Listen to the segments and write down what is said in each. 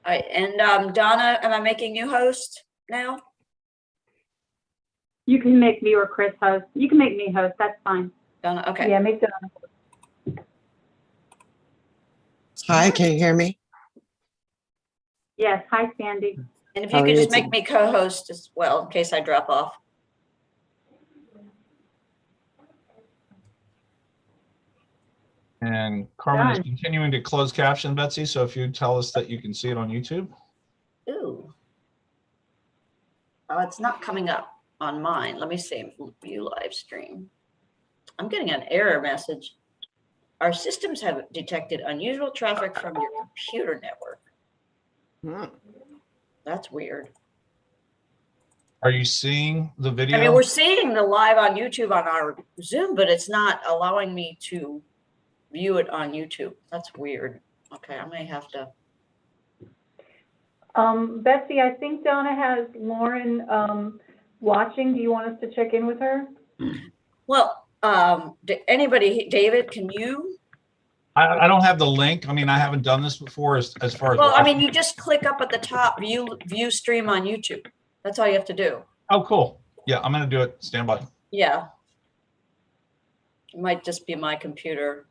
Donna, am I making you host now? You can make me or Chris host. You can make me host. That's fine. Donna, okay. Yeah, make Donna. Hi, can you hear me? Yes. Hi, Sandy. And if you could just make me co-host as well, in case I drop off. And Carmen is Done. continuing to close caption, Betsy. So if you tell us that you can see it on YouTube. Ooh. Oh, it's not coming up on mine. Let me see. View live stream. I'm getting an error message. Our systems have detected unusual traffic from your computer network. That's weird. Are you seeing the video? I mean, we're seeing the live on YouTube on our Zoom, but it's not allowing me to view it on YouTube. That's weird. Okay, I may have to. Betsy, I think Donna has Lauren watching. Do you want us to check in with her? Well, anybody, David, can you? I don't have the link. I mean, I haven't done this before as far as. Well, I mean, watching. you just click up at the top, view stream on YouTube. That's all you have to do. Oh, cool. Yeah, I'm going to do it. Stand by. Yeah. It might just be my computer.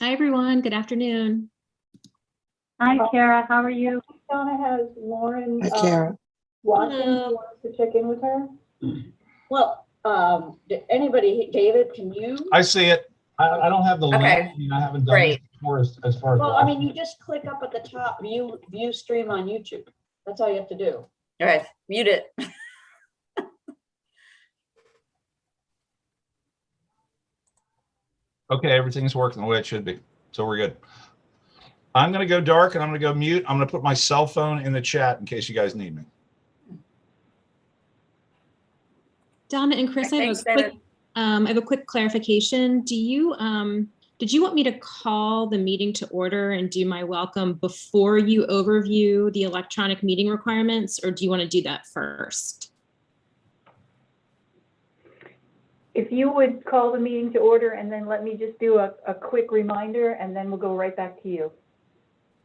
Hi, everyone. Good afternoon. Hi, Kara. How are you? Donna has Lauren Hi, Kara. watching. Do you want us to check in with her? Well, anybody, David, can you? I see it. I don't have the link. Okay. I mean, I haven't done this before as far as. Well, I mean, you just click up at the top, view stream on YouTube. That's all you have to do. All right, mute it. Okay, everything's working the way it should be. So we're good. I'm going to go dark and I'm going to go mute. I'm going to put my cell phone in the chat in case you guys need me. Donna and Chris, I have a quick clarification. Did you want me to call the meeting to order and do my welcome before you overview the electronic meeting requirements, or do you want to do that first? If you would call the meeting to order and then let me just do a quick reminder and then we'll go right back to you.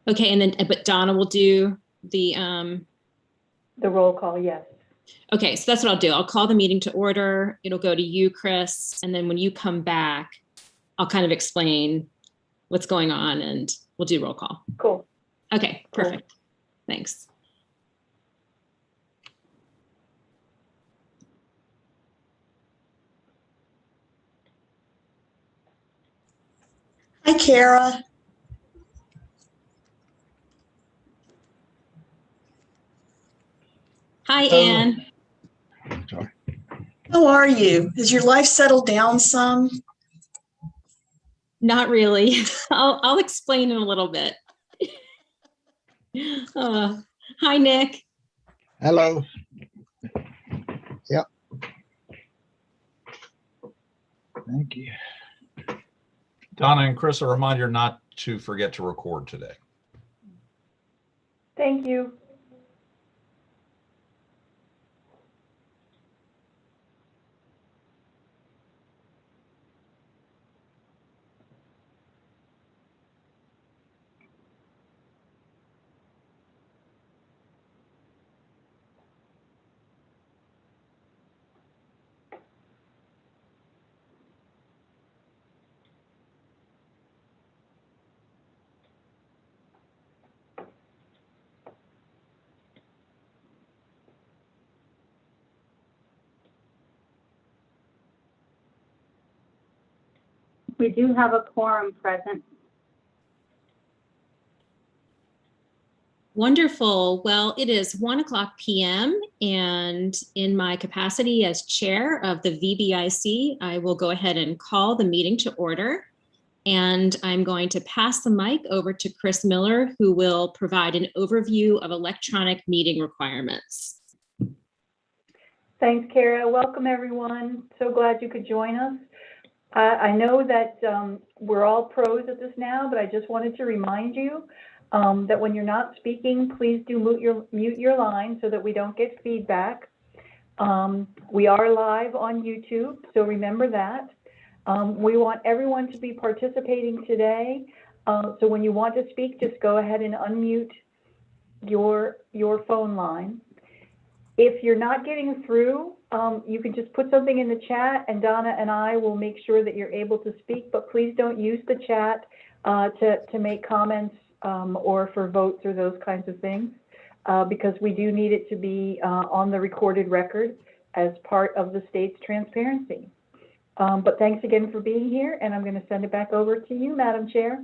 Okay, and then, but Donna will do the roll call, yes. Okay, so that's what I'll do. I'll call the meeting to order. It'll go to you, Chris, and then when you come back, I'll kind of explain what's going on and we'll do roll call. Cool. Okay, perfect. Cool. Thanks. Hi, Kara. Hi, Anne. How are you? Has your life settled down some? Not really. I'll explain in a little bit. Hi, Nick. Hello. Yep. Thank you. Donna and Chris, a reminder not to forget to record today. Thank you. We do have a quorum present. Wonderful. Well, it is 1:00 p.m. and in my capacity as chair of the VBIC, I will go ahead and call the meeting to order. And I'm going to pass the mic over to Chris Miller, who will provide an overview of electronic meeting requirements. Thanks, Kara. Welcome, everyone. So glad you could join us. I know that we're all pros at this now, but I just wanted to remind you that when you're not speaking, please do mute your line so that we don't get feedback. We are live on YouTube, so remember that. We want everyone to be participating today. So when you want to speak, just go ahead and unmute your phone line. If you're not getting through, you can just put something in the chat and Donna and I will make sure that you're able to speak, but please don't use the chat to make comments or for votes or those kinds of things, because we do need it to be on the recorded record as part of the state's transparency. But thanks again for being here, and I'm going to send it back over to you, Madam Chair.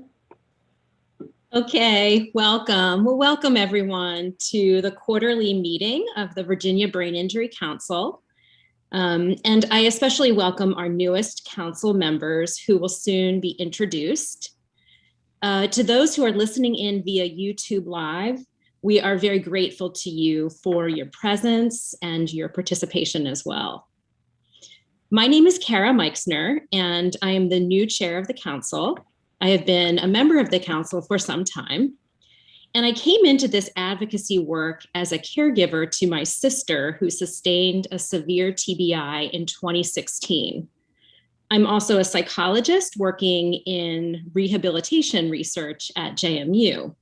Okay, welcome. Well, welcome everyone to the quarterly meeting of the Virginia Brain Injury Council. And I especially welcome our newest council members who will soon be introduced. To those who are listening in via YouTube Live, we are very grateful to you for your presence and your participation as well. My name is Meiksner, and I am the new chair of the council. I have been a member of the council for some time, and I came into this advocacy work as a caregiver to my sister who sustained a severe TBI in 2016. I'm also a psychologist working in rehabilitation research at JMU.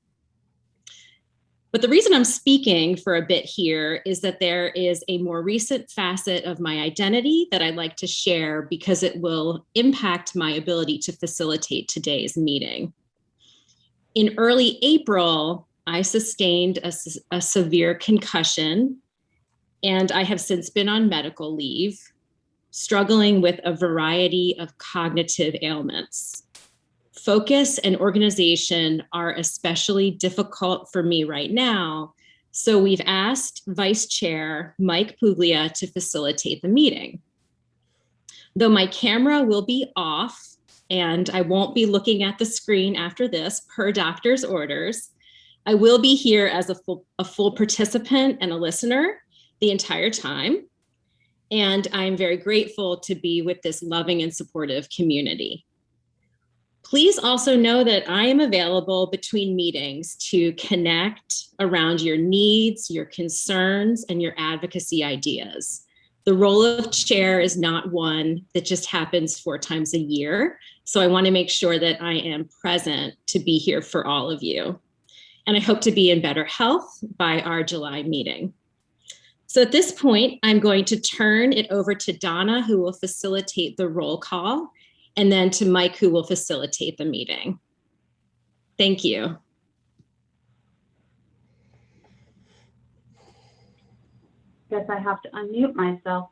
But the reason I'm speaking for a bit here is that there is a more recent facet of my identity that I'd like to share because it will impact my ability to facilitate today's meeting. In early April, I sustained a severe concussion, and I have since been on medical leave, struggling with a variety of cognitive ailments. Focus and organization are especially difficult for me right now, so we've asked Vice Chair Mike Puglia to facilitate the meeting. Though my camera will be off and I won't be looking at the screen after this per doctor's orders, I will be here as a full participant and a listener the entire time. And I'm very grateful to be with this loving and supportive community. Please also know that I am available between meetings to connect around your needs, your concerns, and your advocacy ideas. The role of chair is not one that just happens 4 times a year. So I want to make sure that I am present to be here for all of you. And I hope to be in better health by our July meeting. So at this point, I'm going to turn it over to Donna, who will facilitate the roll call, and then to Mike, who will facilitate the meeting. Thank you. Guess I have to unmute myself.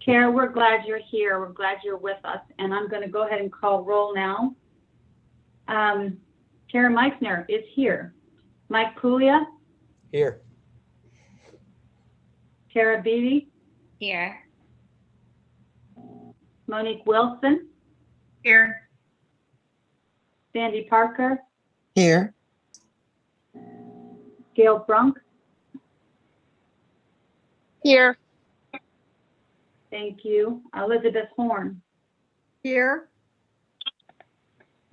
Chair, we're glad you're here. We're glad you're with us. And I'm going to go ahead and call roll now. Chair Meiksner is here. Mike Puglia? Here. Tara Beatty? Here. Monique Wilson? Here. Sandy Parker? Here. Gail Brunk? Here. Thank you. Elizabeth Horn? Here.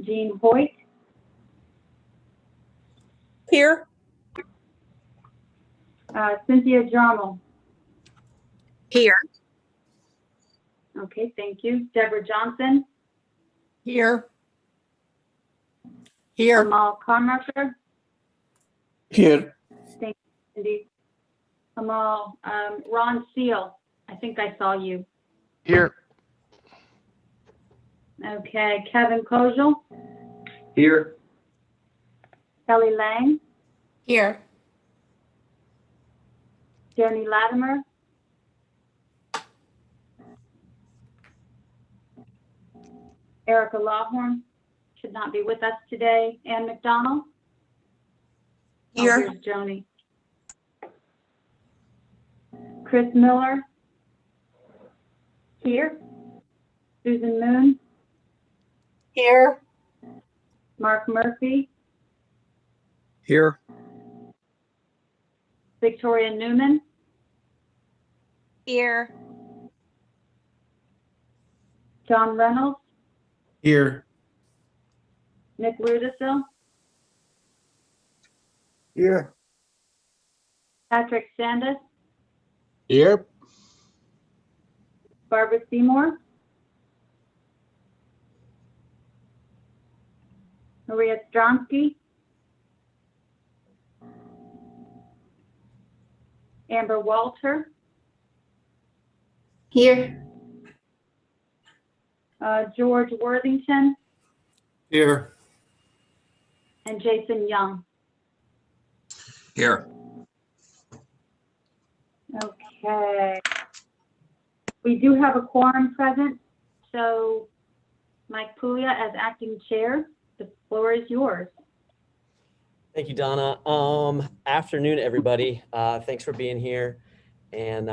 Jean Hoyt? Here. Cynthia Jarmel? Here. Okay, thank you. Deborah Johnson? Here. Here. Amal Carmarker? Here. Thank you, Cindy. Amal, Ron Seal, I think I saw you. Here. Okay, Kevin Kojal? Here. Kelly Lang? Here. Jenny Latimer? Erica Lawhorn should not be with us today. Ann McDonald? Here. Oh, here's Joni. Chris Miller? Here. Susan Moon? Here. Mark Murphy? Here. Victoria Newman? Here. John Reynolds? Here. Nick Rudisil? Here. Patrick Sandus? Here. Barbara Seymour? Maria Stronsky, Amber Walter, Here. George Worthington, Here. and Jason Young. Here. Okay. We do have a quorum present, so Mike Puglia as acting chair, the floor is yours. Thank you, Donna. Afternoon, everybody. Thanks for being here. And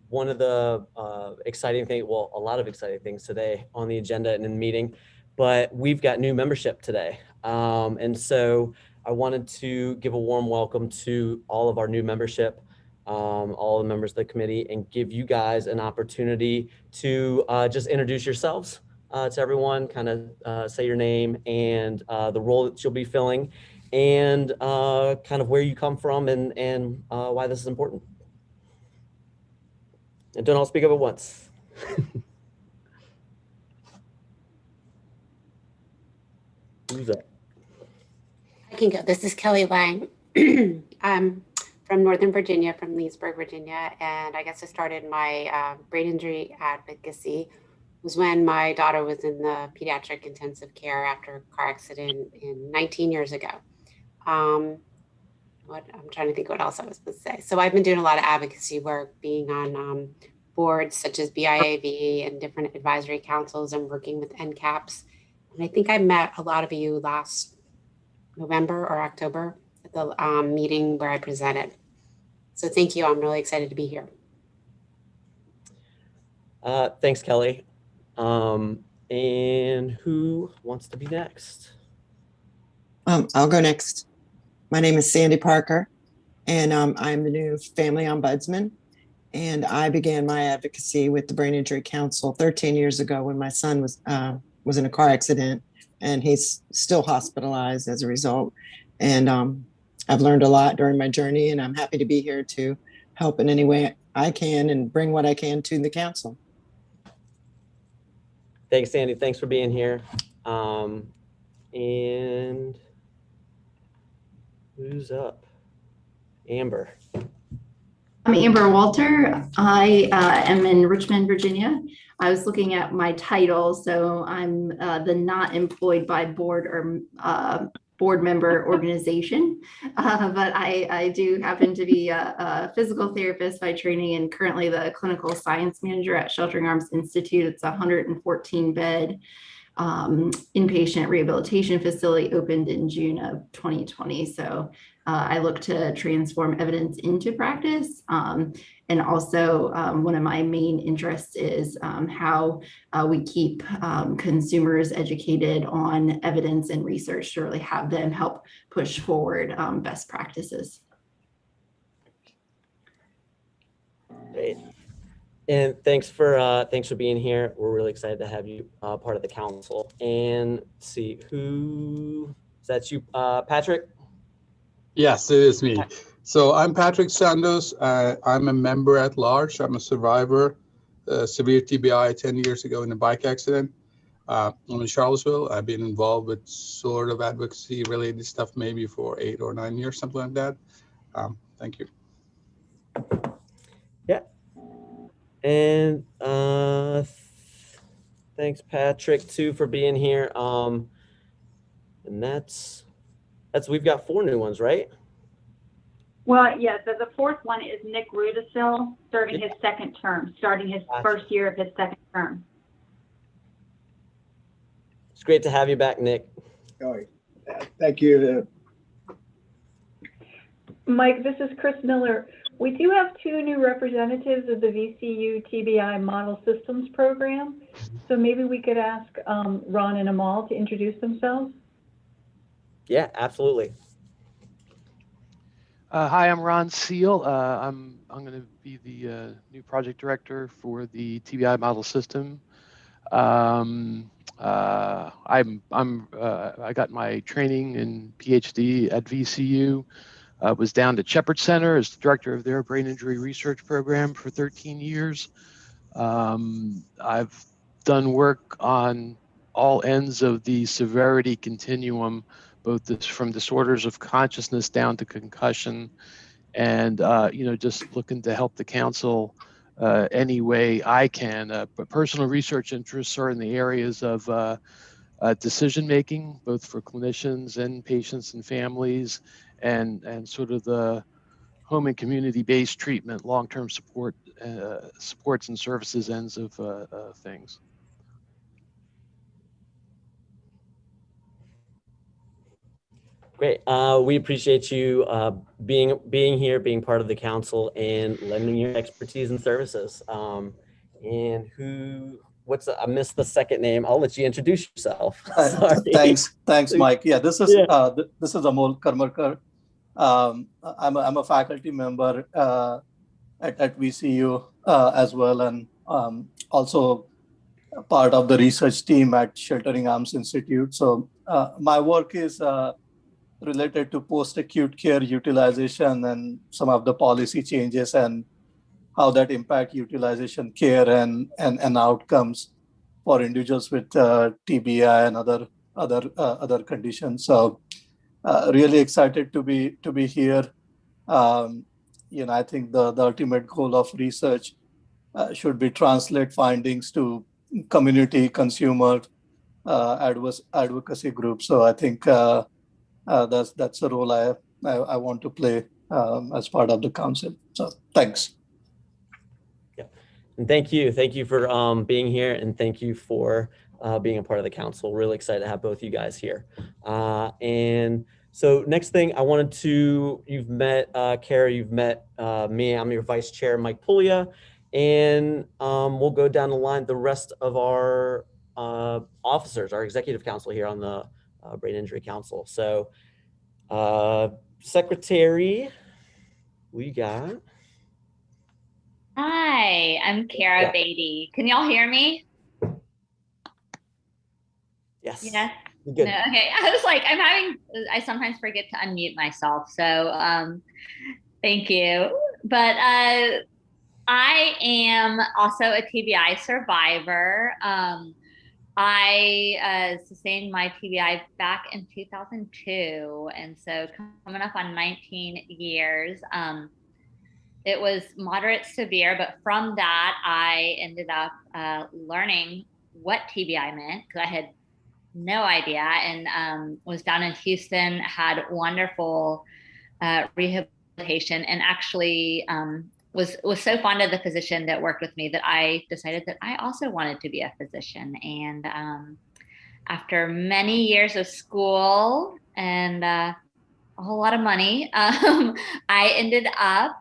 one of the exciting things, well, a lot of exciting things today on the agenda and in the meeting, but we've got new membership today. And so I wanted to give a warm welcome to all of our new membership, all the members of the committee, and give you guys an opportunity to just introduce yourselves to everyone, kind of say your name and the role that you'll be filling, and kind of where you come from and why this is important. And don't all speak up at once. Who's up? I can go. This is Kelly Lang. I'm from Northern Virginia, from Leesburg, Virginia, and I guess I started my brain injury advocacy was when my daughter was in the pediatric intensive care after a car accident 19 years ago. I'm trying to think what else I was supposed to say. So I've been doing a lot of advocacy work, being on boards such as BIAV and different advisory councils, and working with NCAPs. And I think I met a lot of you last November or October at the meeting where I presented. So thank you. I'm really excited to be here. Thanks, Kelly. And who wants to be next? I'll go next. My name is Sandy Parker, and I'm the new family ombudsman. And I began my advocacy with the Brain Injury Council 13 years ago when my son was in a car accident, and he's still hospitalized as a result. And I've learned a lot during my journey, and I'm happy to be here to help in any way I can and bring what I can to the council. Thanks, Sandy. Thanks for being here. And who's up? Amber. I'm Amber Walter. I am in Richmond, Virginia. I was looking at my title, so I'm the not employed by board or board member organization, but I do happen to be a physical therapist by training and currently the clinical science manager at Sheltering Arms Institute. It's a 114-bed inpatient rehabilitation facility, opened in June of 2020. So I look to transform evidence into practice. And also one of my main interests is how we keep consumers educated on evidence and research to really have them help push forward best practices. Great. And thanks for being here. We're really excited to have you part of the council. And let's see, who is that? You, Patrick? Yes, it is me. So I'm Patrick Sandos. I'm a member at large. I'm a survivor, severe TBI 10 years ago in a bike accident. I'm in Charlottesville. I've been involved with sort of advocacy related stuff maybe for 8 or 9 years, something like that. Thank you. Yeah. And thanks, Patrick, too, for being here. And that's we've got 4 new ones, right? Well, yes, the fourth one is Nick Rudisil, starting his second term, starting his first year of his second term. It's great to have you back, Nick. Oh, thank you. Mike, this is Chris Miller. We do have 2 new representatives of the VCU TBI Model Systems Program. So maybe we could ask Ron and Amal to introduce themselves. Yeah, absolutely. Hi, I'm Ron Seal. I'm going to be the new project director for the TBI model system. I got my training and PhD at VCU. Was down to Shepherd Center as the director of their brain injury research program for 13 years. I've done work on all ends of the severity continuum, both from disorders of consciousness down to concussion, and just looking to help the council any way I can. But personal research interests are in the areas of decision making, both for clinicians and patients and families, and sort of the home and community-based treatment, long-term supports and services ends of things. Great. We appreciate you being here, being part of the council, and lending your expertise and services. I missed the second name. I'll let you introduce yourself. Sorry. Thanks, Mike. Yeah, this is Amol Karmarkar. I'm a faculty member at VCU as well, and also part of the research team at Sheltering Arms Institute. So my work is related to post-acute care utilization and some of the policy changes and how that impact utilization care and outcomes for individuals with TBI and other conditions. So really excited to be here. I think the ultimate goal of research should be translate findings to community, consumer, advocacy groups. So I think that's the role I want to play as part of the council. So thanks. Yeah, and thank you for being here, and thank you for being a part of the council. Really excited to have both you guys here. And so next thing I wanted to, you've met Kara, you've met me. I'm your vice chair, Mike Puglia, and we'll go down the line. The rest of our officers, our executive council here on the Brain Injury Council. So secretary, we got. Hi, I'm Kara Beatty. Can y'all hear me? Yes. Yes. Good. No, okay. I was like, I sometimes forget to unmute myself. So thank you. But I am also a TBI survivor. I sustained my TBI back in 2002. And so coming up on 19 years, it was moderate severe, but from that, I ended up learning what TBI meant, because I had no idea, and was down in Houston, had wonderful rehabilitation, and actually was so fond of the physician that worked with me that I decided that I also wanted to be a physician. And after many years of school and a whole lot of money, I ended up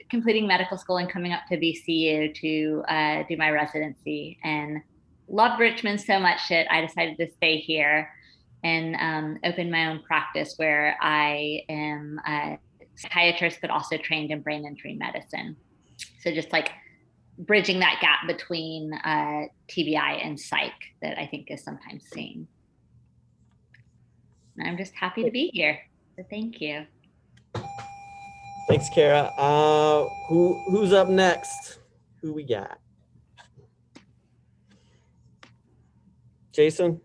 completing medical school and coming up to VCU to do my residency, and loved Richmond so much that I decided to stay here and open my own practice, where I am a psychiatrist, but also trained in brain injury medicine. So just like bridging that gap between TBI and psych that I think is sometimes seen. And I'm just happy to be here. So thank you. Thanks, Kara. Who's up next? Who we got? Jason?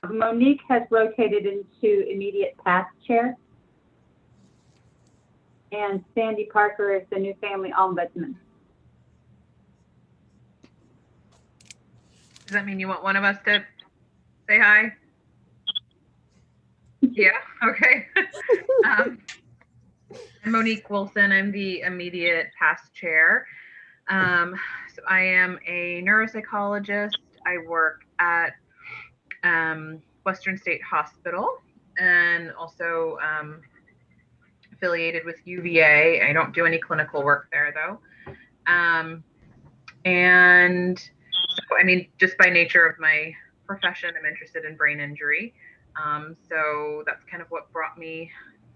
Monique has rotated into immediate past chair. And Sandy Parker is the new family ombudsman. Does that mean you want one of us to say hi? Yeah, okay. I'm Monique Wilson. I'm the immediate past chair. So I am a neuropsychologist. I work at Western State Hospital, and also affiliated with UVA. I don't do any clinical work there though. And so, I mean, just by nature of my profession, I'm interested in brain injury. So that's kind of what brought me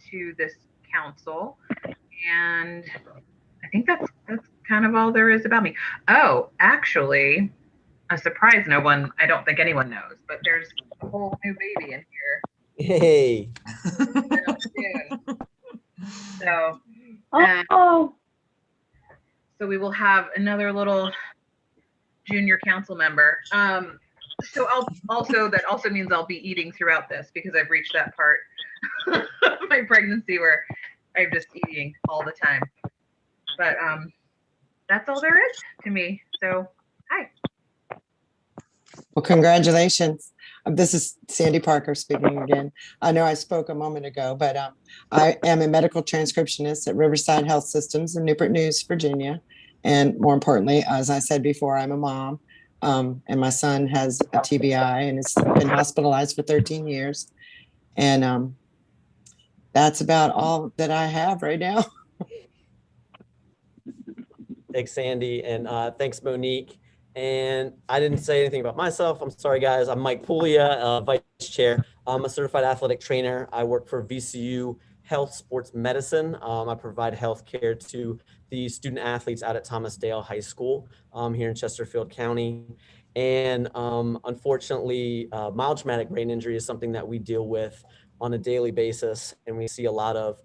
to this council. And I think that's kind of all there is about me. Oh, actually, a surprise I don't think anyone knows, but there's a whole new baby in here. Hey. So, So we will have another little junior council member. So that also means I'll be eating throughout this because I've reached that part of my pregnancy where I'm just eating all the time. But that's all there is to me. So hi. Well, congratulations. This is Sandy Parker speaking again. I know I spoke a moment ago, but I am a medical transcriptionist at Riverside Health Systems in Newport News, Virginia. And more importantly, as I said before, I'm a mom. And my son has a TBI and has been hospitalized for 13 years. And that's about all that I have right now. Thanks, Sandy, and thanks, Monique. And I didn't say anything about myself. I'm sorry, guys. I'm Mike Puglia, Vice Chair. I'm a certified athletic trainer. I work for VCU Health Sports Medicine. I provide health care to the student athletes out at Thomas Dale High School here in Chesterfield County. And unfortunately, mild traumatic brain injury is something that we deal with on a daily basis. And we see a lot of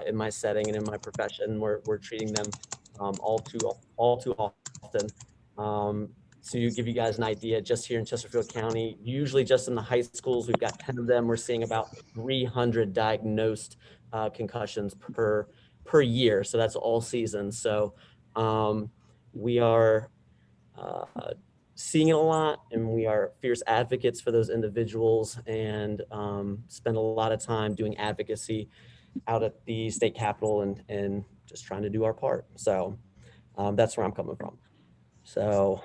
in my setting and in my profession. We're treating them all too often. To give you guys an idea, just here in Chesterfield County, usually just in the high schools, we've got 10 of them. We're seeing about 300 diagnosed concussions per year. So that's all seasons. So we are seeing it a lot, and we are fierce advocates for those individuals, and spend a lot of time doing advocacy out at the state capitol and just trying to do our part. So that's where I'm coming from. So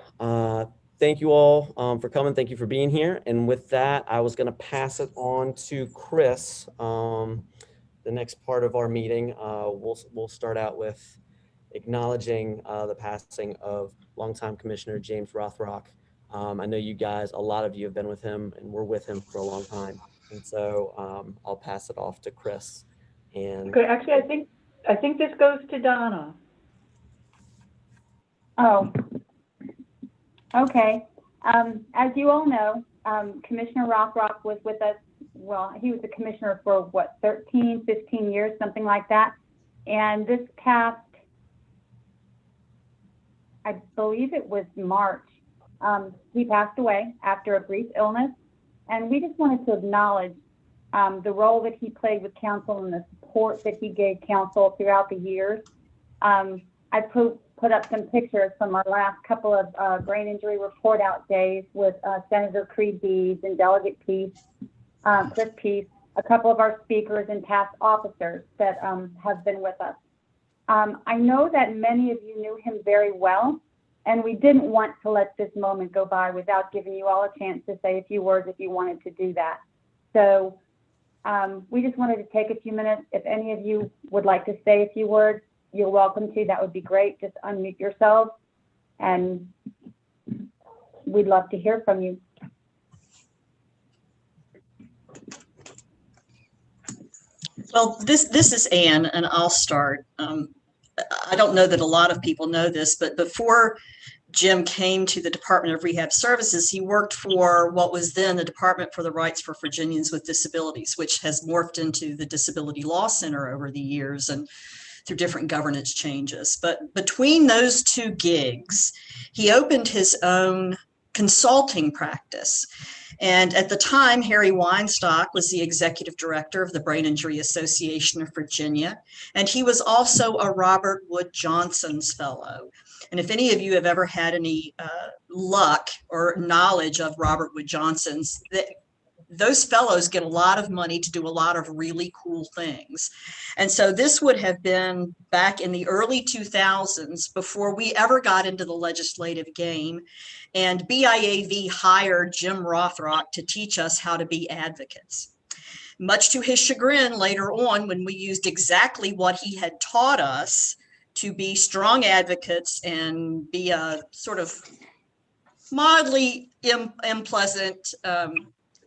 thank you all for coming. Thank you for being here. And with that, I was going to pass it on to Chris. The next part of our meeting, we'll start out with acknowledging the passing of longtime Commissioner James Rothrock. I know you guys, a lot of you have been with him and we're with him for a long time. And so I'll pass it off to Chris. And Okay, actually, I think this goes to Donna. Oh, okay. As you all know, Commissioner Rothrock was with us. Well, he was a commissioner for what, 13, 15 years, something like that. And this past, I believe it was March, he passed away after a brief illness. And we just wanted to acknowledge the role that he played with council and the support that he gave council throughout the years. I put up some pictures from our last couple of brain injury report out days with Senator Creed Deeds and Delegate Peace, Chris Peace, a couple of our speakers and task officers that have been with us. I know that many of you knew him very well, and we didn't want to let this moment go by without giving you all a chance to say a few words if you wanted to do that. So we just wanted to take a few minutes. If any of you would like to say a few words, you're welcome to. That would be great. Just unmute yourselves, and we'd love to hear from you. Well, this is Anne, and I'll start. I don't know that a lot of people know this, but before Jim came to the Department of Rehab Services, he worked for what was then the Department for the Rights for Virginians with Disabilities, which has morphed into the Disability Law Center over the years and through different governance changes. But between those two gigs, he opened his own consulting practice. And at the time, Harry Weinstock was the executive director of the Brain Injury Association of Virginia, and he was also a Robert Wood Johnson's fellow. And if any of you have ever had any luck or knowledge of Robert Wood Johnson's, those fellows get a lot of money to do a lot of really cool things. And so this would have been back in the early 2000s before we ever got into the legislative game. And BIAV hired Jim Rothrock to teach us how to be advocates. Much to his chagrin, later on, when we used exactly what he had taught us to be strong advocates and be a sort of mildly unpleasant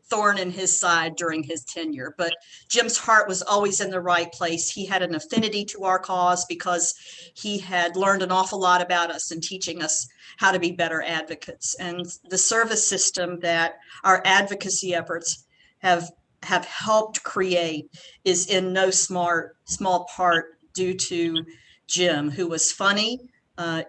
thorn in his side during his tenure. But Jim's heart was always in the right place. He had an affinity to our cause because he had learned an awful lot about us and teaching us how to be better advocates. And the service system that our advocacy efforts have helped create is in no small part due to Jim, who was funny,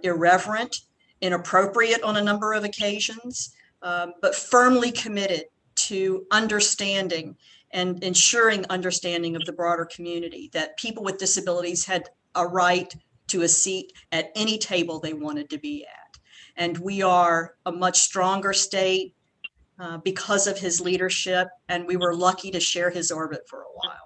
irreverent, inappropriate on a number of occasions, but firmly committed to understanding and ensuring understanding of the broader community, that people with disabilities had a right to a seat at any table they wanted to be at. And we are a much stronger state because of his leadership, and we were lucky to share his orbit for a while.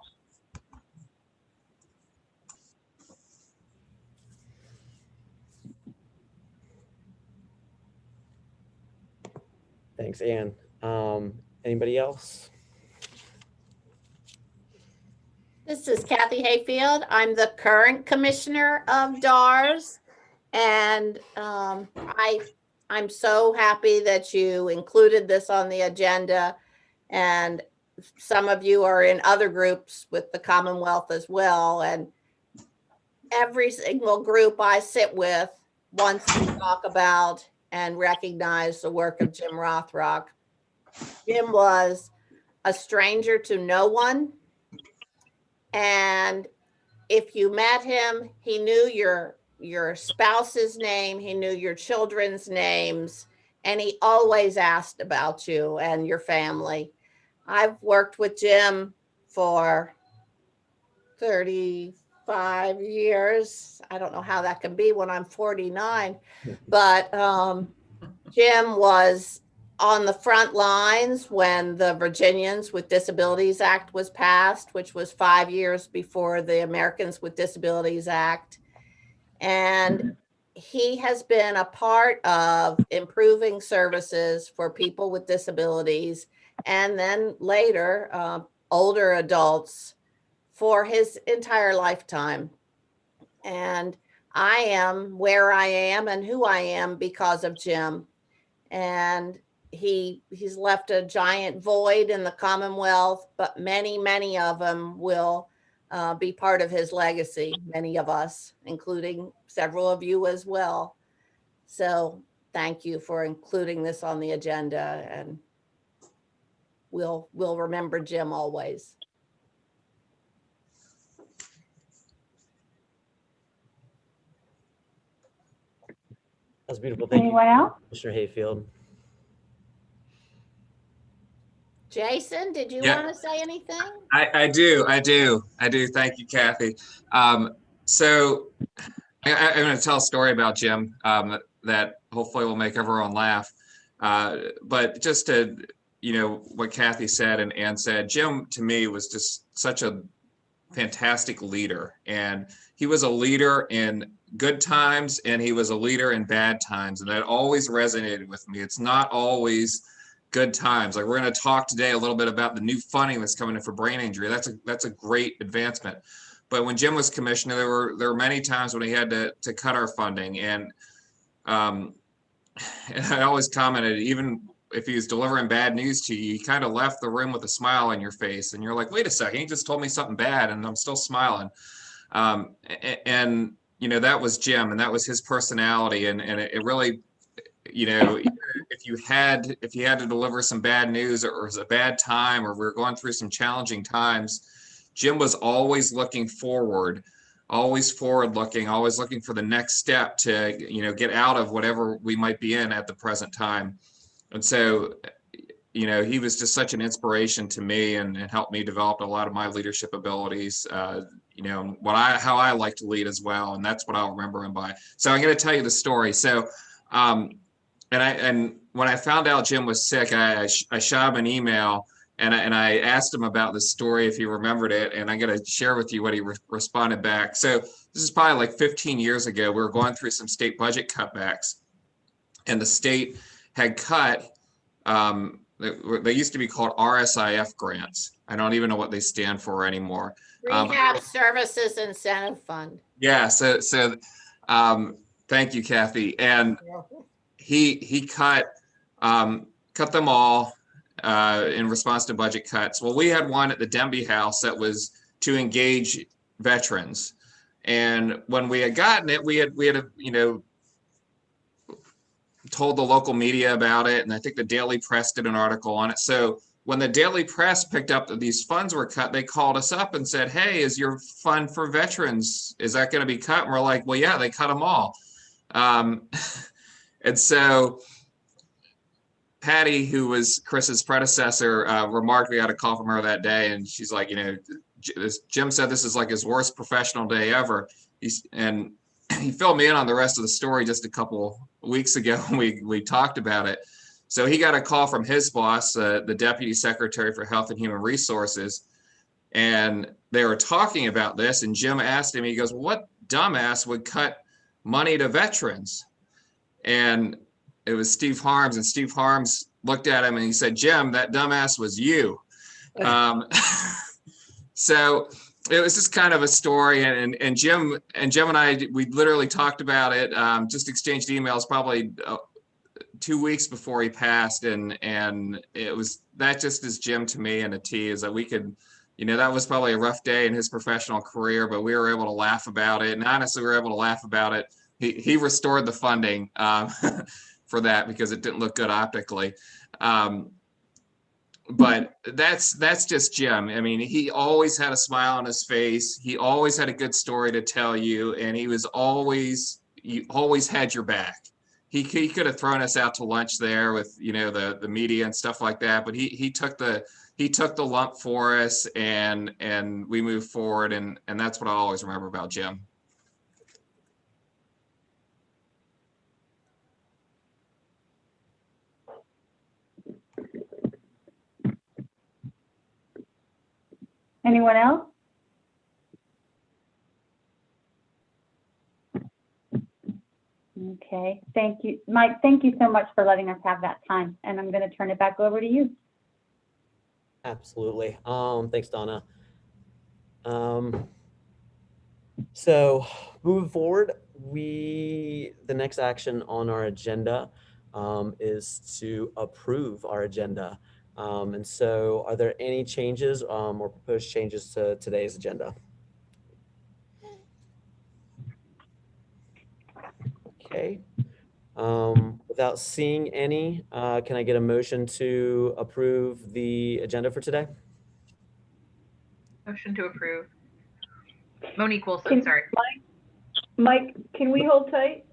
Thanks, Ann. Anybody else? This is Kathy Hayfield. I'm the current commissioner of DARS, and I'm so happy that you included this on the agenda, and some of you are in other groups with the Commonwealth as well, and every single group I sit with wants to talk about and recognize the work of Jim Rothrock. Jim was a stranger to no one. And if you met him, he knew your spouse's name, he knew your children's names, and he always asked about you and your family. I've worked with Jim for 35 years. I don't know how that can be when I'm 49, but Jim was on the front lines when the Virginians with Disabilities Act was passed, which was 5 years before the Americans with Disabilities Act. And he has been a part of improving services for people with disabilities, and then later older adults, for his entire lifetime. And I am where I am and who I am because of Jim. And he's left a giant void in the Commonwealth, but many of them will be part of his legacy, many of us, including several of you as well. So thank you for including this on the agenda, and we'll remember Jim always. That's beautiful. Thank Anyone you, else? Mr. Hayfield. Jason, did you Yeah. want to say anything? I do. Thank you, Kathy. So I'm going to tell a story about Jim that hopefully will make everyone laugh. But just to, what Kathy said and Ann said, Jim to me was just such a fantastic leader. And he was a leader in good times and he was a leader in bad times. And that always resonated with me. It's not always good times. Like, we're going to talk today a little bit about the new funding that's coming in for brain injury. That's a great advancement. But when Jim was commissioner, there were many times when he had to cut our funding. And I always commented, even if he was delivering bad news to you, he kind of left the room with a smile on your face. And you're like, wait a second, he just told me something bad and I'm still smiling. And that was Jim, and that was his personality. And it really, if you had to deliver some bad news, or it was a bad time, or we're going through some challenging times, Jim was always looking forward, always forward looking, always looking for the next step to, get out of whatever we might be in at the present time. And so, he was just such an inspiration to me and helped me develop a lot of my leadership abilities, how I like to lead as well. And that's what I'll remember him by. So I'm going to tell you the story. So, and when I found out Jim was sick, I shot him an email and I asked him about this story if he remembered it, and I'm going to share with you what he responded back. So this is probably like 15 years ago. We were going through some state budget cutbacks, and the state had cut. They used to be called RSIF grants. I don't even know what they stand for anymore. Rehab Services Incentive Fund. Yeah. So thank you, Kathy. And he cut them all in response to budget cuts. Well, we had one at the Denby House that was to engage veterans, and when we had gotten it, we had told the local media about it, and I think the Daily Press did an article on it. So when the Daily Press picked up that these funds were cut, they called us up and said, "Hey, is your fund for veterans, is that going to be cut?" And we're like, "Well, yeah, they cut them all." And so Patty, who was Chris's predecessor, remarked, we had a call from her that day, and she's like, Jim said this is like his worst professional day ever. And he filled me in on the rest of the story just a couple weeks ago when we talked about it. So he got a call from his boss, the Deputy Secretary for Health and Human Resources, and they were talking about this, and Jim asked him, he goes, what dumbass would cut money to veterans? And it was Steve Harms, and Steve Harms looked at him and he said, Jim, that dumbass was you. So it was just kind of a story, and Jim and I, we literally talked about it, just exchanged emails probably 2 weeks before he passed, and it was, that just is Jim to me and a T, is that we could, that was probably a rough day in his professional career, but we were able to laugh about it, and honestly, we were able to laugh about it. He restored the funding for that because it didn't look good optically. But that's just Jim. I mean, he always had a smile on his face. He always had a good story to tell you, and he always had your back. He could have thrown us out to lunch there with the media and stuff like that, but he took the lump for us, and we moved forward, and that's what I always remember about Jim. Anyone else? Okay, thank you. Mike, thank you so much for letting us have that time. And I'm going to turn it back over to you. Absolutely. Thanks, Donna. So moving forward, the next action on our agenda is to approve our agenda. And so are there any changes or proposed changes to today's agenda? Okay. Without seeing any, can I get a motion to approve the agenda for today? Motion to approve. Monique Wilson, sorry. Mike, can we hold tight?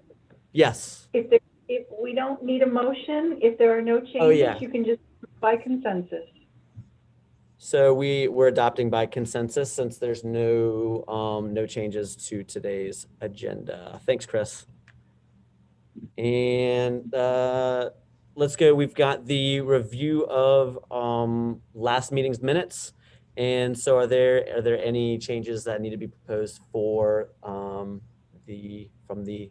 Yes. If we don't need a motion, if there are no changes, Oh, yeah. you can just by consensus. So we're adopting by consensus since there's no changes to today's agenda. Thanks, Chris. And let's go. We've got the review of last meeting's minutes. And so are there any changes that need to be proposed for from the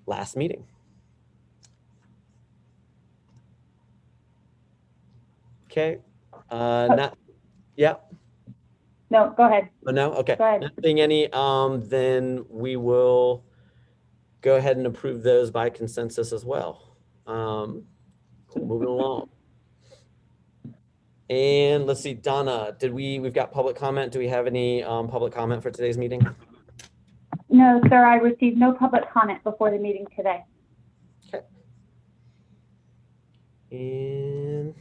last meeting? Okay. Yeah. No, go ahead. Oh, no? Okay. Go ahead. Not seeing any, then we will go ahead and approve those by consensus as well. Cool, moving along. And let's see, Donna, we've got public comment. Do we have any public comment for today's meeting? No, sir, I received no public comment before the meeting today. Okay. And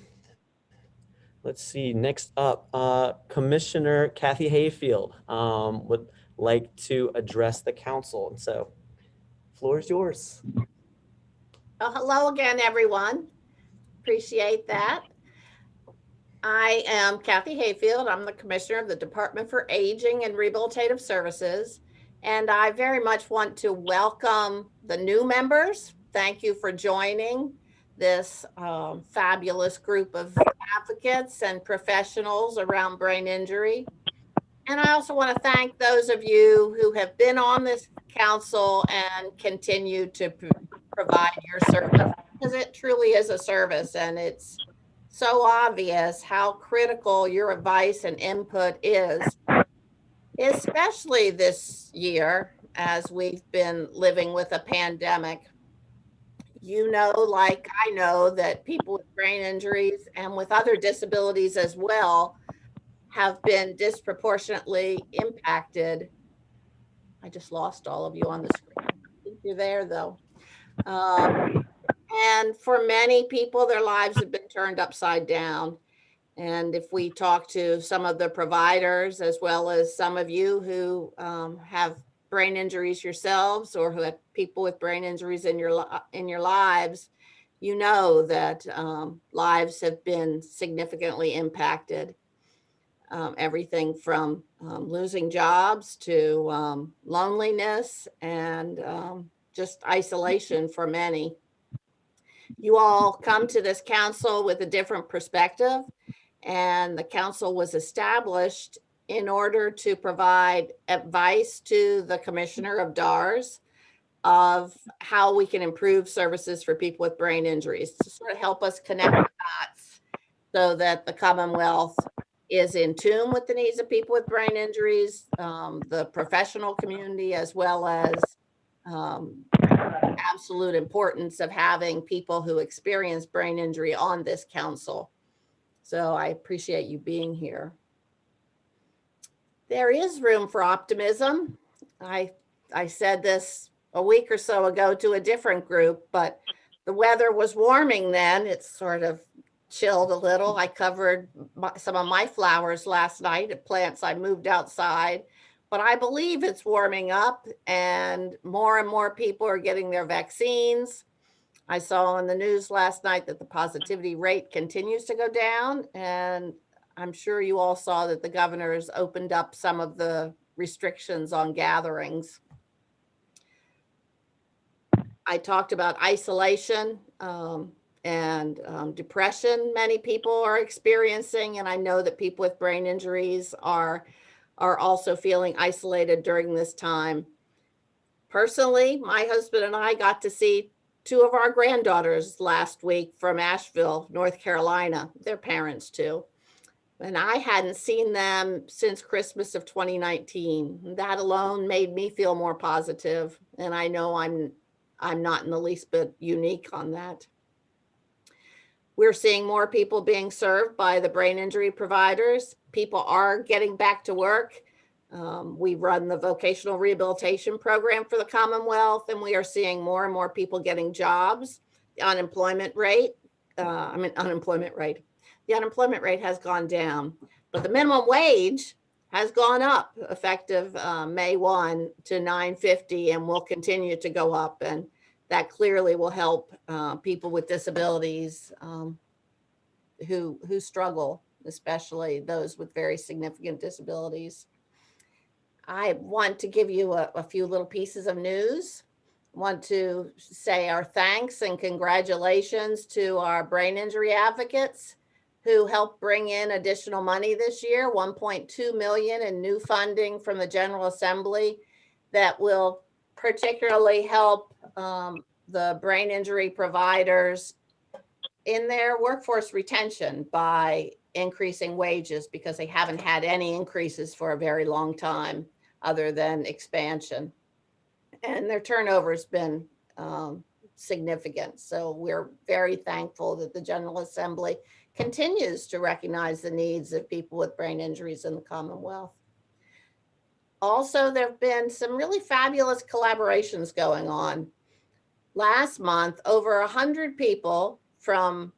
let's see, next up, Commissioner Kathy Hayfield would like to address the council. And so, floor is yours. Well, hello again, everyone. Appreciate that. I am Kathy Hayfield. I'm the Commissioner of the Department for Aging and Rehabilitative Services. And I very much want to welcome the new members. Thank you for joining this fabulous group of advocates and professionals around brain injury. And I also want to thank those of you who have been on this council and continue to provide your service, because it truly is a service, and it's so obvious how critical your advice and input is, especially this year as we've been living with a pandemic. You know, like I know, that people with brain injuries and with other disabilities as well have been disproportionately impacted. I just lost all of you on the screen. I think you're there though. And for many people, their lives have been turned upside down. And if we talk to some of the providers, as well as some of you who have brain injuries yourselves or who have people with brain injuries in your lives, you know that lives have been significantly impacted. Everything from losing jobs to loneliness and just isolation for many. You all come to this council with a different perspective, and the council was established in order to provide advice to the commissioner of DARS of how we can improve services for people with brain injuries, to sort of help us connect the dots so that the Commonwealth is in tune with the needs of people with brain injuries, the professional community, as well as absolute importance of having people who experience brain injury on this council. So I appreciate you being here. There is room for optimism. I said this a week or so ago to a different group, but the weather was warming then. It sort of chilled a little. I covered some of my flowers last night at plants I moved outside, but I believe it's warming up and more people are getting their vaccines. I saw on the news last night that the positivity rate continues to go down, and I'm sure you all saw that the governor has opened up some of the restrictions on gatherings. I talked about isolation and depression many people are experiencing, and I know that people with brain injuries are also feeling isolated during this time. Personally, my husband and I got to see two of our granddaughters last week from Asheville, North Carolina, their parents too. And I hadn't seen them since Christmas of 2019. That alone made me feel more positive, and I know I'm not in the least bit unique on that. We're seeing more people being served by the brain injury providers. People are getting back to work. We run the vocational rehabilitation program for the Commonwealth, and we are seeing more and more people getting jobs. The unemployment rate has gone down, but the minimum wage has gone up effective May 1 to $9.50 and will continue to go up. And that clearly will help people with disabilities who struggle, especially those with very significant disabilities. I want to give you a few little pieces of news. I want to say our thanks and congratulations to our brain injury advocates who helped bring in additional money this year, $1.2 million in new funding from the General Assembly that will particularly help the brain injury providers in their workforce retention by increasing wages, because they haven't had any increases for a very long time other than expansion. And their turnover has been significant. So we're very thankful that the General Assembly continues to recognize the needs of people with brain injuries in the Commonwealth. Also, there have been some really fabulous collaborations going on. Last month, over 100 people from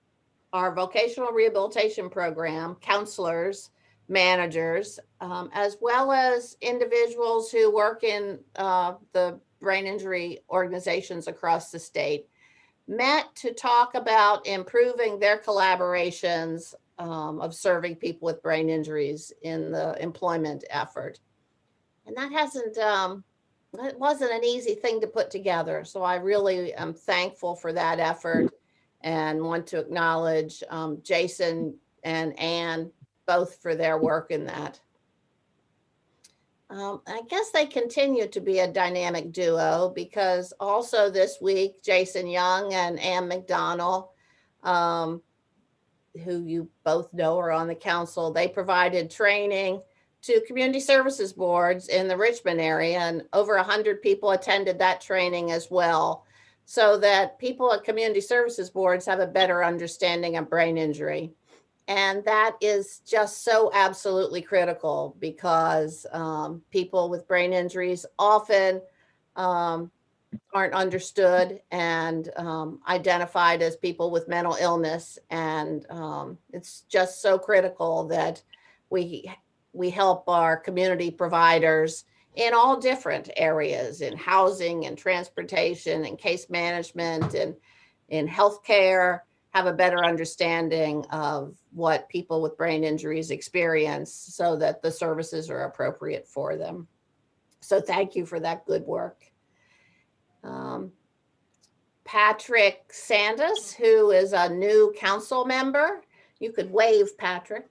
our vocational rehabilitation program, counselors, managers, as well as individuals who work in the brain injury organizations across the state, met to talk about improving their collaborations of serving people with brain injuries in the employment effort. And that it wasn't an easy thing to put together. So I really am thankful for that effort and want to acknowledge Jason and Ann both for their work in that. I guess they continue to be a dynamic duo, because also this week, Jason Young and Ann McDonnell, who you both know are on the council, they provided training to community services boards in the Richmond area, and over 100 people attended that training as well, so that people at community services boards have a better understanding of brain injury. And that is just so absolutely critical, because people with brain injuries often aren't understood and identified as people with mental illness. And it's just so critical that we help our community providers in all different areas, in housing and transportation and case management and in healthcare, have a better understanding of what people with brain injuries experience so that the services are appropriate for them. So thank you for that good work. Patrick Sandus, who is a new council member. You could wave, Patrick.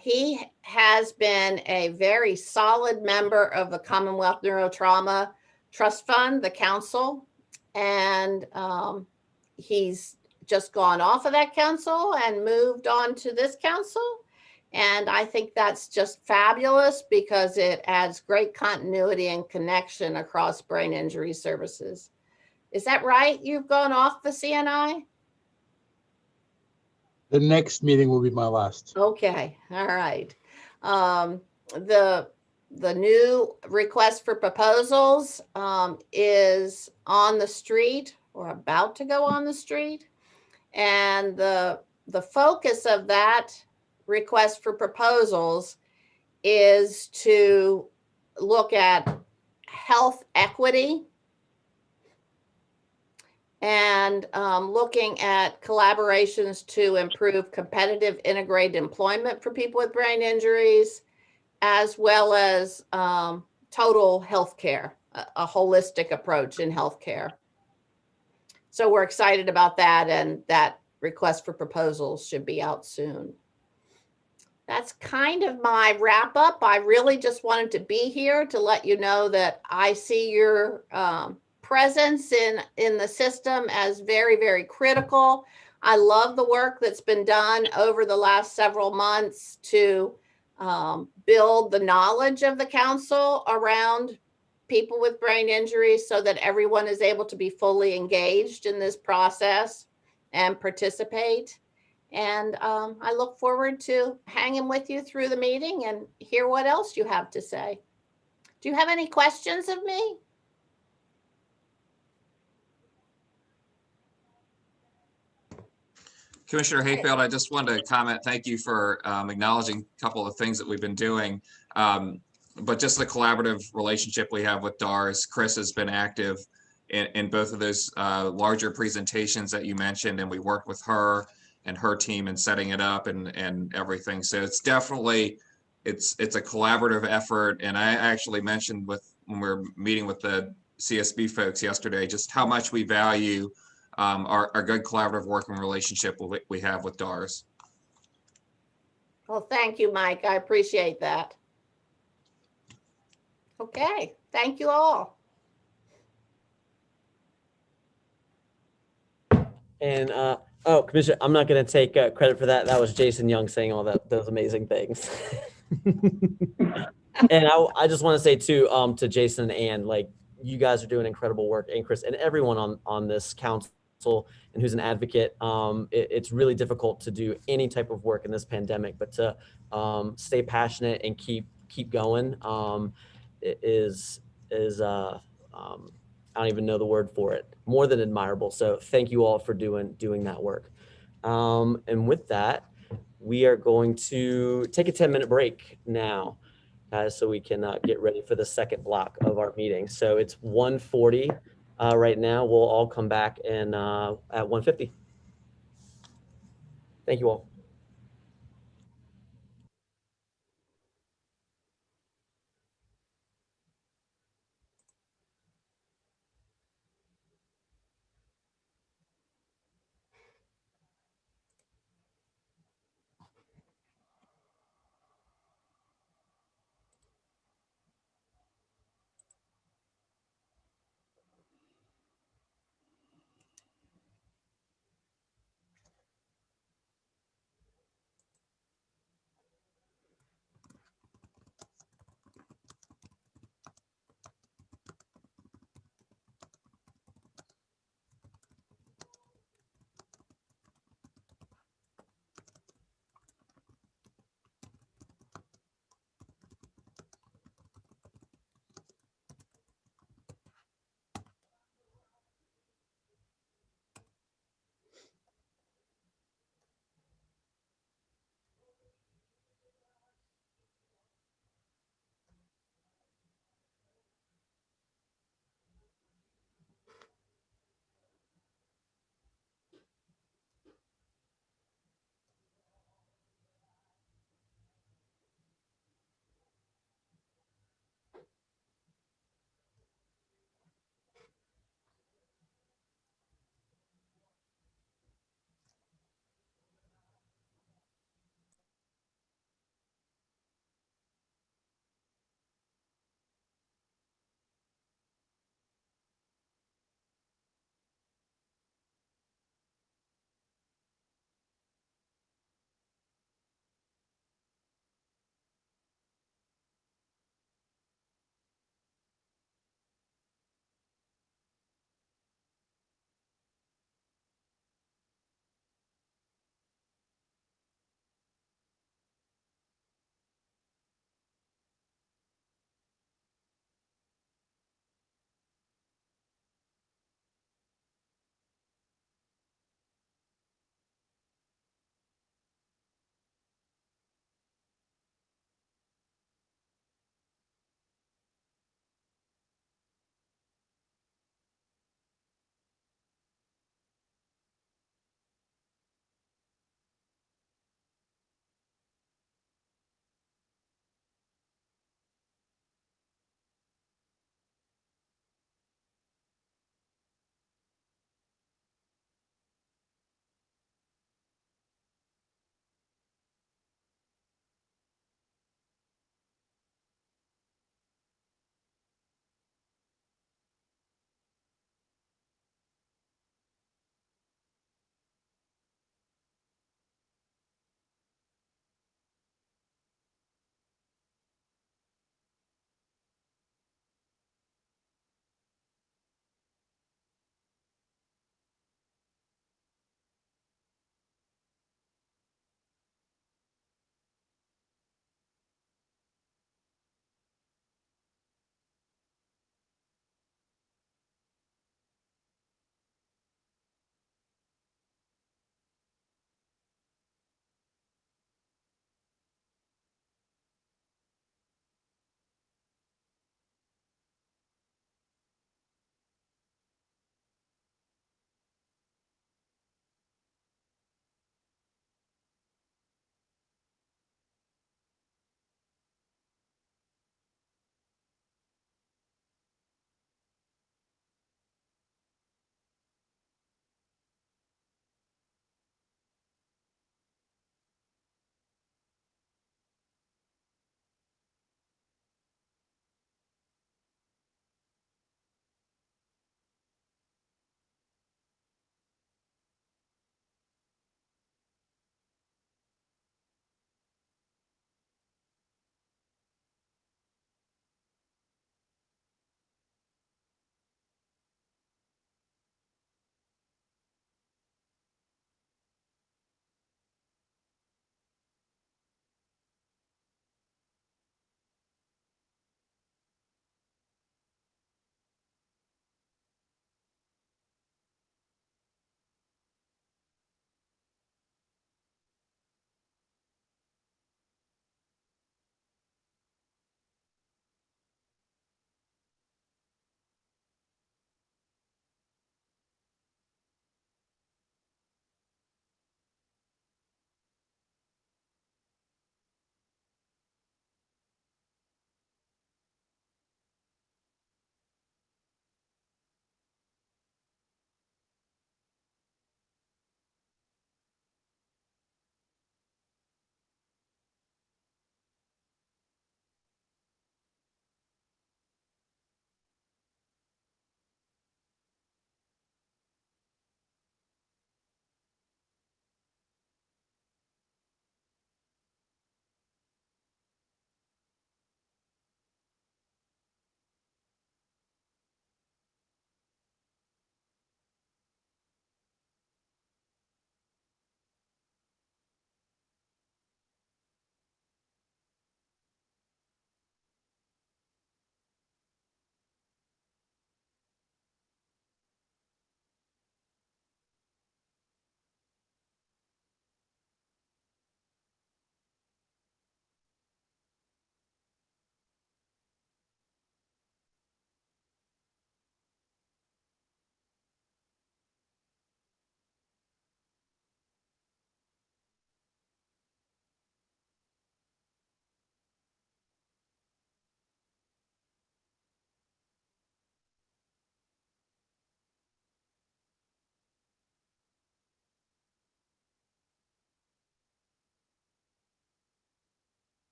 He has been a very solid member of the Commonwealth Neurotrauma Trust Fund, the council, and he's just gone off of that council and moved on to this council. And I think that's just fabulous because it adds great continuity and connection across brain injury services. Is that right? You've gone off the CNI? The next meeting will be my last. Okay, all right. The new request for proposals is on the street or about to go on the street. And the focus of that request for proposals is to look at health equity and looking at collaborations to improve competitive integrated employment for people with brain injuries, as well as total health care, a holistic approach in healthcare. So we're excited about that, and that request for proposals should be out soon. That's kind of my wrap up. I really just wanted to be here to let you know that I see your presence in the system as very, very critical. I love the work that's been done over the last several months to build the knowledge of the council around people with brain injuries so that everyone is able to be fully engaged in this process and participate. And I look forward to hanging with you through the meeting and hear what else you have to say. Do you have any questions of me? Commissioner Hayfield, I just wanted to comment. Thank you for acknowledging a couple of things that we've been doing. But just the collaborative relationship we have with DARS, Chris has been active in both of those larger presentations that you mentioned, and we worked with her and her team in setting it up and everything. So it's definitely, it's a collaborative effort. And I actually mentioned when we were meeting with the CSB folks yesterday, just how much we value our good collaborative working relationship we have with DARS. Well, thank you, Mike. I appreciate that. Okay, thank you all. And oh, Commissioner, I'm not going to take credit for that. That was Jason Young saying all those amazing things. And I just want to say too, to Jason and Ann, like, you guys are doing incredible work, and Chris and everyone on this council and who's an advocate. It's really difficult to do any type of work in this pandemic, but to stay passionate and keep going is I don't even know the word for it. More than admirable. So thank you all for doing that work. And with that, we are going to take a 10-minute break now, guys, so we can get ready for the second block of our meeting. So it's 1:40 right now. We'll all come back and at 1:50. Thank you all.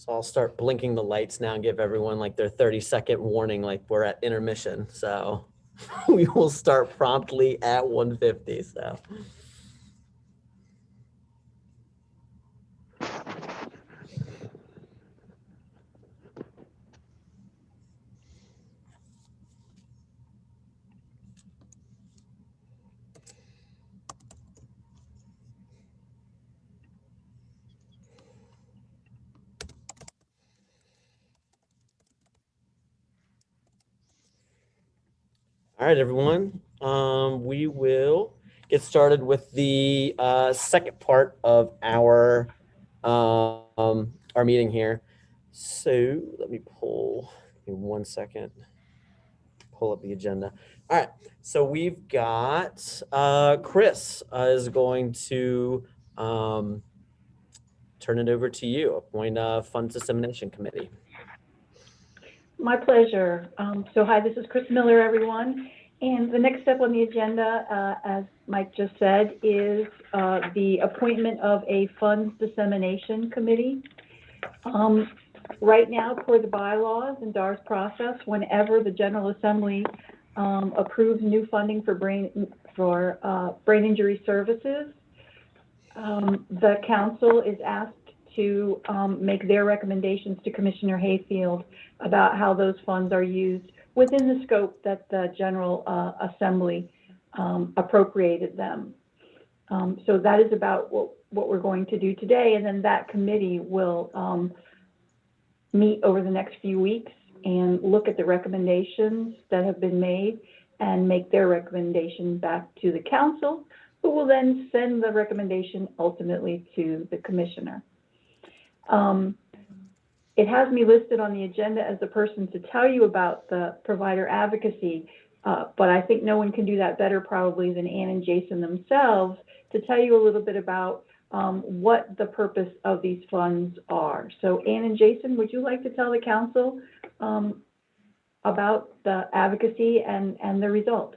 So I'll start blinking the lights now and give everyone like their 30-second warning, like we're at intermission. So we will start promptly at 1:50. So. All right, everyone. We will get started with the second part of our meeting here. So let me give me 1 second, pull up the agenda. All right, so we've got Chris is going to turn it over to you, appoint a Funds Dissemination Committee. My pleasure. So hi, this is Chris Miller, everyone. And the next step on the agenda, as Mike just said, is the appointment of a Funds Dissemination Committee. Right now, for the bylaws and DAR's process, whenever the General Assembly approves new funding for brain injury services, the council is asked to make their recommendations to Commissioner Hayfield about how those funds are used within the scope that the General Assembly appropriated them. So that is about what we're going to do today, and then that committee will meet over the next few weeks and look at the recommendations that have been made and make their recommendation back to the council, who will then send the recommendation ultimately to the commissioner. It has me listed on the agenda as the person to tell you about the provider advocacy, but I think no one can do that better probably than Ann and Jason themselves to tell you a little bit about what the purpose of these funds are. So Ann and Jason, would you like to tell the council about the advocacy and the result?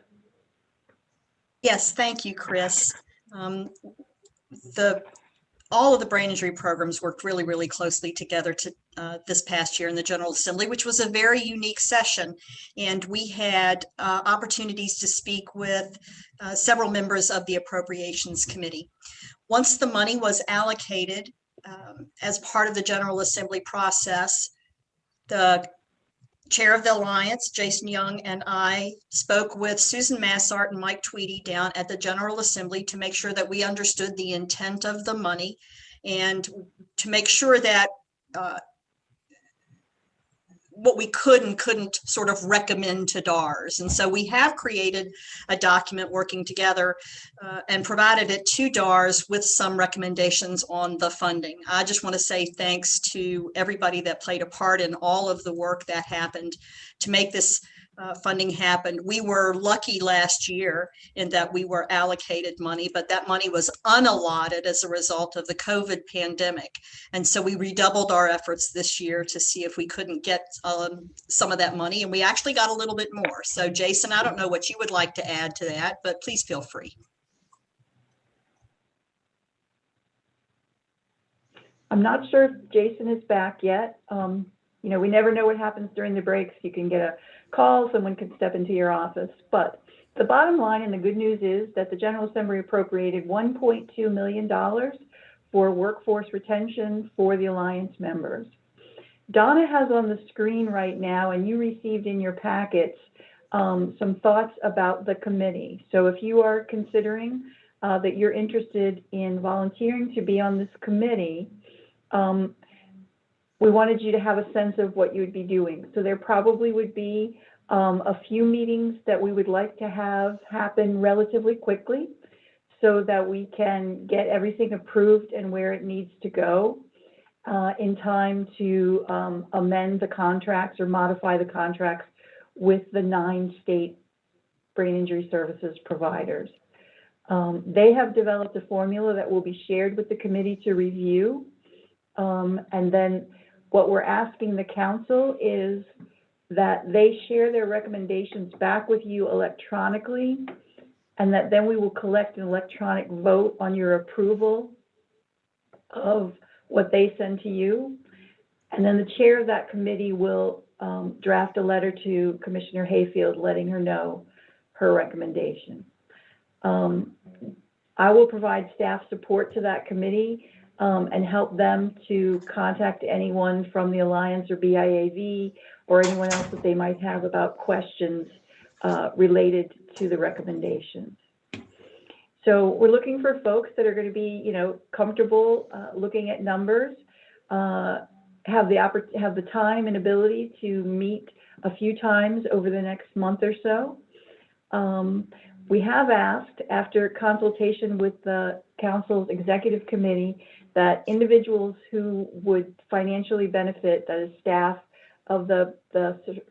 Yes, thank you, Chris. All of the brain injury programs worked really, really closely together this past year in the General Assembly, which was a very unique session. And we had opportunities to speak with several members of the Appropriations Committee. Once the money was allocated as part of the General Assembly process, the chair of the Alliance, Jason Young, and I spoke with Susan Massart and Mike Tweedy down at the General Assembly to make sure that we understood the intent of the money and to make sure that what we could and couldn't sort of recommend to DARs. And so we have created a document working together and provided it to DARs with some recommendations on the funding. I just want to say thanks to everybody that played a part in all of the work that happened to make this funding happen. We were lucky last year in that we were allocated money, but that money was unallotted as a result of the COVID pandemic. And so we redoubled our efforts this year to see if we couldn't get some of that money, and we actually got a little bit more. So Jason, I don't know what you would like to add to that, but please feel free. I'm not sure if Jason is back yet. You know, we never know what happens during the breaks. You can get a call, someone can step into your office. But the bottom line and the good news is that the General Assembly appropriated $1.2 million for workforce retention for the Alliance members. Donna has on the screen right now, and you received in your packets some thoughts about the committee. So if you are considering that you're interested in volunteering to be on this committee, we wanted you to have a sense of what you would be doing. So there probably would be a few meetings that we would like to have happen relatively quickly so that we can get everything approved and where it needs to go in time to amend the contracts or modify the contracts with the 9 state brain injury services providers. They have developed a formula that will be shared with the committee to review. And then what we're asking the council is that they share their recommendations back with you electronically, and that then we will collect an electronic vote on your approval of what they send to you. And then the chair of that committee will draft a letter to Commissioner Hayfield letting her know her recommendation. I will provide staff support to that committee and help them to contact anyone from the Alliance or BIAV or anyone else that they might have about questions related to the recommendations. So we're looking for folks that are going to be, comfortable looking at numbers, have the time and ability to meet a few times over the next month or so. We have asked, after consultation with the council's executive committee, that individuals who would financially benefit, that is staff of the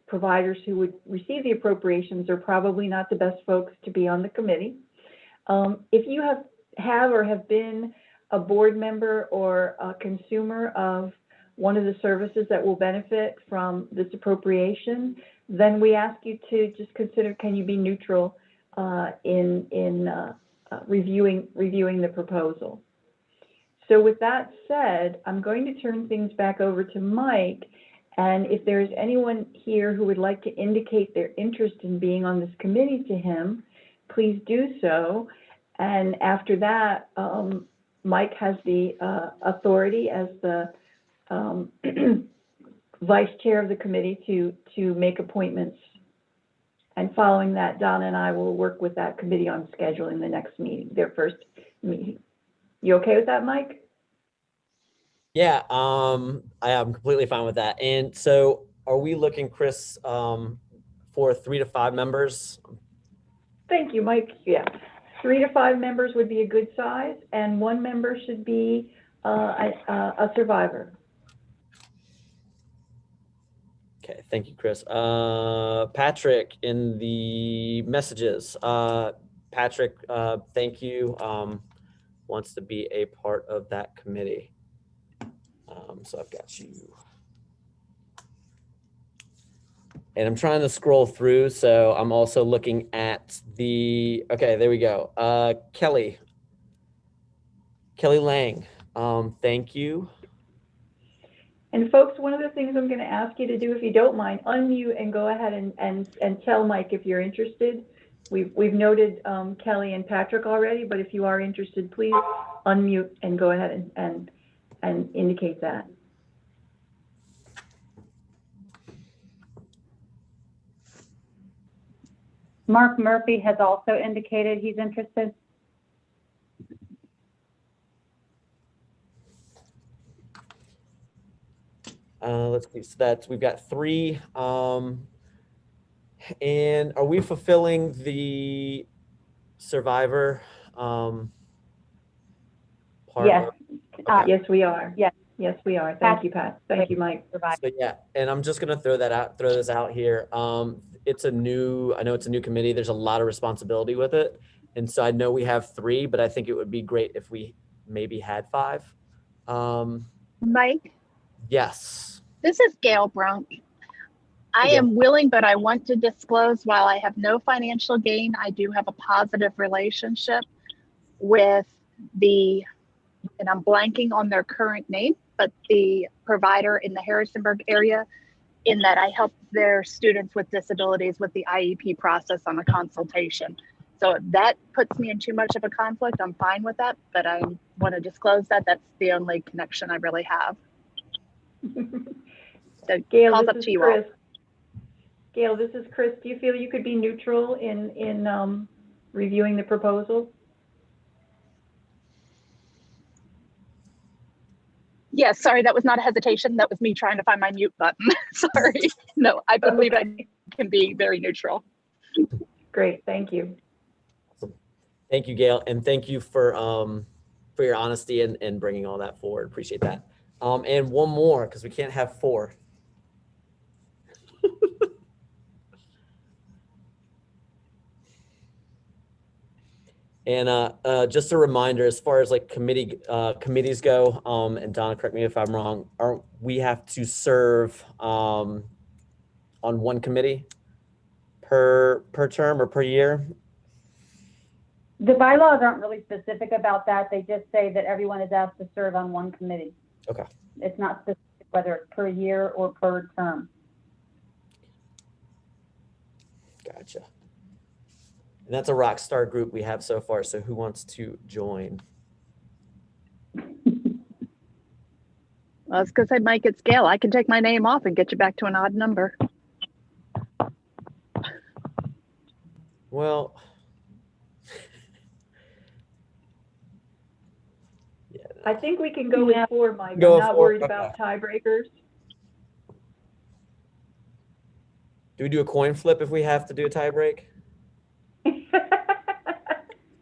providers who would receive the appropriations, are probably not the best folks to be on the committee. If you have or have been a board member or a consumer of one of the services that will benefit from this appropriation, then we ask you to just consider, can you be neutral in reviewing the proposal? So with that said, I'm going to turn things back over to Mike, and if there's anyone here who would like to indicate their interest in being on this committee to him, please do so. And after that, Mike has the authority as the vice chair of the committee to make appointments. And following that, Donna and I will work with that committee on scheduling the next meeting, their first meeting. You okay with that, Mike? Yeah, I am completely fine with that. And so are we looking, Chris, for 3 to 5 members? Thank you, Mike. Yeah, 3 to 5 members would be a good size, and 1 member should be a survivor. Okay, thank you, Chris. Patrick, in the messages, Patrick, thank you, wants to be a part of that committee. So I've got you. And I'm trying to scroll through, so I'm also looking at the, okay, there we go. Kelly Lang, thank you. And folks, one of the things I'm going to ask you to do, if you don't mind, unmute and go ahead and tell Mike if you're interested. We've noted Kelly and Patrick already, but if you are interested, please unmute and go ahead and indicate that. Mark Murphy has also indicated he's interested. Let's see, so we've got 3. And are we fulfilling the survivor part? Yes. Okay. Yes, we are. Yes. Yes, we are. Thank you, Pat. Thank you, Mike. So yeah, and I'm just gonna throw this out here. I know it's a new committee. There's a lot of responsibility with it. And so I know we have 3, but I think it would be great if we maybe had 5. Mike? Yes. This is Gail Brunk. I am willing, but I want to disclose, while I have no financial gain, I do have a positive relationship with and I'm blanking on their current name, but the provider in the Harrisonburg area, in that I help their students with disabilities with the IEP process on a consultation. So if that puts me in too much of a conflict, I'm fine with that, but I want to disclose that that's the only connection I really have. So Gail, calls this up is to you Chris. all. Gail, this is Chris. Do you feel you could be neutral in reviewing the proposal? Yes, sorry, that was not a hesitation. That was me trying to find my mute button. Sorry. No, I believe I can be very neutral. Great, thank you. Awesome. Thank you, Gail, and thank you for your honesty and bringing all that forward. Appreciate that. And one more, because we can't have 4. And just a reminder, as far as like committees go, and Donna, correct me if I'm wrong, we have to serve on one committee per term or per year? The bylaws aren't really specific about that. They just say that everyone is asked to serve on one committee. Okay. It's not specific whether it's per year or per term. Gotcha. And that's a rock star group we have so far. So who wants to join? I was going to say, Mike, it's Gail. I can take my name off and get you back to an odd number. Well, I think we can go with 4, Mike. Go I'm with not 4, worried okay. about tiebreakers. do we do a coin flip if we have to do a tie break?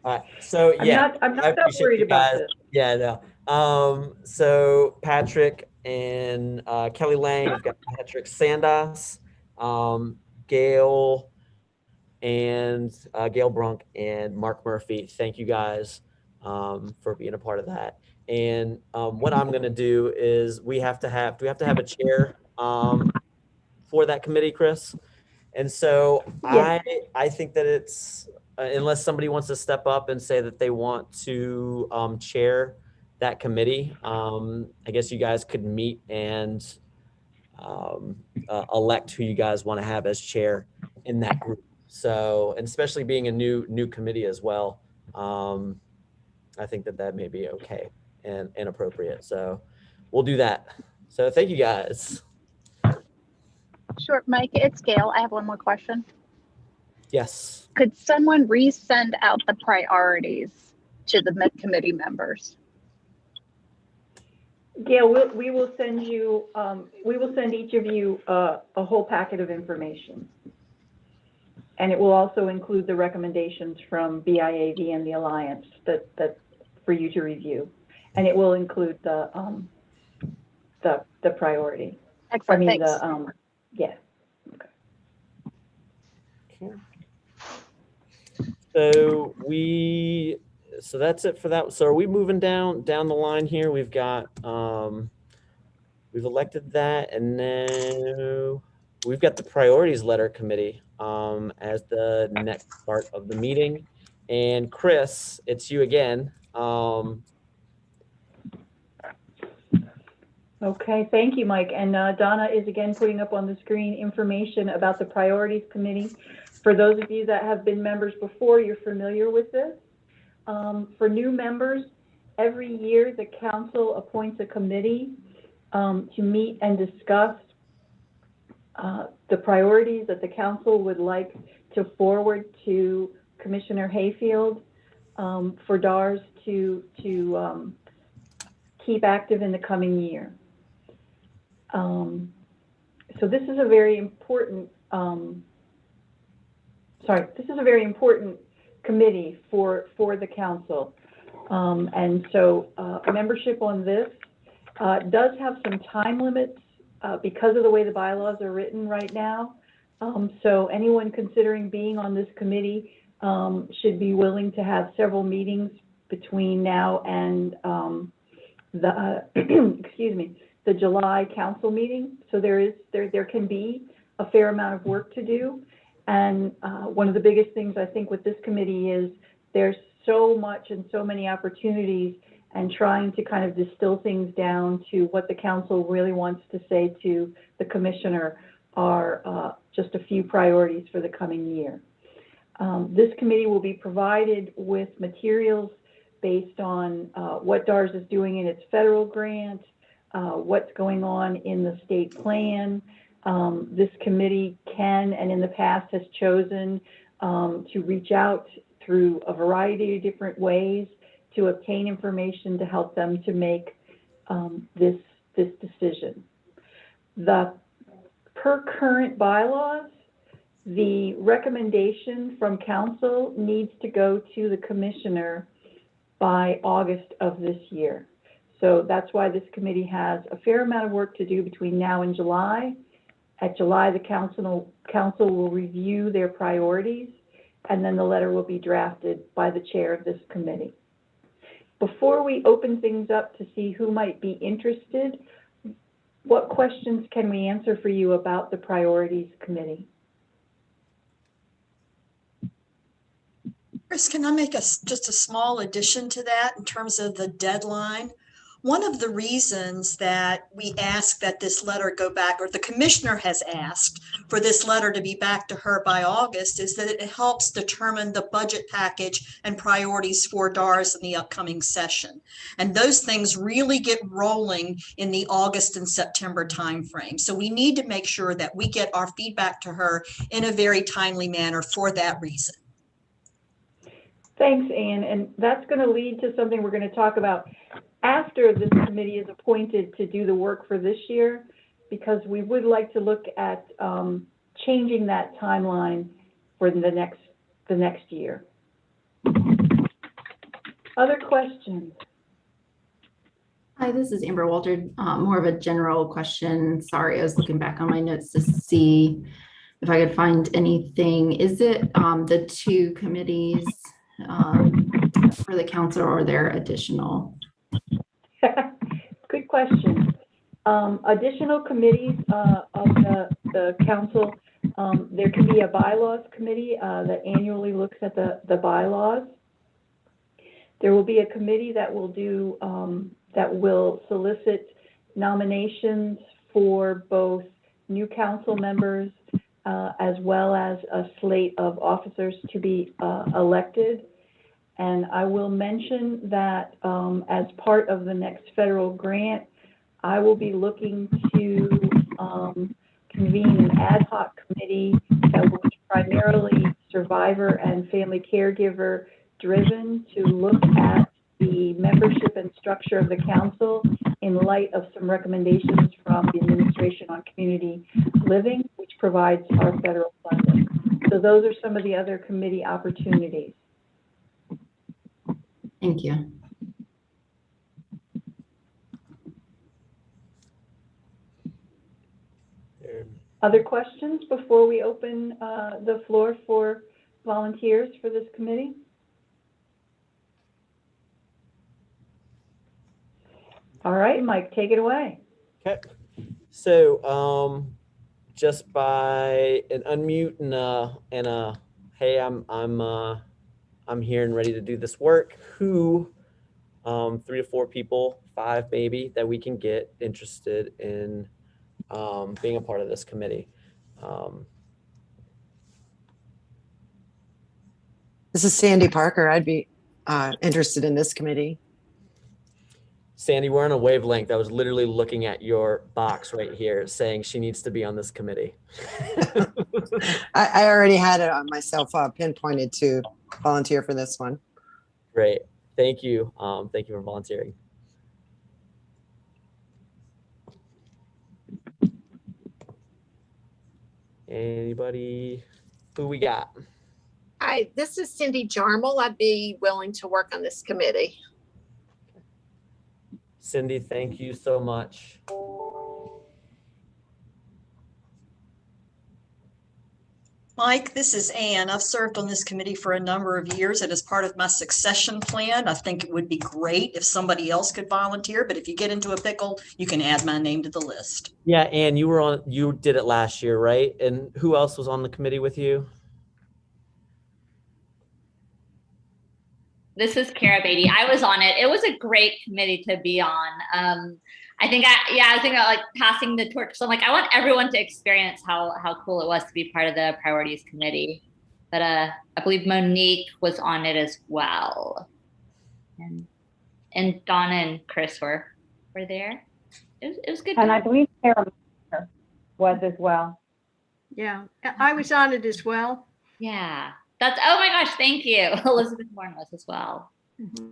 All right. So yeah, I'm not I that appreciate worried you about guys. this. Yeah, no. So Patrick and Kelly Lang, we've got Patrick Sandas, Gail, and Gail Brunk and Mark Murphy. Thank you guys for being a part of that. And what I'm going to do is do we have to have a chair for that committee, Chris? And so Yes. I think that it's, unless somebody wants to step up and say that they want to chair that committee, I guess you guys could meet and elect who you guys want to have as chair in that group. So, and especially being a new committee as well, I think that may be okay and appropriate. So we'll do that. So thank you guys. Sure, Mike, it's Gail. I have one more question. Yes. Could someone resend out the priorities to the committee members? Gail, we will send you, we will send each of you a whole packet of information. And it will also include the recommendations from BIAV and the Alliance that for you to review. And it will include the priority. Excellent, I mean, thanks. Yeah. Okay. So that's it for that. So are we moving down the line here? We've got we've elected that, and then we've got the priorities letter committee as the next part of the meeting. And Chris, it's you again. Okay, thank you, Mike. And Donna is again putting up on the screen information about the priorities committee. For those of you that have been members before, you're familiar with this. For new members, every year the council appoints a committee to meet and discuss the priorities that the council would like to forward to Commissioner Hayfield for DARS to keep active in the coming year. So this is a very important, this is a very important committee for the council. And so membership on this does have some time limits because of the way the bylaws are written right now. So anyone considering being on this committee should be willing to have several meetings between now and excuse me, the July council meeting. So there can be a fair amount of work to do. And one of the biggest things I think with this committee is there's so much and so many opportunities, and trying to kind of distill things down to what the council really wants to say to the commissioner are just a few priorities for the coming year. This committee will be provided with materials based on what DARS is doing in its federal grant, what's going on in the state plan. This committee can, and in the past has chosen to reach out through a variety of different ways to obtain information to help them to make this decision. Per current bylaws, the recommendation from council needs to go to the commissioner by August of this year. So that's why this committee has a fair amount of work to do between now and July. At July, the council will review their priorities, and then the letter will be drafted by the chair of this committee. Before we open things up to see who might be interested, what questions can we answer for you about the priorities committee? Chris, can I make just a small addition to that in terms of the deadline? One of the reasons that we ask that this letter go back, or the commissioner has asked for this letter to be back to her by August, is that it helps determine the budget package and priorities for DARS in the upcoming session. And those things really get rolling in the August and September timeframe. So we need to make sure that we get our feedback to her in a very timely manner for that reason. Thanks, Anne. And that's going to lead to something we're going to talk about after this committee is appointed to do the work for this year, because we would like to look at changing that timeline for the next year. Other questions? Hi, this is Amber Walter. More of a general question. Sorry, I was looking back on my notes to see if I could find anything. Is it the two committees for the council, or are there additional? Good question. Additional committees of the council, there can be a bylaws committee that annually looks at the bylaws. There will be a committee that will do that will solicit nominations for both new council members as well as a slate of officers to be elected. And I will mention that as part of the next federal grant, I will be looking to convene an ad hoc committee that will be primarily survivor and family caregiver driven to look at the membership and structure of the council in light of some recommendations from the Administration on Community Living, which provides our federal funding. So those are some of the other committee opportunities. Thank you. Other questions before we open the floor for volunteers for this committee? All right, Mike, take it away. Okay. So just by an unmute and a hey, I'm here and ready to do this work. Who 3 to 4 people, 5 maybe, that we can get interested in being a part of this committee. This is Sandy Parker. I'd be interested in this committee. Sandy, we're on a wavelength. I was literally looking at your box right here saying she needs to be on this committee. I already had it on myself pinpointed to volunteer for this one. Great. Thank you. Thank you for volunteering. Anybody? Who we got? Hi, this is Cindy Jarmel. I'd be willing to work on this committee. Cindy, thank you so much. Mike, this is Ann. I've served on this committee for a number of years, and as part of my succession plan, I think it would be great if somebody else could volunteer, but if you get into a pickle, you can add my name to the list. Yeah, Ann, you did it last year, right? And who else was on the committee with you? This is Kara Beatty. I was on it. It was a great committee to be on. I was thinking about like passing the torch. So I'm like, I want everyone to experience how cool it was to be part of the priorities committee. But I believe Monique was on it as well. And Donna and Chris were there. It was good. And I believe Sarah was as well. Yeah, I was on it as well. Yeah. Oh my gosh, thank you. Elizabeth Warren was as well. Mm-hmm.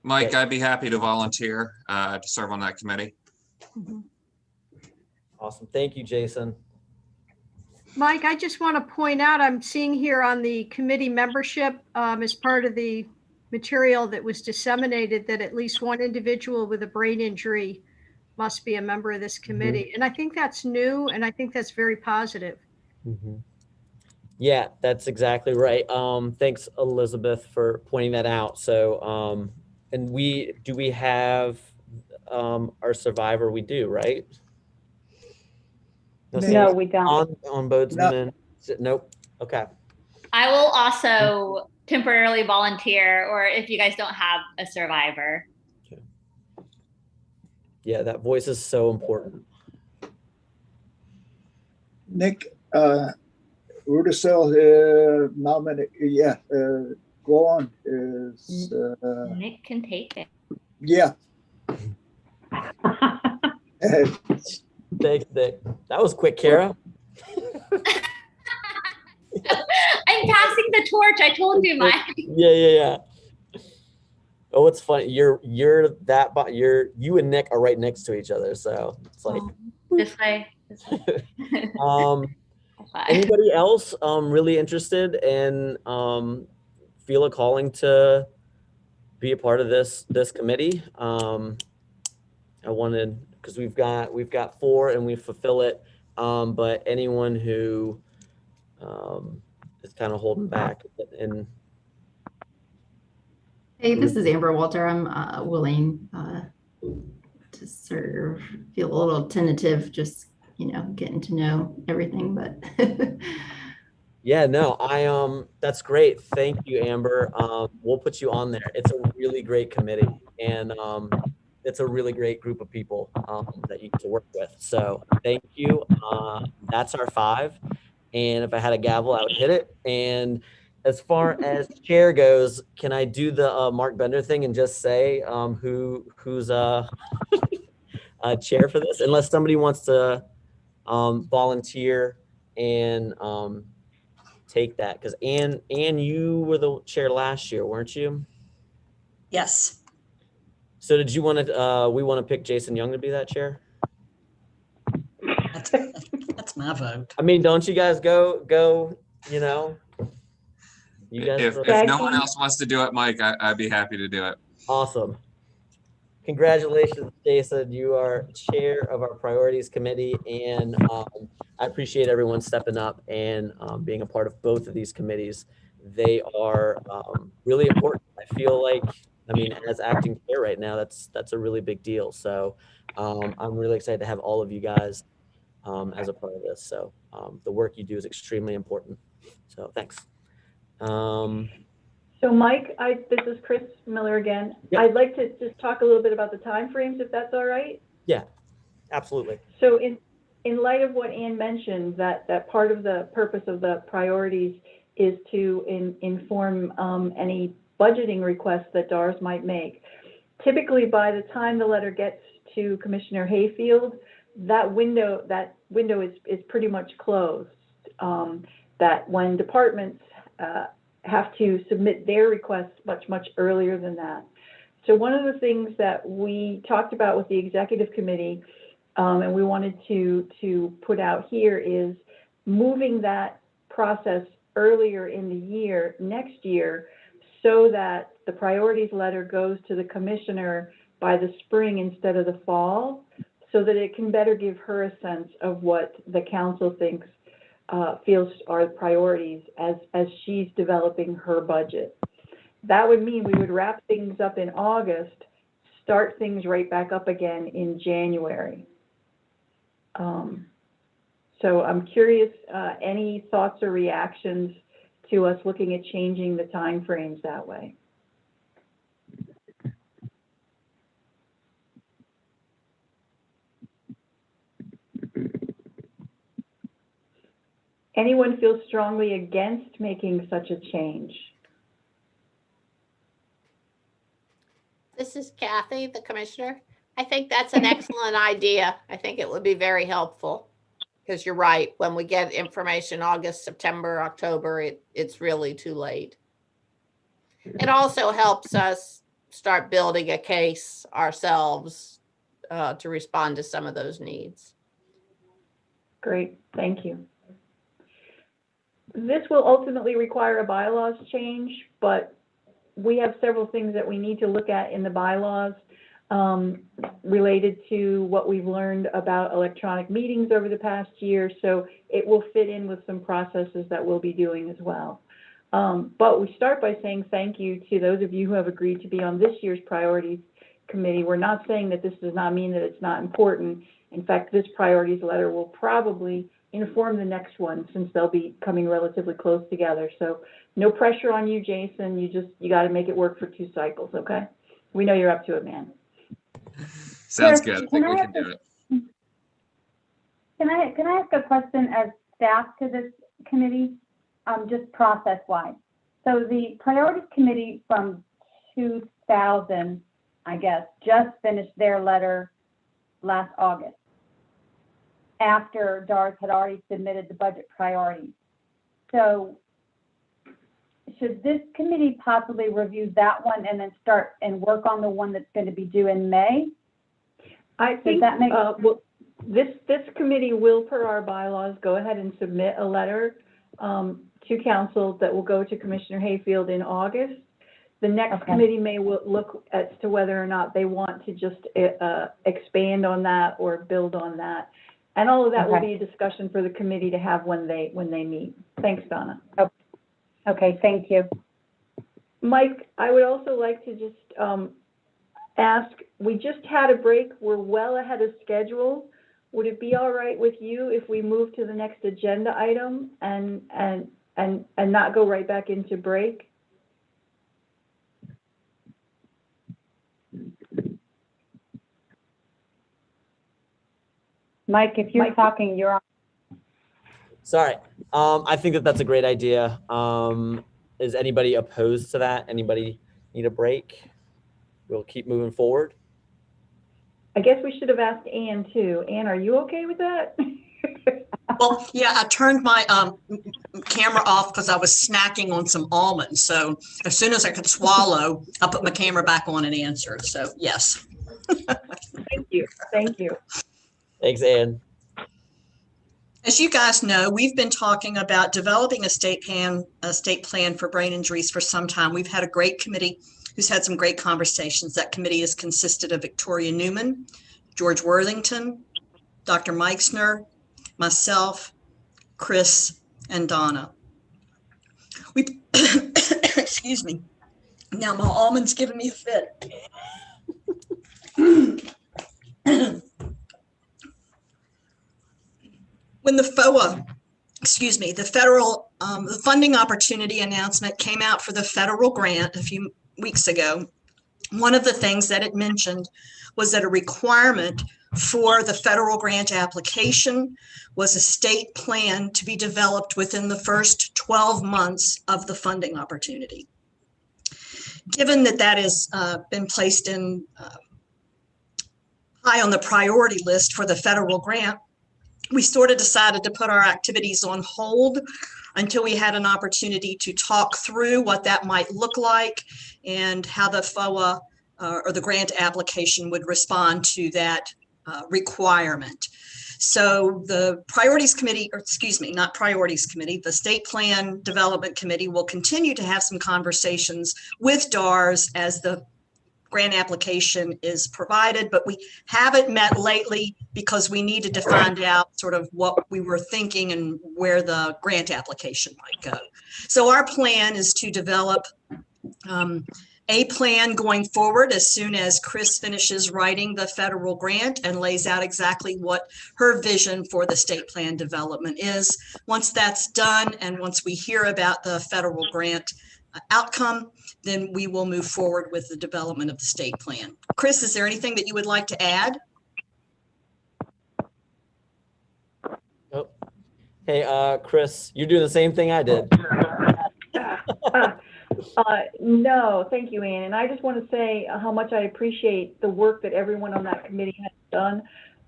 Mike, I'd be happy to volunteer to serve on that committee. Mm-hmm. Awesome. Thank you, Jason. Mike, I just want to point out, I'm seeing here on the committee membership as part of the material that was disseminated that at least one individual with a brain injury must be a member of this committee. Mm-hmm. And I think that's new, and I think that's very positive. Mm-hmm. Yeah, that's exactly right. Thanks, Elizabeth, for pointing that out. So, and we have our survivor? We do, right? No, we don't. Ombudsman? Nope. Okay. I will also temporarily volunteer, or if you guys don't have a survivor. Okay. Yeah, that voice is so important. Nick, Rudisell, go on. Nick can take it. Yeah. Thanks, Nick. That was quick, Kara. I'm passing the torch. I told you, Mike. Yeah. Oh, it's funny. You and Nick are right next to each other, so it's like this way. Anybody else really interested and feel a calling to be a part of this committee? I wanted, because we've got 4 and we fulfill it, but anyone who is kind of holding back and. Hey, this is Amber Walter. I'm willing to serve. Feel a little tentative, just getting to know everything, but Yeah, no, that's great. Thank you, Amber. We'll put you on there. It's a really great committee, and it's a really great group of people that you get to work with. So thank you. That's our 5. And if I had a gavel, I would hit it. And as far as chair goes, can I do the Mark Bender thing and just say who's chair for this? Unless somebody wants to volunteer and take that, because Anne, you were the chair last year, weren't you? Yes. So did you want to? We want to pick Jason Young to be that chair. That's my vote. I mean, don't you guys go? You know, you guys. If no one else wants to do it, Mike, I'd be happy to do it. Awesome. Congratulations, Jason. You are chair of our priorities committee, and I appreciate everyone stepping up and being a part of both of these committees. They are really important. I feel like, I mean, as acting chair right now, that's a really big deal. So I'm really excited to have all of you guys as a part of this. So the work you do is extremely important. So thanks. So Mike, this is Chris Miller again. Yep. I'd like to just talk a little bit about the timeframes, if that's all right. Yeah, absolutely. So in light of what Ann mentioned, that part of the purpose of the priorities is to inform any budgeting requests that DARS might make. Typically, by the time the letter gets to Commissioner Hayfield, that window is pretty much closed. That when departments have to submit their requests much earlier than that. So one of the things that we talked about with the executive committee and we wanted to put out here is moving that process earlier in the year, next year, so that the priorities letter goes to the commissioner by the spring instead of the fall, so that it can better give her a sense of what the council thinks feels are priorities as she's developing her budget. That would mean we would wrap things up in August, start things right back up again in January. So I'm curious, any thoughts or reactions to us looking at changing the timeframes that way? Anyone feel strongly against making such a change? This is Kathy, the commissioner. I think that's an excellent idea. I think it would be very helpful, because you're right. When we get information August, September, October, it's really too late. It also helps us start building a case ourselves to respond to some of those needs. Great, thank you. This will ultimately require a bylaws change, but we have several things that we need to look at in the bylaws related to what we've learned about electronic meetings over the past year. So it will fit in with some processes that we'll be doing as well. But we start by saying thank you to those of you who have agreed to be on this year's priorities committee. We're not saying that this does not mean that it's not important. In fact, this priorities letter will probably inform the next one, since they'll be coming relatively close together. So no pressure on you, Jason. You got to make it work for 2 cycles, okay? We know you're up to it, man. Sounds Chris, good. I think we can do it. Can I ask a question as staff to this committee, just process-wise? So the Priorities Committee from 2000, I guess, just finished their letter last August after DARS had already submitted the budget priorities. So should this committee possibly review that one and then start and work on the one that's going to be due in May? I think that make well, this committee will, per our bylaws, go ahead and submit a letter to council that will go to Commissioner Hayfield in August. The next committee may look as to whether or not they want to just expand on that or build on that. And all of that will be a discussion for the committee to have when they meet. Thanks, Donna. Okay, thank you. Mike, I would also like to just ask, we just had a break. We're well ahead of schedule. Would it be all right with you if we move to the next agenda item and not go right back into break? Mike, if you're talking, you're on. Sorry. I think that that's a great idea. Is anybody opposed to that? Anybody need a break? We'll keep moving forward. I guess we should have asked Ann too. Ann, are you okay with that? Well, yeah, I turned my camera off because I was snacking on some almonds. So as soon as I could swallow, I put my camera back on and answered. So yes. Thank you. Thank you. Thanks, Ann. As you guys know, we've been talking about developing a state plan for brain injuries for some time. We've had a great committee who's had some great conversations. That committee has consisted of Victoria Newman, George Worthington, Dr. Meiksner, myself, Chris, and Donna. We, excuse me. Now my almond's giving me a fit. When the FOA, the federal the funding opportunity announcement came out for the federal grant a few weeks ago, one of the things that it mentioned was that a requirement for the federal grant application was a state plan to be developed within the first 12 months of the funding opportunity. Given that that has been placed in high on the priority list for the federal grant, we sort of decided to put our activities on hold until we had an opportunity to talk through what that might look like and how the FOA or the grant application would respond to that requirement. So the Priorities Committee, or excuse me, not Priorities Committee, the State Plan Development Committee will continue to have some conversations with DARS as the grant application is provided, but we haven't met lately because we needed to find out sort of what we were thinking and where the grant application might go. So our plan is to develop a plan going forward as soon as Chris finishes writing the federal grant and lays out exactly what her vision for the state plan development is. Once that's done and once we hear about the federal grant outcome, then we will move forward with the development of the state plan. Chris, is there anything that you would like to add? Oh. Hey, Chris, you're doing the same thing I did. No, thank you, Ann. And I just want to say how much I appreciate the work that everyone on that committee has done.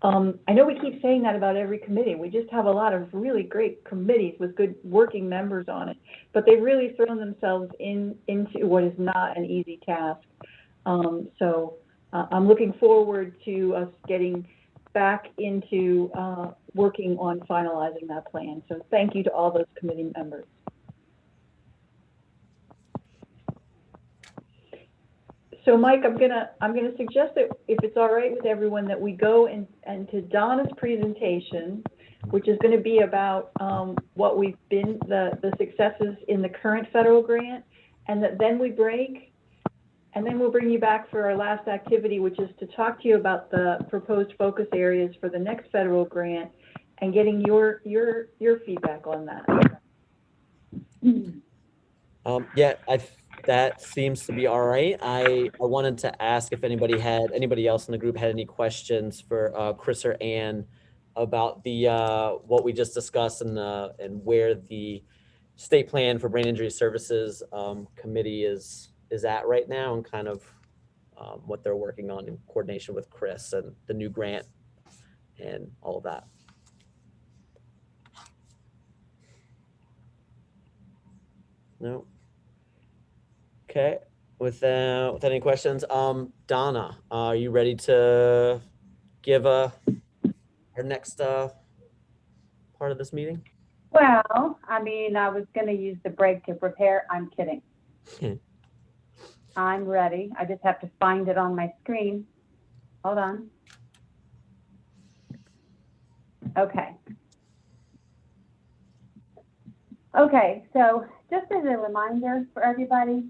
I know we keep saying that about every committee. We just have a lot of really great committees with good working members on it, but they've really thrown themselves into what is not an easy task. So I'm looking forward to us getting back into working on finalizing that plan. So thank you to all those committee members. So Mike, I'm gonna suggest that if it's all right with everyone, that we go and to Donna's presentation, which is going to be about what we've been, the successes in the current federal grant, and that then we break, and then we'll bring you back for our last activity, which is to talk to you about the proposed focus areas for the next federal grant and getting your feedback on that. Yeah, that seems to be all right. I wanted to ask if anybody else in the group had any questions for Chris or Ann about the what we just discussed and where the state plan for brain injury services committee is at right now, and kind of what they're working on in coordination with Chris and the new grant and all of that. No. Okay. With any questions, Donna, are you ready to give our next part of this meeting? Well, I mean, I was going to use the break to prepare. I'm kidding. I'm ready. I just have to find it on my screen. Hold on. Okay. Okay, so just as a reminder for everybody,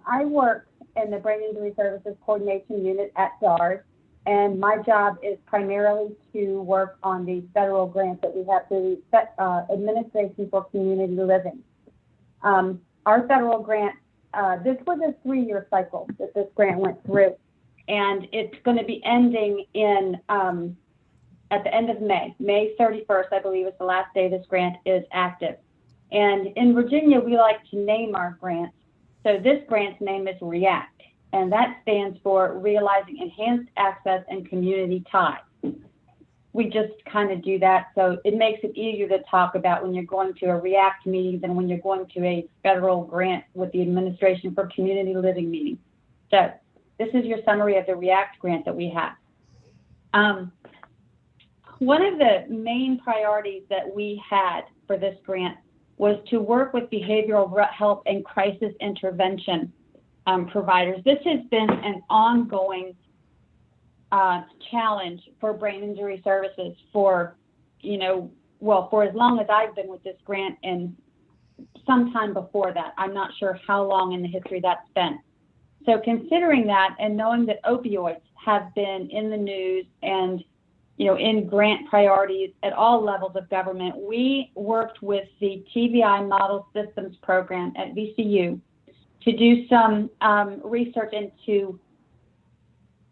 I work in the Brain Injury Services Coordination Unit at DARS, and my job is primarily to work on the federal grant that we have through Administration for Community Living. Our federal grant, this was a 3-year cycle that this grant went through, and it's going to be ending in at the end of May. May 31st, I believe, is the last day this grant is active. And in Virginia, we like to name our grants. So this grant's name is REACT, and that stands for Realizing Enhanced Access and Community Ties. We just kind of do that, so it makes it easier to talk about when you're going to a REACT meeting than when you're going to a federal grant with the Administration for Community Living meeting. So this is your summary of the REACT grant that we have. One of the main priorities that we had for this grant was to work with behavioral health and crisis intervention providers. This has been an ongoing challenge for brain injury services for, for as long as I've been with this grant, and sometime before that. I'm not sure how long in the history that's been. So considering that and knowing that opioids have been in the news and in grant priorities at all levels of government, we worked with the TBI Model Systems Program at VCU to do some research into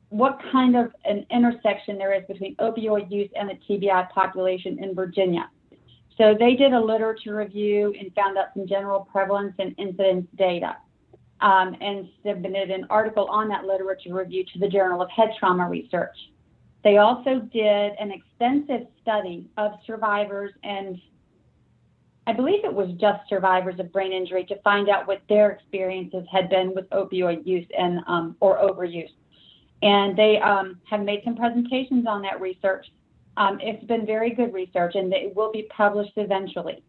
what kind of an intersection there is between opioid use and the TBI population in Virginia. So they did a literature review and found out some general prevalence and incidence data, and submitted an article on that literature review to the Journal of Head Trauma Research. They also did an extensive study of survivors, and I believe it was just survivors of brain injury, to find out what their experiences had been with opioid use and or overuse. And they have made some presentations on that research. It's been very good research, and it will be published eventually.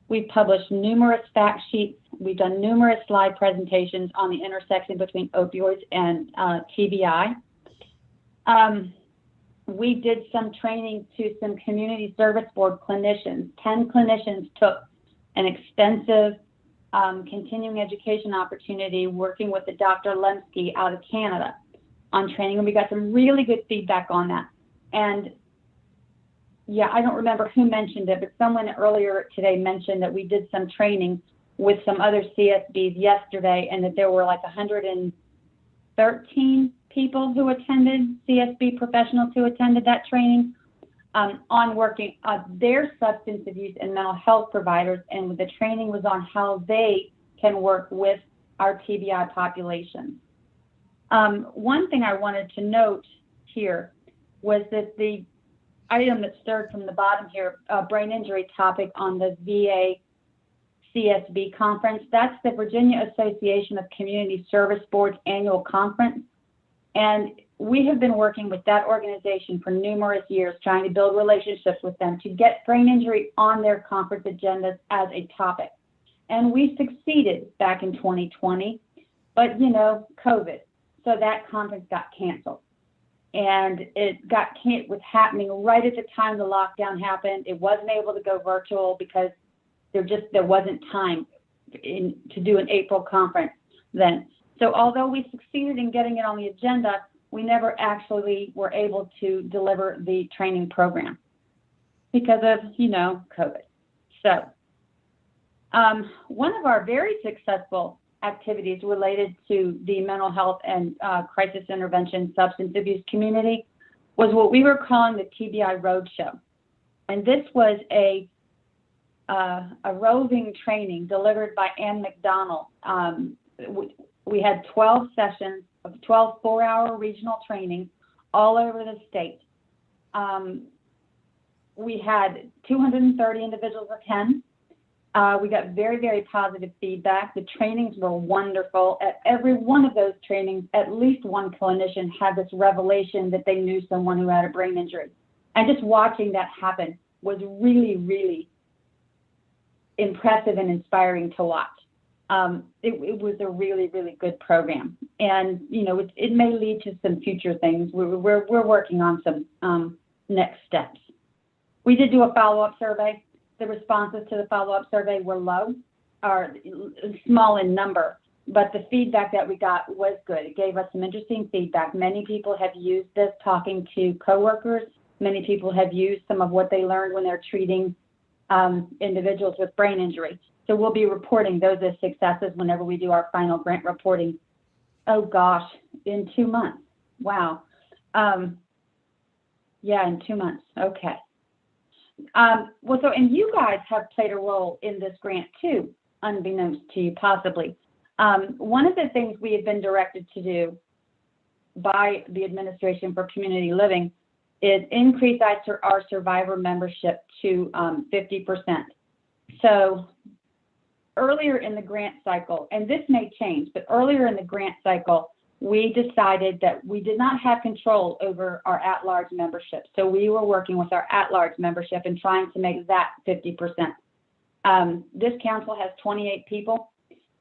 We've published numerous fact sheets. We've done numerous slide presentations on the intersection between opioids and TBI. We did some training to some community service board clinicians. 10 clinicians took an extensive continuing education opportunity working with the Dr. Lemsky out of Canada on training, and we got some really good feedback on that. And yeah, I don't remember who mentioned it, but someone earlier today mentioned that we did some training with some other CSBs yesterday, and that there were like 113 people who attended, CSB professionals who attended that training on working on their substance abuse and mental health providers, and the training was on how they can work with our TBI population. One thing I wanted to note here was that the item that stirred from the bottom here, brain injury topic on the VA CSB conference, that's the Virginia Association of Community Service Boards annual conference. And we have been working with that organization for numerous years, trying to build relationships with them to get brain injury on their conference agendas as a topic. And we succeeded back in 2020, but COVID. So that conference got canceled. And it was happening right at the time the lockdown happened. It wasn't able to go virtual because there wasn't time to do an April conference then. So although we succeeded in getting it on the agenda, we never actually were able to deliver the training program because of, COVID. So one of our very successful activities related to the mental health and crisis intervention substance abuse community was what we were calling the Tbi Road Show. And this was a roving training delivered by Ann McDonald. We had 12 sessions of 12 4-hour regional trainings all over the state. We had 230 individuals attend. We got very, very positive feedback. The trainings were wonderful. At every one of those trainings, at least one clinician had this revelation that they knew someone who had a brain injury. And just watching that happen was really, really impressive and inspiring to watch. It was a really, really good program. And, you know, it may lead to some future things. We're working on some next steps. We did do a follow-up survey. The responses to the follow-up survey were low, or small in number, but the feedback that we got was good. It gave us some interesting feedback. Many people have used this talking to coworkers. Many people have used some of what they learned when they're treating individuals with brain injury. So we'll be reporting those as successes whenever we do our final grant reporting. Oh gosh, in 2 months. Wow. Yeah, in 2 months. Okay. Well, so, and you guys have played a role in this grant too, unbeknownst to you possibly. One of the things we have been directed to do by the Administration for Community Living is increase our survivor membership to 50%. So earlier in the grant cycle, and this may change, but earlier in the grant cycle, we decided that we did not have control over our at-large membership. So we were working with our at-large membership and trying to make that 50%. This council has 28 people.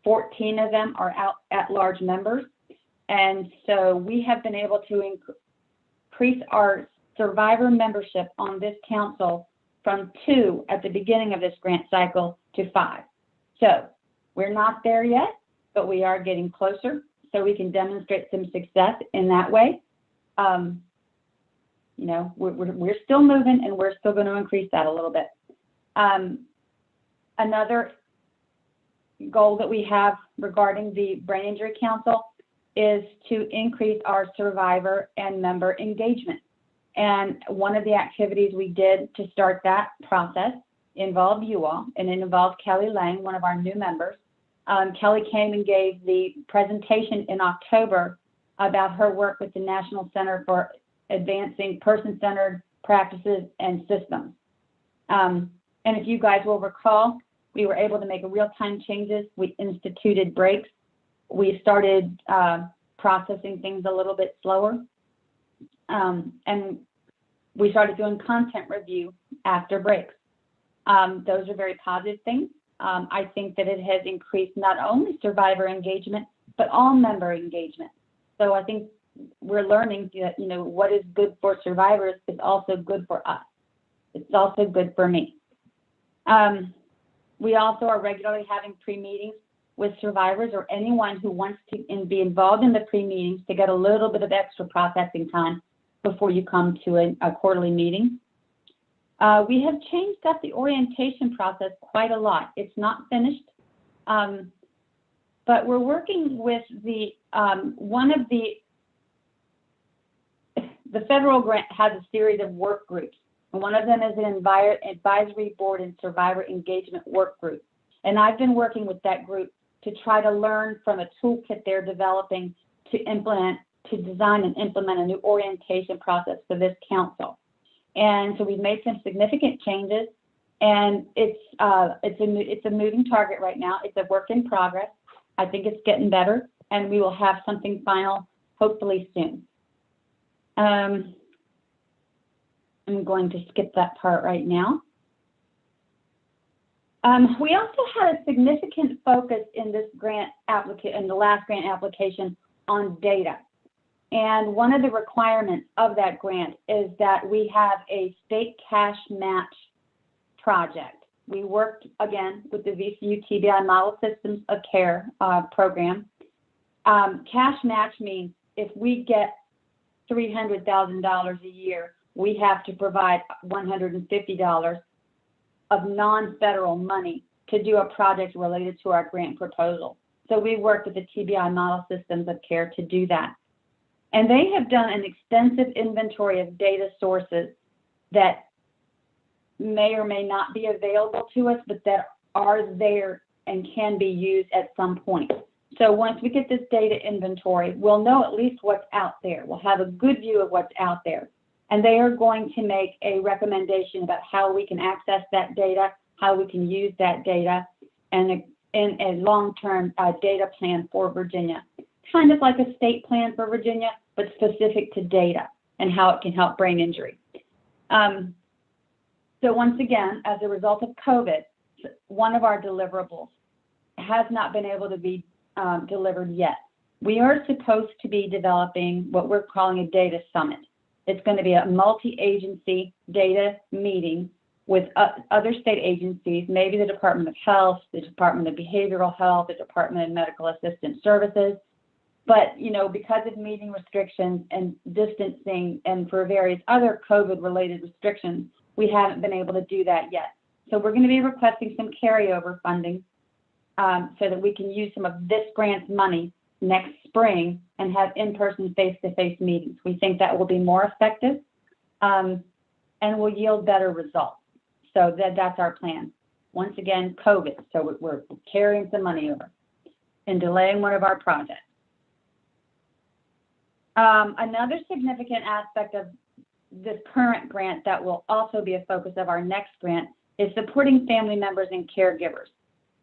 14 of them are at-large members. And so we have been able to increase our survivor membership on this council from 2 at the beginning of this grant cycle to 5. So we're not there yet, but we are getting closer, so we can demonstrate some success in that way. You know, we're still moving, and we're still going to increase that a little bit. Another goal that we have regarding the Brain Injury Council is to increase our survivor and member engagement. And one of the activities we did to start that process involved you all, and it involved Kelly Lang, one of our new members. Kelly came and gave the presentation in October about her work with the National Center for Advancing Person-Centered Practices and Systems. And if you guys will recall, we were able to make real-time changes. We instituted breaks. We started processing things a little bit slower. And we started doing content review after breaks. Those are very positive things. I think that it has increased not only survivor engagement, but all member engagement. So I think we're learning that, you know, what is good for survivors is also good for us. It's also good for me. We also are regularly having pre-meetings with survivors or anyone who wants to be involved in the pre-meetings to get a little bit of extra processing time before you come to a quarterly meeting. We have changed up the orientation process quite a lot. It's not finished, but we're working with the one of the federal grant has a series of work groups. And one of them is an advisory board and survivor engagement work group. And I've been working with that group to try to learn from a toolkit they're developing to design and implement a new orientation process for this council. And so we've made some significant changes, and it's a moving target right now. It's a work in progress. I think it's getting better, and we will have something final hopefully soon. I'm going to skip that part right now. We also had a significant focus in this grant in the last grant application on data. And one of the requirements of that grant is that we have a state cash match project. We worked again with the VCU TBI Model Systems of Care program. Cash match means if we get $300,000 a year, we have to provide $150 of non-federal money to do a project related to our grant proposal. So we worked with the TBI model systems of care to do that. And they have done an extensive inventory of data sources that may or may not be available to us, but that are there and can be used at some point. So once we get this data inventory, we'll know at least what's out there. We'll have a good view of what's out there. And they are going to make a recommendation about how we can access that data, how we can use that data, and a long-term data plan for Virginia. Kind of like a state plan for Virginia, but specific to data and how it can help brain injury. So once again, as a result of COVID, one of our deliverables has not been able to be delivered yet. We are supposed to be developing what we're calling a data summit. It's going to be a multi-agency data meeting with other state agencies, maybe the Department of Health, the Department of Behavioral Health, the Department of Medical Assistance Services. But, you know, because of meeting restrictions and distancing and for various other COVID-related restrictions, we haven't been able to do that yet. So we're going to be requesting some carryover funding so that we can use some of this grant's money next spring and have in-person, face-to-face meetings. We think that will be more effective and will yield better results. So that's our plan. Once again, COVID, so we're carrying some money over and delaying one of our projects. Another significant aspect of this current grant that will also be a focus of our next grant is supporting family members and caregivers.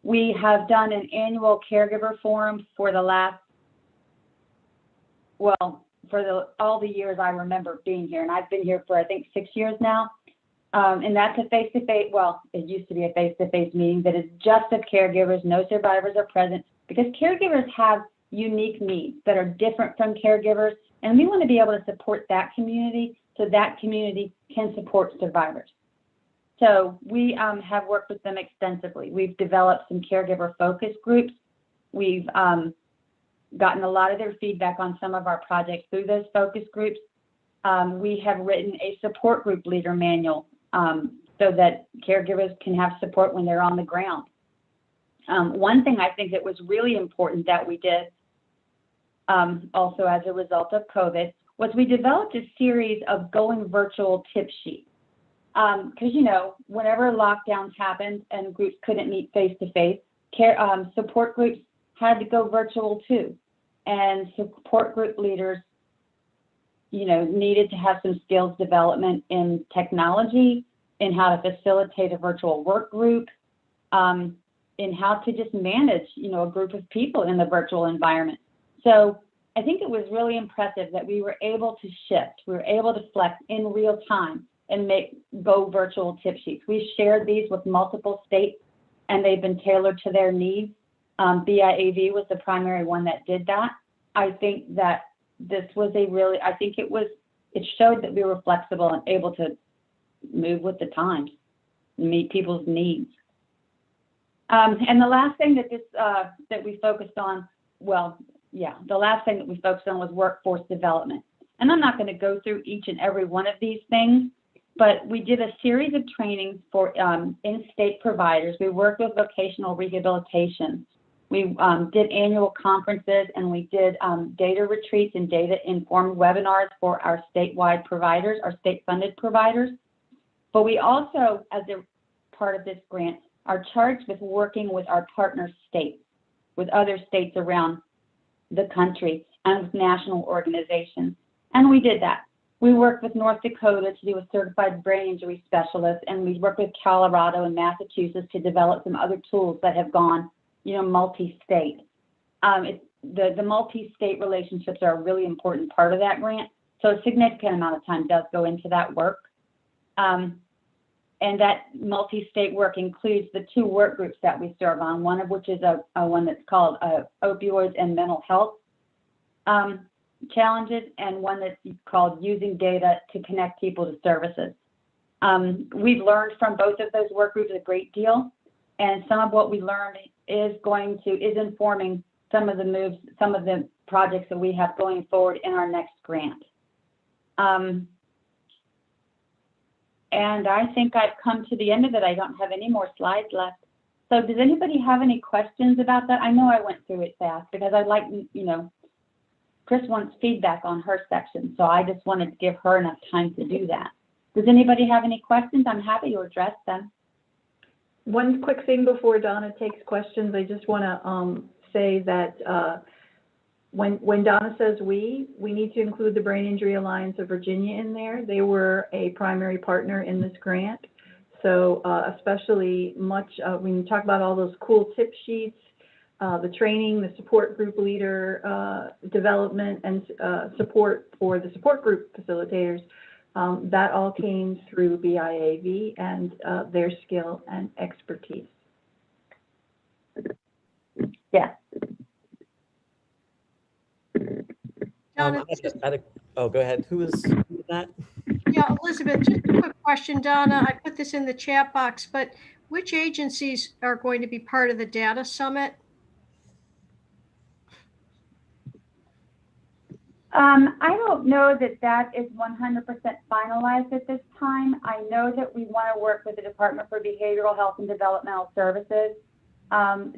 We have done an annual caregiver forum for the last, well, for all the years I remember being here, and I've been here for I think 6 years now. And that's a face-to-face, well, it used to be a face-to-face meeting that is just of caregivers, no survivors are present, because caregivers have unique needs that are different from caregivers, and we want to be able to support that community so that community can support survivors. So we have worked with them extensively. We've developed some caregiver focus groups. We've gotten a lot of their feedback on some of our projects through those focus groups. We have written a support group leader manual so that caregivers can have support when they're on the ground. One thing I think that was really important that we did also as a result of COVID was we developed a series of going virtual tip sheets. Because, you know, whenever lockdowns happened and groups couldn't meet face-to-face, support groups had to go virtual too. And support group leaders, you know, needed to have some skills development in technology, in how to facilitate a virtual work group, in how to just manage, you know, a group of people in the virtual environment. So I think it was really impressive that we were able to shift, we were able to flex in real time and go virtual tip sheets. We shared these with multiple states and they've been tailored to their needs. BIAV was the primary one that did that. I think that this was it showed that we were flexible and able to move with the times, meet people's needs. And the last thing that we focused on, the last thing that we focused on was workforce development. And I'm not going to go through each and every one of these things, but we did a series of trainings for in-state providers. We worked with vocational rehabilitation. We did annual conferences and we did data retreats and data-informed webinars for our statewide providers, our state-funded providers. But we also, as a part of this grant, are charged with working with our partner states, with other states around the country and with national organizations. And we did that. We worked with North Dakota to do a certified brain injury specialist, and we worked with Colorado and Massachusetts to develop some other tools that have gone, you know, multi-state. The multi-state relationships are a really important part of that grant. So a significant amount of time does go into that work. And that multi-state work includes the 2 work groups that we serve on, one of which is a one that's called opioids and mental health challenges, and one that's called using data to connect people to services. We've learned from both of those work groups a great deal, and some of what we learned is informing some of the moves, some of the projects that we have going forward in our next grant. And I think I've come to the end of it. I don't have any more slides left. So does anybody have any questions about that? I know I went through it fast because I'd like, you know, Chris wants feedback on her section, so I just wanted to give her enough time to do that. Does anybody have any questions? I'm happy to address them. One quick thing before Donna takes questions, I just want to say that when Donna says we need to include the Brain Injury Alliance of Virginia in there. They were a primary partner in this grant. So especially much when you talk about all those cool tip sheets, the training, the support group leader development, and support for the support group facilitators, that all came through BIAV and their skill and expertise. Yeah. Oh, go ahead. Who is that? Yeah, Elizabeth, just a quick question, Donna. I put this in the chat box, but which agencies are going to be part of the data summit? I don't know that that is 100% finalized at this time. I know that we want to work with the Department for Behavioral Health and Developmental Services.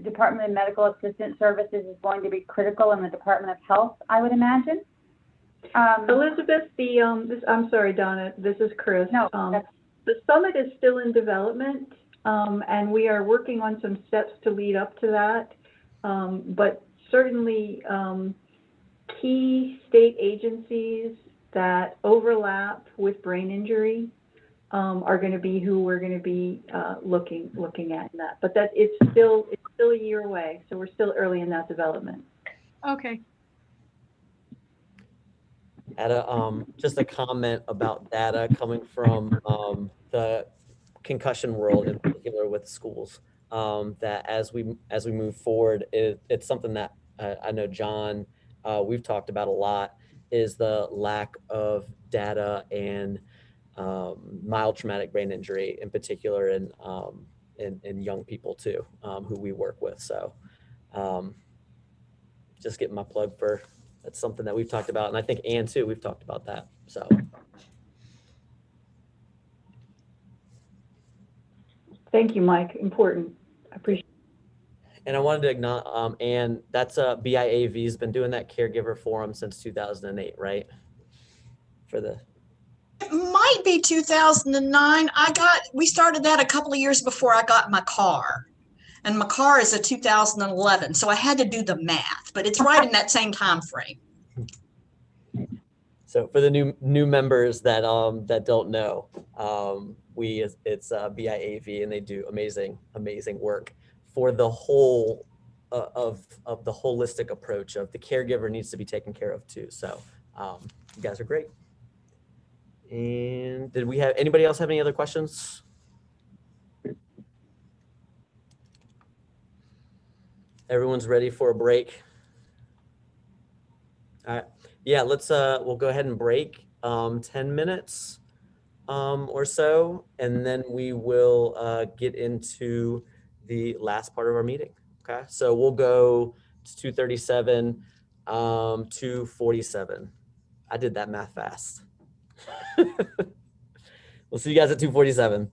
Department of Medical Assistance Services is going to be critical in the Department of Health, I would imagine. Elizabeth, I'm sorry, Donna, this is Chris. No, the summit is still in development, and we are working on some steps to lead up to that. But certainly, key state agencies that overlap with brain injury are going to be who we're going to be looking at in that. But that it's still a year away, so we're still early in that development. Okay. Just a comment about data coming from the concussion world, in particular with schools. That as we move forward, it's something that I know John, we've talked about a lot, is the lack of data and mild traumatic brain injury, in particular, in young people too, who we work with. So, just getting my plug for. That's something that we've talked about, and I think Ann too, we've talked about that. So, thank you, Mike. Important. I appreciate it. And I wanted to acknowledge, Ann, that's BIAV's been doing that caregiver forum since 2008, right? For the It might be 2009. We started that a couple of years before I got my car. And my car is a 2011, so I had to do the math, but it's right in that same time frame. So for the new members that that don't know, it's BIAV, and they do amazing work for the whole of the holistic approach of the caregiver needs to be taken care of too. So you guys are great. And did we have anybody else have any other questions? Everyone's ready for a break. All right. Yeah, let's we'll go ahead and break 10 minutes or so, and then we will get into the last part of our meeting. Okay, so we'll go to 2:37, 2:47. I did that math fast. We'll see you guys at 2:47.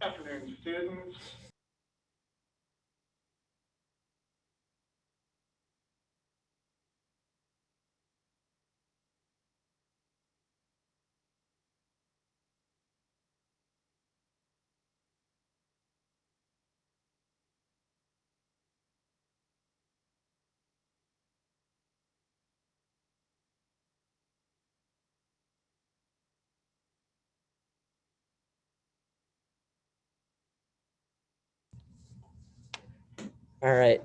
Afternoon, students. All right,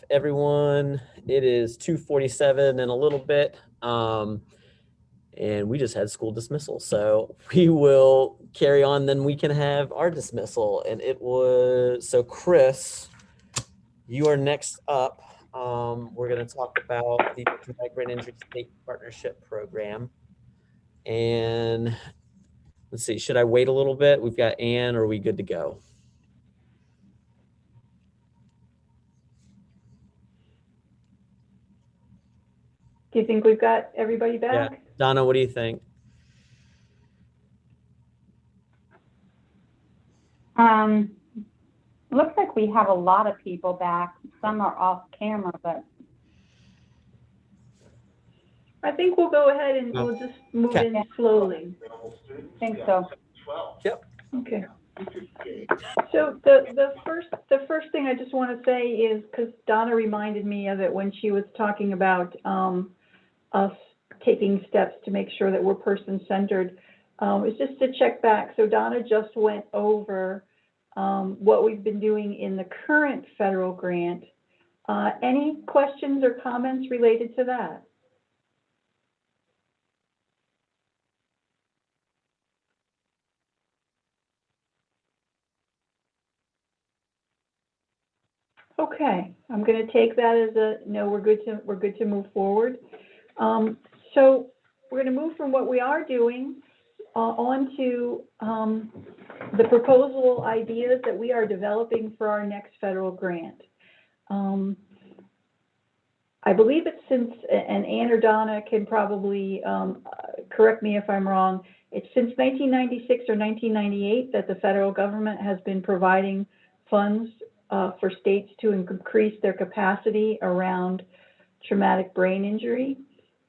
everyone, it is 2:47 and a little bit, and we just had school dismissal. So we will carry on, then we can have our dismissal. And it was, so Chris, you are next up. We're gonna talk about the Traumatic Brain Injury State Partnership Program. And let's see, should I wait a little bit? We've got Ann, or are we good to go? Do you think we've got everybody back? Yeah, Donna, what do you think? Looks like we have a lot of people back. Some are off camera, but I think we'll go ahead and we'll just move in slowly. I think so. Yep. Okay. So the first thing I just want to say is, because Donna reminded me of it when she was talking about us taking steps to make sure that we're person-centered, is just to check back. So Donna just went over what we've been doing in the current federal grant. Any questions or comments related to that? Okay, I'm going to take that as a no. We're good to move forward. So we're going to move from what we are doing on to the proposal ideas that we are developing for our next federal grant. I believe it's since, and Ann or Donna can probably correct me if I'm wrong, it's since 1996 or 1998 that the federal government has been providing funds for states to increase their capacity around traumatic brain injury.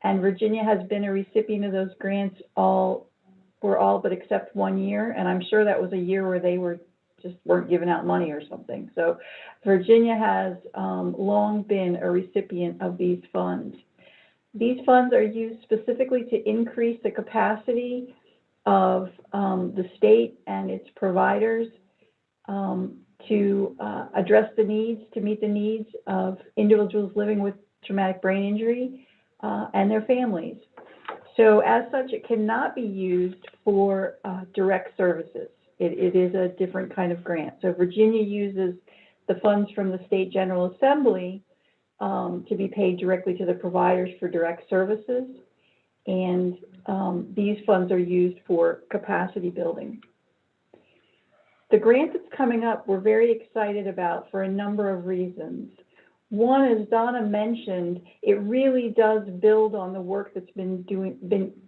And Virginia has been a recipient of those grants all but except 1 year. And I'm sure that was a year where they weren't giving out money or something. So Virginia has long been a recipient of these funds. These funds are used specifically to increase the capacity of the state and its providers to address the needs, to meet the needs of individuals living with traumatic brain injury and their families. So as such, it cannot be used for direct services. It is a different kind of grant. So Virginia uses the funds from the State General Assembly to be paid directly to the providers for direct services. And these funds are used for capacity building. The grant that's coming up, we're very excited about for a number of reasons. One, as Donna mentioned, it really does build on the work that's been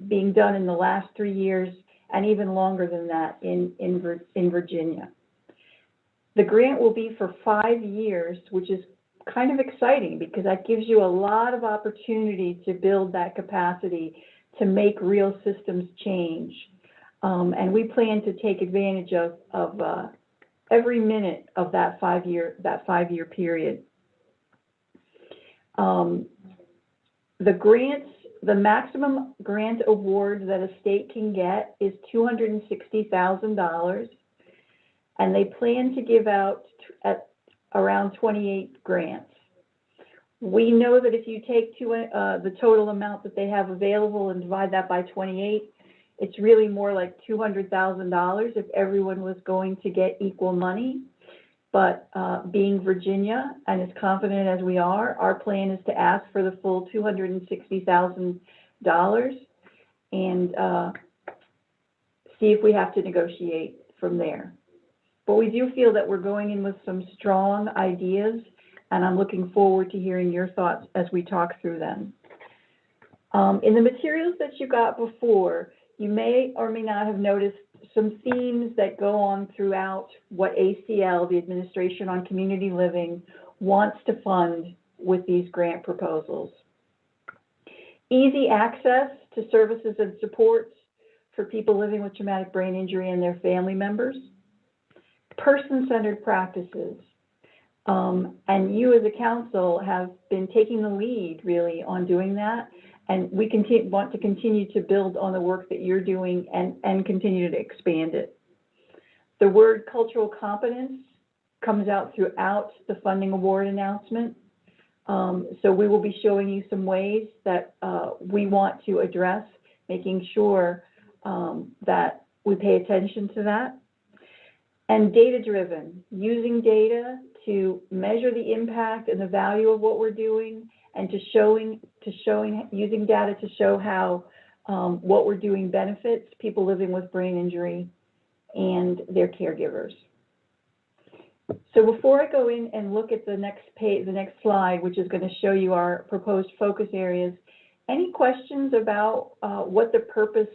being done in the last 3 years and even longer than that in Virginia. The grant will be for 5 years, which is kind of exciting because that gives you a lot of opportunity to build that capacity to make real systems change. And we plan to take advantage of every minute of that 5 year period. The maximum grant award that a state can get is $260,000, and they plan to give out at around 28 grants. We know that if you take the total amount that they have available and divide that by 28, it's really more like $200,000 if everyone was going to get equal money. But being Virginia and as confident as we are, our plan is to ask for the full $260,000 and see if we have to negotiate from there. But we do feel that we're going in with some strong ideas, and I'm looking forward to hearing your thoughts as we talk through them. In the materials that you got before, you may or may not have noticed some themes that go on throughout what ACL, the Administration on Community Living, wants to fund with these grant proposals. Easy access to services and supports for people living with traumatic brain injury and their family members. Person-centered practices. And you as a council have been taking the lead really on doing that. And we want to continue to build on the work that you're doing and continue to expand it. The word cultural competence comes out throughout the funding award announcement. So we will be showing you some ways that we want to address, making sure that we pay attention to that. And data-driven, using data to measure the impact and the value of what we're doing, and using data to show how what we're doing benefits people living with brain injury and their caregivers. So before I go in and look at the next page, the next slide, which is going to show you our proposed focus areas, any questions about what the purpose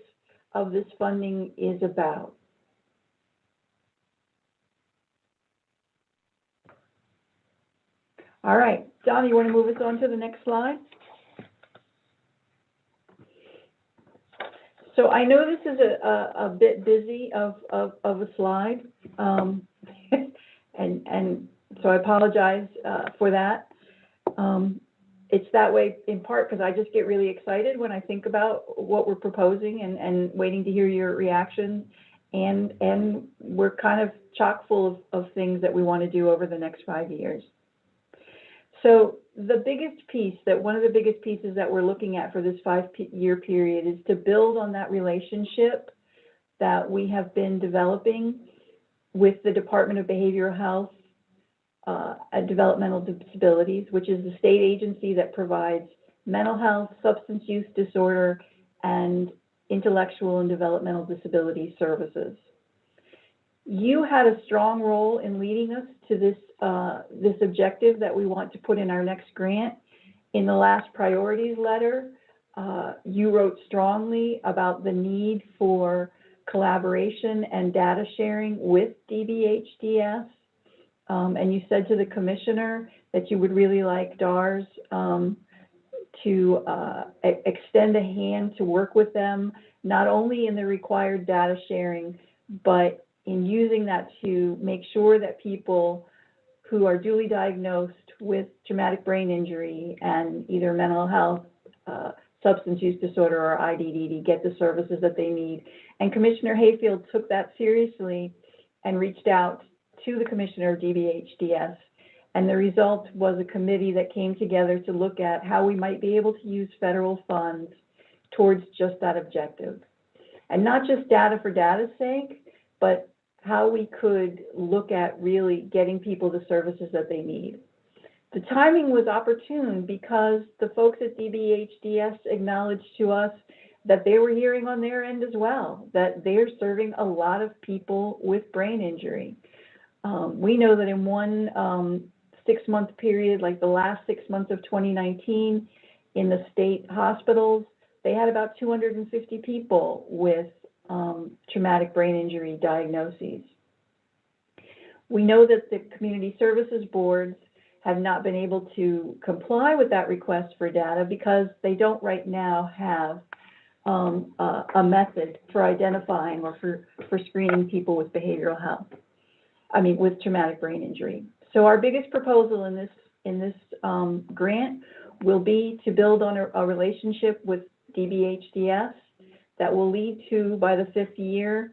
of this funding is about? All right, Donna, you want to move us on to the next slide? So I know this is a bit busy of a slide, and so I apologize for that. It's that way in part because I just get really excited when I think about what we're proposing and waiting to hear your reaction, and we're kind of chock full of things that we want to do over the next 5 years. So the biggest piece, one of the biggest pieces that we're looking at for this 5-year period is to build on that relationship that we have been developing with the Department of Behavioral Health and Developmental Disabilities, which is the state agency that provides mental health, substance use disorder, and intellectual and developmental disability services. You had a strong role in leading us to this objective that we want to put in our next grant. In the last priorities letter, you wrote strongly about the need for collaboration and data sharing with DBHDS. And you said to the commissioner that you would really like DARS to extend a hand to work with them, not only in the required data sharing, but in using that to make sure that people who are duly diagnosed with traumatic brain injury and either mental health, substance use disorder, or IDDD get the services that they need. And Commissioner Hayfield took that seriously and reached out to the Commissioner of DBHDS. And the result was a committee that came together to look at how we might be able to use federal funds towards just that objective. And not just data for data's sake, but how we could look at really getting people the services that they need. The timing was opportune because the folks at DBHDS acknowledged to us that they were hearing on their end as well, that they're serving a lot of people with brain injury. We know that in one 6-month period, like the last 6 months of 2019, in the state hospitals, they had about 250 people with traumatic brain injury diagnoses. We know that the community services boards have not been able to comply with that request for data because they don't right now have a method for identifying or for screening people with behavioral health, with traumatic brain injury. So our biggest proposal in this grant will be to build on a relationship with DBHDS that will lead to, by the 5th year,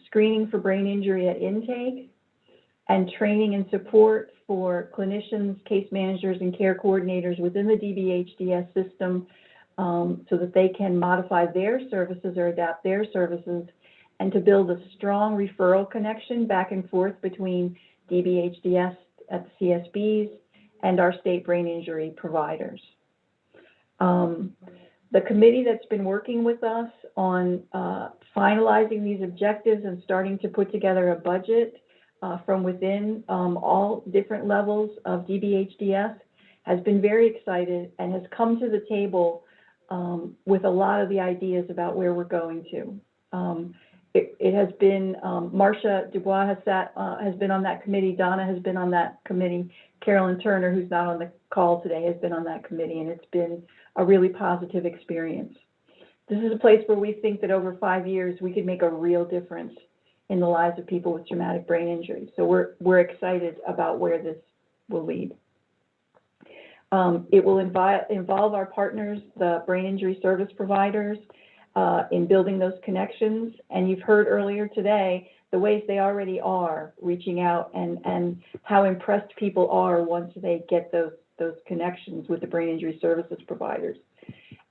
screening for brain injury at intake and training and support for clinicians, case managers, and care coordinators within the DBHDS system so that they can modify their services or adapt their services, and to build a strong referral connection back and forth between DBHDS at the CSBs and our state brain injury providers. The committee that's been working with us on finalizing these objectives and starting to put together a budget from within all different levels of DBHDS has been very excited and has come to the table with a lot of the ideas about where we're going to. it has been, Marcia Dubois has been on that committee. Donna has been on that committee. Carolyn Turner, who's not on the call today, has been on that committee, and it's been a really positive experience. This is a place where we think that over 5 years, we could make a real difference in the lives of people with traumatic brain injury. So we're excited about where this will lead. It will involve our partners, the brain injury service providers, in building those connections. And you've heard earlier today the ways they already are reaching out and how impressed people are once they get those connections with the brain injury services providers.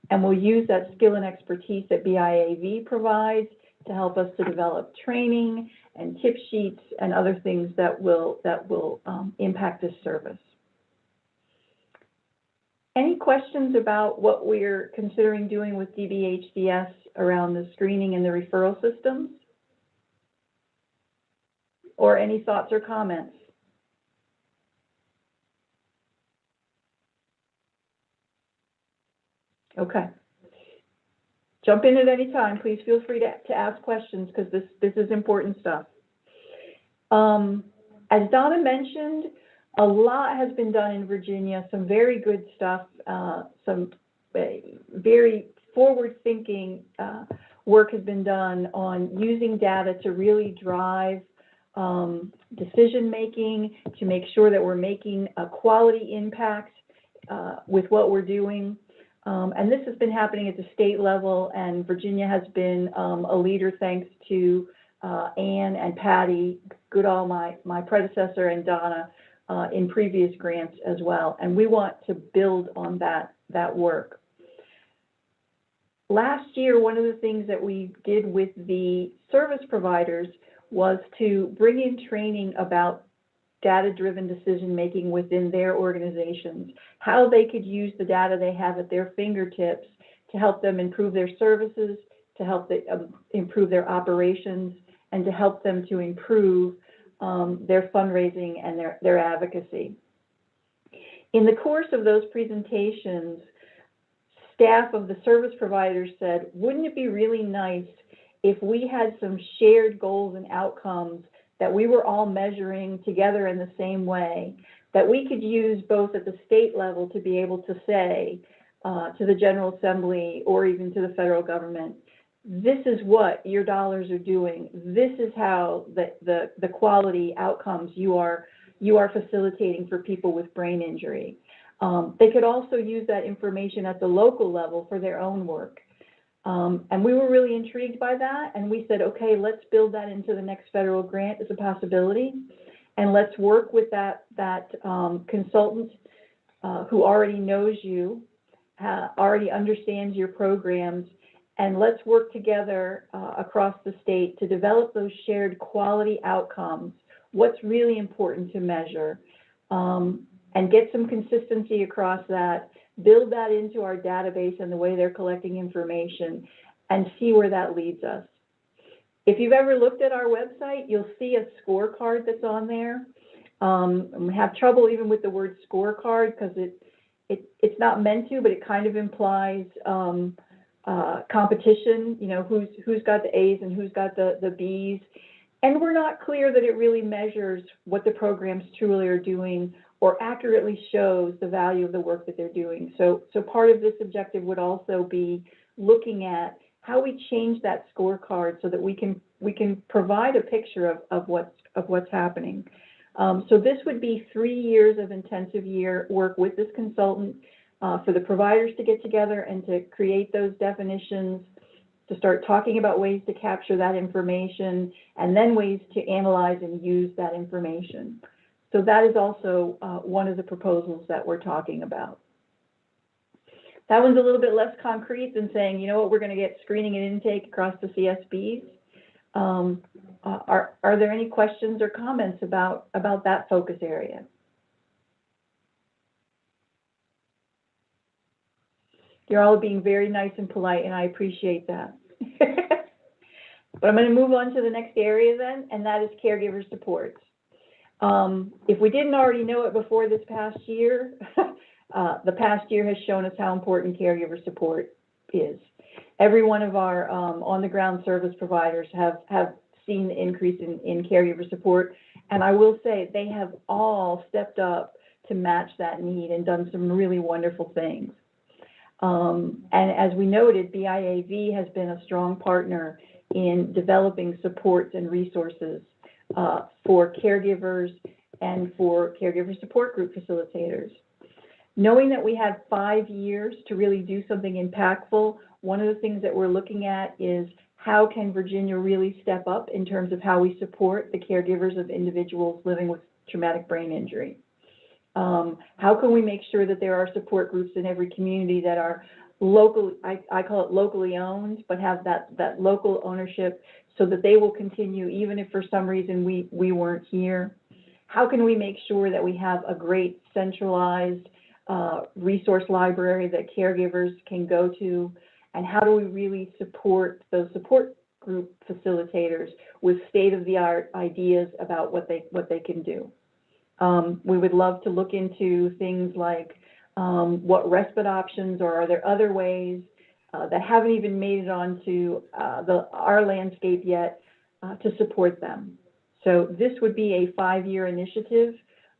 And we'll use that skill and expertise that BIAV provides to help us to develop training and tip sheets and other things that will impact this service. Any questions about what we're considering doing with DBHCS around the screening and the referral systems? Or any thoughts or comments? Okay. Jump in at any time. Please feel free to ask questions because this is important stuff. As Donna mentioned, a lot has been done in Virginia, some very good stuff, some very forward-thinking work has been done on using data to really drive decision-making, to make sure that we're making a quality impact with what we're doing. And this has been happening at the state level, and Virginia has been a leader thanks to Ann and Patty Goodall, my predecessor, and Donna in previous grants as well. And we want to build on that work. Last year, one of the things that we did with the service providers was to bring in training about data-driven decision-making within their organizations, how they could use the data they have at their fingertips to help them improve their services, to help them improve their operations, and to help them to improve their fundraising and their advocacy. In the course of those presentations, staff of the service providers said, wouldn't it be really nice if we had some shared goals and outcomes that we were all measuring together in the same way, that we could use both at the state level to be able to say to the General Assembly or even to the federal government, this is what your dollars are doing. This is how the quality outcomes you are facilitating for people with brain injury. They could also use that information at the local level for their own work. And we were really intrigued by that. And we said, okay, let's build that into the next federal grant as a possibility. And let's work with that consultant who already knows you, already understands your programs. And let's work together across the state to develop those shared quality outcomes, what's really important to measure, and get some consistency across that, build that into our database and the way they're collecting information, and see where that leads us. If you've ever looked at our website, you'll see a scorecard that's on there. We have trouble even with the word scorecard because it's not meant to, but it kind of implies competition, you know, who's got the A's and who's got the B's. And we're not clear that it really measures what the programs truly are doing or accurately shows the value of the work that they're doing. So part of this objective would also be looking at how we change that scorecard so that we can provide a picture of what's happening. So this would be 3 years of intensive work with this consultant for the providers to get together and to create those definitions, to start talking about ways to capture that information, and then ways to analyze and use that information. So that is also one of the proposals that we're talking about. That one's a little bit less concrete than saying, you know what, we're going to get screening and intake across the CSBs. Are there any questions or comments about that focus area? You're all being very nice and polite, and I appreciate that. But I'm going to move on to the next area then, and that is caregiver support. If we didn't already know it before this past year, the past year has shown us how important caregiver support is. Every one of our on-the-ground service providers have seen the increase in caregiver support. And I will say they have all stepped up to match that need and done some really wonderful things. And as we noted, BIAV has been a strong partner in developing supports and resources for caregivers and for caregiver support group facilitators. Knowing that we have 5 years to really do something impactful, one of the things that we're looking at is how can Virginia really step up in terms of how we support the caregivers of individuals living with traumatic brain injury? How can we make sure that there are support groups in every community that are local, I call it locally owned, but have that local ownership so that they will continue even if for some reason we weren't here? How can we make sure that we have a great centralized resource library that caregivers can go to? And how do we really support those support group facilitators with state-of-the-art ideas about what they can do? We would love to look into things like what respite options, or are there other ways that haven't even made it onto our landscape yet to support them. So this would be a 5-year initiative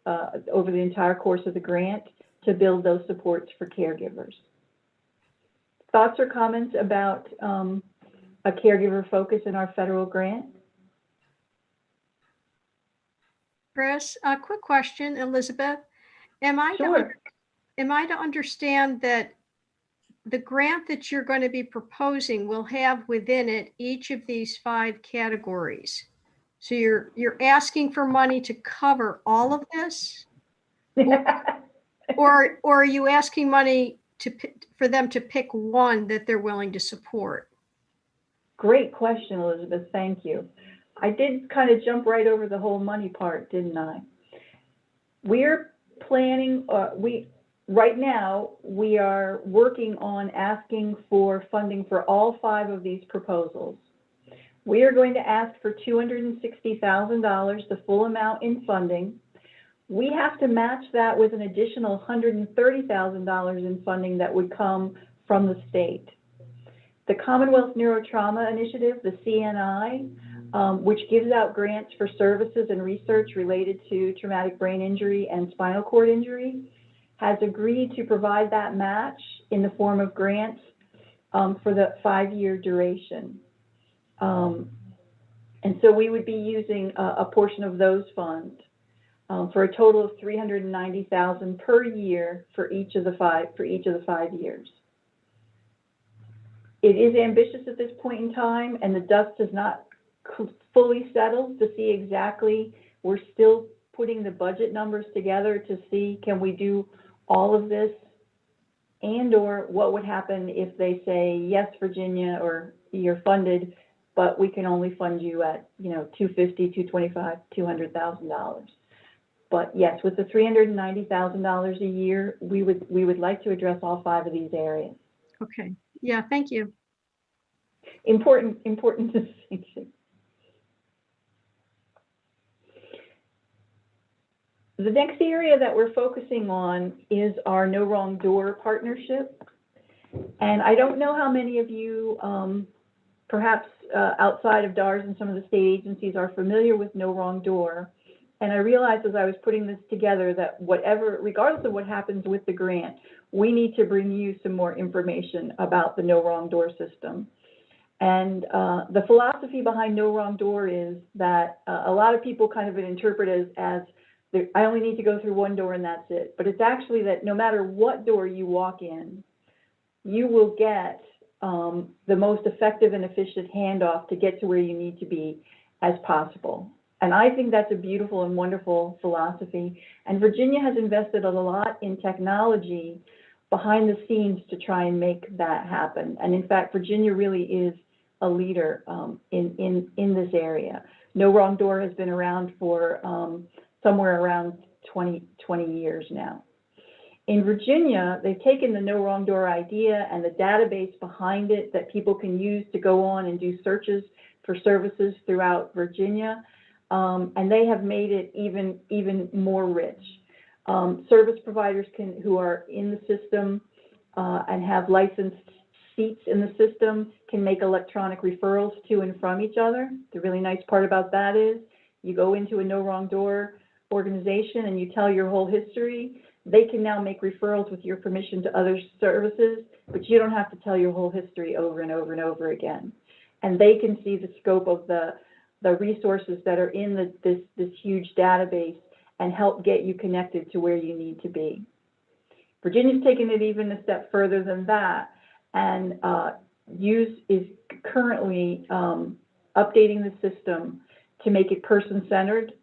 over the entire course of the grant to build those supports for caregivers. Thoughts or comments about a caregiver focus in our federal grant? Chris, a quick question, Elizabeth. Am I to understand that the grant that you're going to be proposing will have within it each of these 5 categories? So you're asking for money to cover all of this? or are you asking money for them to pick one that they're willing to support? Great question, Elizabeth. Thank you. I did kind of jump right over the whole money part, didn't I? We're planning, right now, we are working on asking for funding for all 5 of these proposals. We are going to ask for $260,000, the full amount in funding. We have to match that with an additional $130,000 in funding that would come from the state. The Commonwealth Neurotrauma Initiative, the CNI, which gives out grants for services and research related to traumatic brain injury and spinal cord injury, has agreed to provide that match in the form of grants for the 5-year duration. And so we would be using a portion of those funds for a total of $390,000 per year for each of the 5 years. It is ambitious at this point in time, and the dust has not fully settled to see exactly. We're still putting the budget numbers together to see, can we do all of this, and or what would happen if they say, yes, Virginia, or you're funded, but we can only fund you at, $250,000, $225,000, $200,000. But yes, with the $390,000 a year, we would like to address all 5 of these areas. Okay. Yeah, thank you. Important distinction. The next area that we're focusing on is our No Wrong Door partnership. And I don't know how many of you, perhaps outside of DARS and some of the state agencies, are familiar with No Wrong Door. And I realized as I was putting this together that regardless of what happens with the grant, we need to bring you some more information about the No Wrong Door system. And the philosophy behind No Wrong Door is that a lot of people kind of interpret it as I only need to go through one door and that's it. But it's actually that no matter what door you walk in, you will get the most effective and efficient handoff to get to where you need to be as possible. And I think that's a beautiful and wonderful philosophy. And Virginia has invested a lot in technology behind the scenes to try and make that happen. And in fact, Virginia really is a leader in this area. No Wrong Door has been around for somewhere around 20 years now. In Virginia, they've taken the No Wrong Door idea and the database behind it that people can use to go on and do searches for services throughout Virginia, and they have made it even more rich. Service providers who are in the system and have licensed seats in the system can make electronic referrals to and from each other. The really nice part about that is you go into a No Wrong Door organization and you tell your whole history. They can now make referrals with your permission to other services, but you don't have to tell your whole history over and over and over again. And they can see the scope of the resources that are in this huge database and help get you connected to where you need to be. Virginia's taken it even a step further than that, and is currently updating the system to make it person-centered,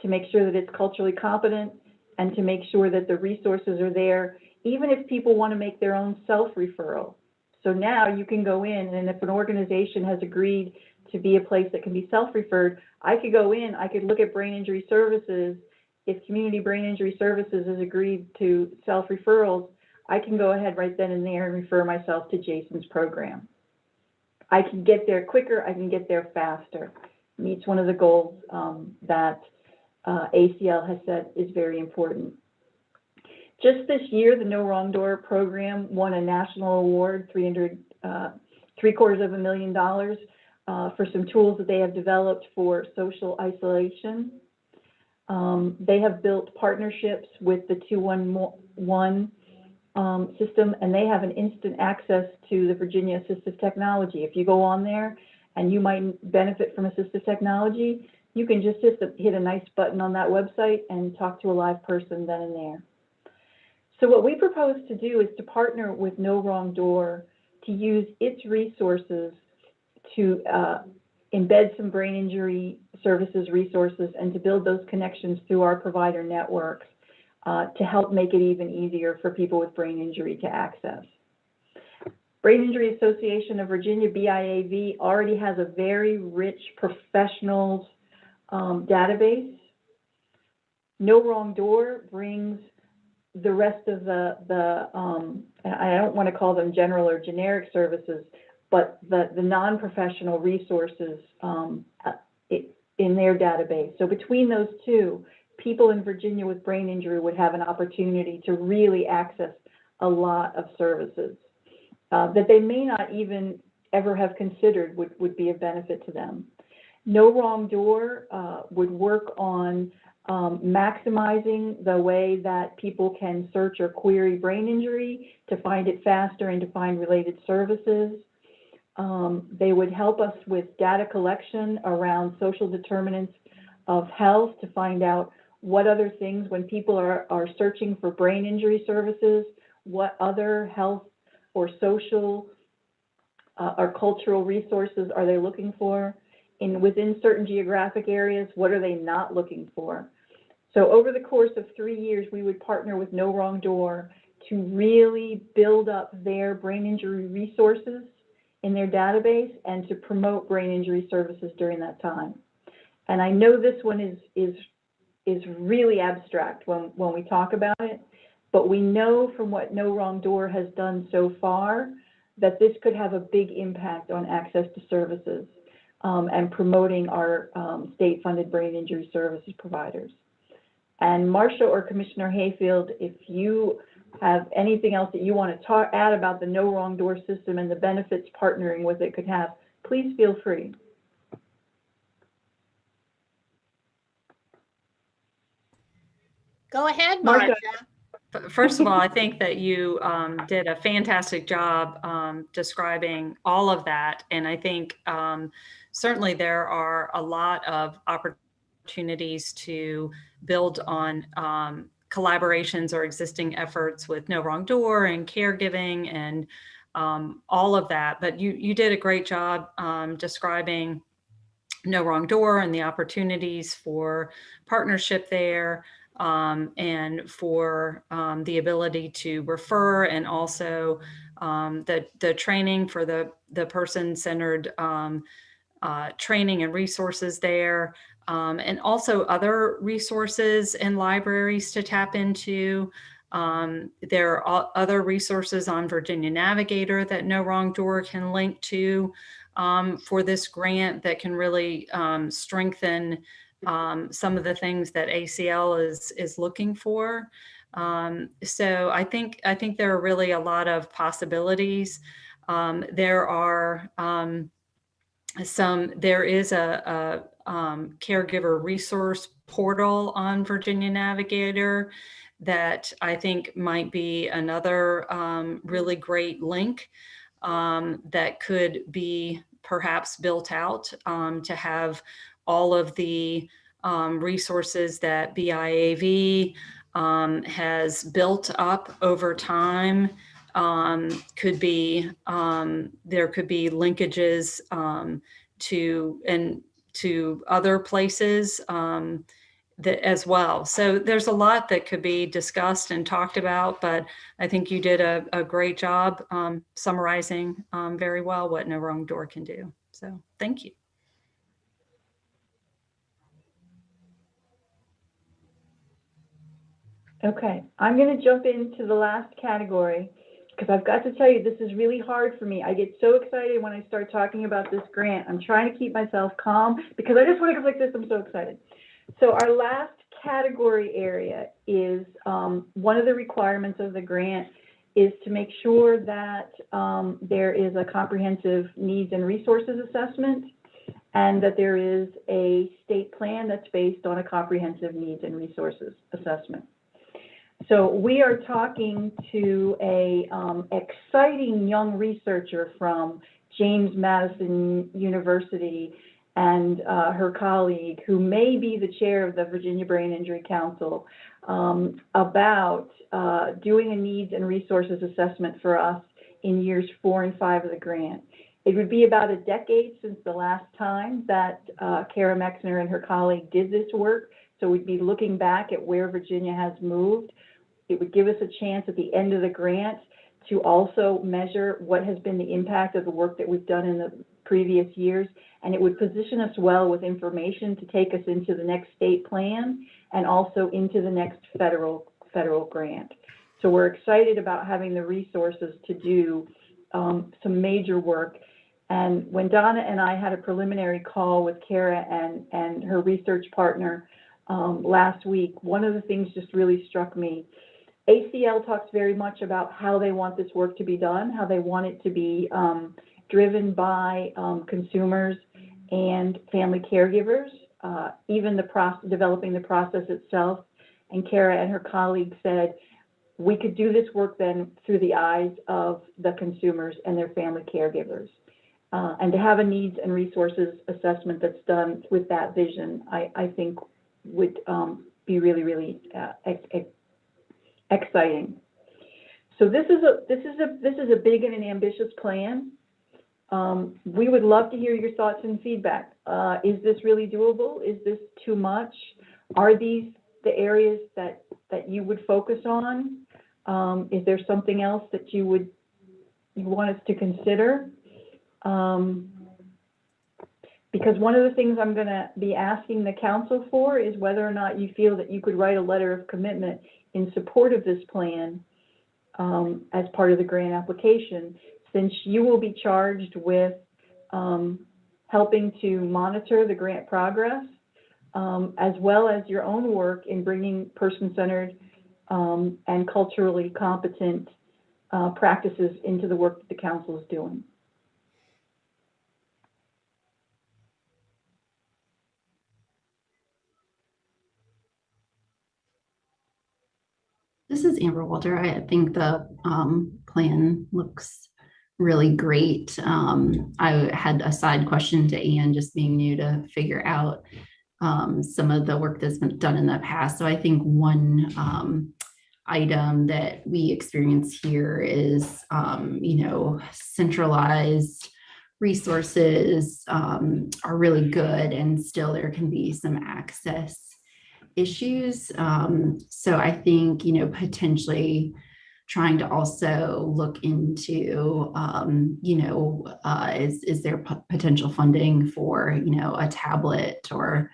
to make sure that it's culturally competent, and to make sure that the resources are there, even if people want to make their own self-referral. So now you can go in, and if an organization has agreed to be a place that can be self-referred, I could go in, I could look at brain injury services. If Community Brain Injury Services has agreed to self-referrals, I can go ahead right then and there and refer myself to Jason's program. I can get there quicker, I can get there faster. Meets one of the goals that ACL has said is very important. Just this year, the No Wrong Door program won a national award, $750,000 for some tools that they have developed for social isolation. They have built partnerships with the 211 system, and they have an instant access to the Virginia assistive technology. If you go on there and you might benefit from assistive technology, you can just hit a nice button on that website and talk to a live person then and there. So what we propose to do is to partner with No Wrong Door to use its resources to embed some brain injury services resources and to build those connections through our provider networks to help make it even easier for people with brain injury to access. Brain Injury Association of Virginia, BIAV, already has a very rich professionals database. No Wrong Door brings the rest of the I don't want to call them general or generic services, but the non-professional resources in their database. So between those two, people in Virginia with brain injury would have an opportunity to really access a lot of services that they may not even ever have considered would be of benefit to them. No Wrong Door would work on maximizing the way that people can search or query brain injury to find it faster and to find related services. They would help us with data collection around social determinants of health to find out what other things, when people are searching for brain injury services, what other health or social or cultural resources are they looking for? Within certain geographic areas, what are they not looking for? So over the course of 3 years, we would partner with No Wrong Door to really build up their brain injury resources in their database and to promote brain injury services during that time. And I know this one is really abstract when we talk about it, but we know from what No Wrong Door has done so far that this could have a big impact on access to services and promoting our state-funded brain injury services providers. And Marcia or Commissioner Hayfield, if you have anything else that you want to add about the No Wrong Door system and the benefits partnering with it could have, please feel free. Go ahead, Marcia. Marcia. First of all, I think that you did a fantastic job describing all of that. And I think certainly there are a lot of opportunities to build on collaborations or existing efforts with No Wrong Door and caregiving and all of that. But you did a great job describing No Wrong Door and the opportunities for partnership there. And for the ability to refer, and also the training for the person-centered training and resources there, and also other resources and libraries to tap into. There are other resources on Virginia Navigator that No Wrong Door can link to for this grant that can really strengthen some of the things that ACL is looking for. So I think there are really a lot of possibilities. There is a caregiver resource portal on Virginia Navigator that I think might be another really great link that could be perhaps built out to have all of the resources that BIAV has built up over time. There could be linkages to other places as well. So there's a lot that could be discussed and talked about, but I think you did a great job summarizing very well what No Wrong Door can do. So thank you. Okay, I'm going to jump into the last category because I've got to tell you, this is really hard for me. I get so excited when I start talking about this grant. I'm trying to keep myself calm because I just want to go like this. I'm so excited. So our last category area is one of the requirements of the grant is to make sure that there is a comprehensive needs and resources assessment and that there is a state plan that's based on a comprehensive needs and resources assessment. So we are talking to a exciting young researcher from James Madison University and her colleague, who may be the chair of the Virginia Brain Injury Council, about doing a needs and resources assessment for us in years 4 and 5 of the grant. It would be about a decade since the last time that Kara Meiksner and her colleague did this work. So we'd be looking back at where Virginia has moved. It would give us a chance at the end of the grant to also measure what has been the impact of the work that we've done in the previous years. And it would position us well with information to take us into the next state plan and also into the next federal grant. So we're excited about having the resources to do some major work. And when Donna and I had a preliminary call with Kara and her research partner last week, one of the things just really struck me. ACL talks very much about how they want this work to be done, how they want it to be driven by consumers and family caregivers, even developing the process itself. And Kara and her colleagues said, we could do this work then through the eyes of the consumers and their family caregivers. And to have a needs and resources assessment that's done with that vision, I think would be really, really exciting. So this is a big and an ambitious plan. We would love to hear your thoughts and feedback. Is this really doable? Is this too much? Are these the areas that you would focus on? Is there something else that you want us to consider? Because one of the things I'm going to be asking the council for is whether or not you feel that you could write a letter of commitment in support of this plan as part of the grant application, since you will be charged with helping to monitor the grant progress, as well as your own work in bringing person-centered and culturally competent practices into the work that the council is doing. This is Amber Walter. I think the plan looks really great. I had a side question to Anne, just being new, to figure out some of the work that's been done in the past. So I think one item that we experience here is, centralized resources are really good, and still there can be some access issues. So I think, potentially trying to also look into, is there potential funding for, a tablet or,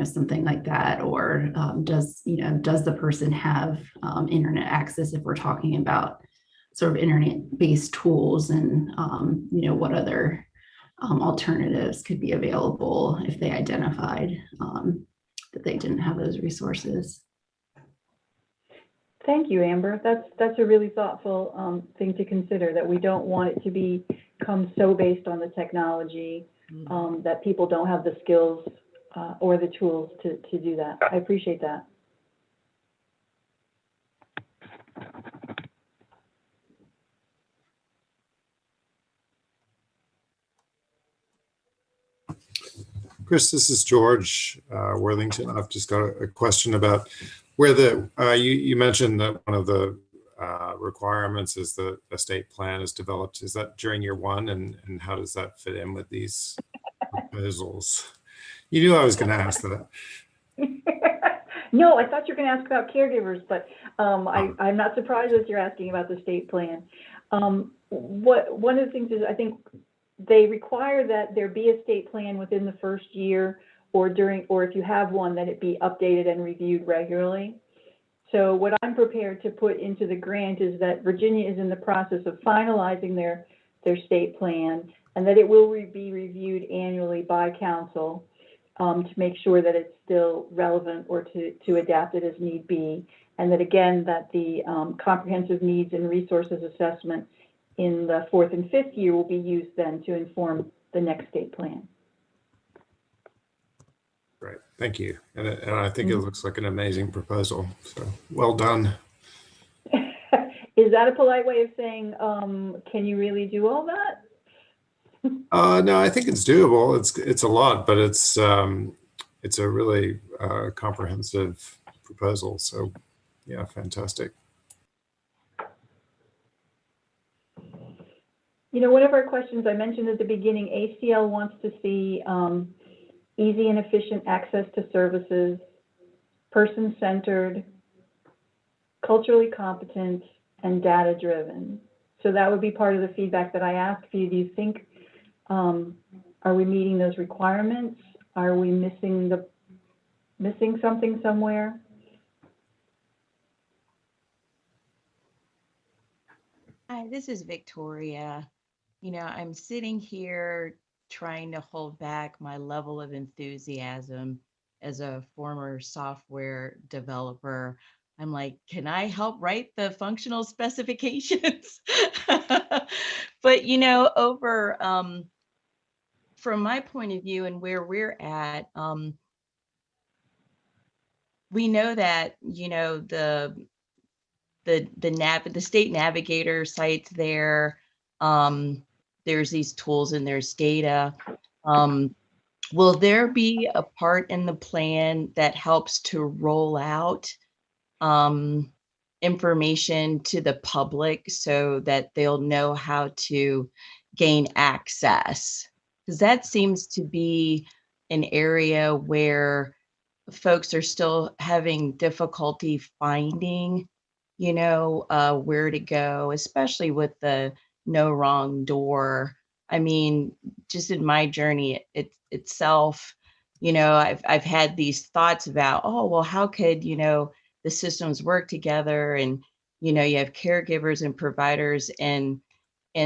something like that, or does the person have internet access if we're talking about sort of internet-based tools, and, what other alternatives could be available if they identified that they didn't have those resources. Thank you, Amber. That's a really thoughtful thing to consider, that we don't want it to become so based on the technology that people don't have the skills or the tools to do that. I appreciate that. Chris, this is George Worthington. I've just got a question about where you mentioned that one of the requirements is the estate plan is developed. Is that during year one, and how does that fit in with these proposals? You knew I was going to ask that. No, I thought you were going to ask about caregivers, but I'm not surprised that you're asking about the estate plan. One of the things is, I think they require that there be a state plan within the first year, or if you have one, that it be updated and reviewed regularly. So what I'm prepared to put into the grant is that Virginia is in the process of finalizing their state plan, and that it will be reviewed annually by council to make sure that it's still relevant, or to adapt it as need be. And that, again, that the comprehensive needs and resources assessment in the 4th and 5th year will be used then to inform the next state plan. Great, thank you. And I think it looks like an amazing proposal, so well done. Is that a polite way of saying, can you really do all that? No, I think it's doable. It's a lot, but it's a really comprehensive proposal. So yeah, fantastic. You know, one of our questions I mentioned at the beginning, ACL wants to see easy and efficient access to services, person-centered, culturally competent, and data-driven. So that would be part of the feedback that I asked you. Do you think, are we meeting those requirements? Are we missing something somewhere? Hi, this is Victoria. You know, I'm sitting here trying to hold back my level of enthusiasm as a former software developer. I'm like, can I help write the functional specifications? But, you know, from my point of view and where we're at, we know that, you know, the state navigator sites there, there's these tools and there's data. Will there be a part in the plan that helps to roll out information to the public so that they'll know how to gain access? Because that seems to be an area where folks are still having difficulty finding, you know, where to go, especially with the no wrong door. I mean, just in my journey itself, you know, I've had these thoughts about, oh, well, how could, you know, the systems work together? And, you know, you have caregivers and providers and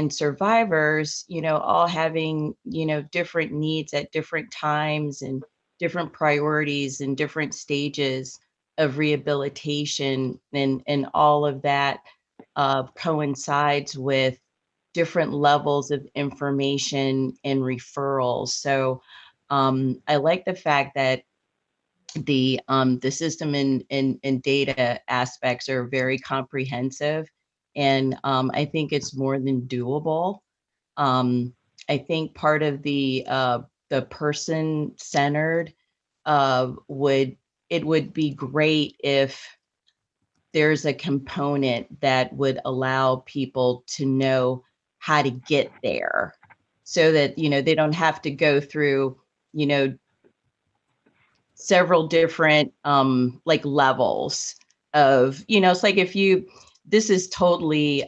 survivors, you know, all having, you know, different needs at different times and different priorities and different stages of rehabilitation, and all of that coincides with different levels of information and referrals. So I like the fact that the system and data aspects are very comprehensive, and I think it's more than doable. I think part of the person-centered would be great if there's a component that would allow people to know how to get there, so that, you know, they don't have to go through, you know, several different like levels of, you know, it's like this is totally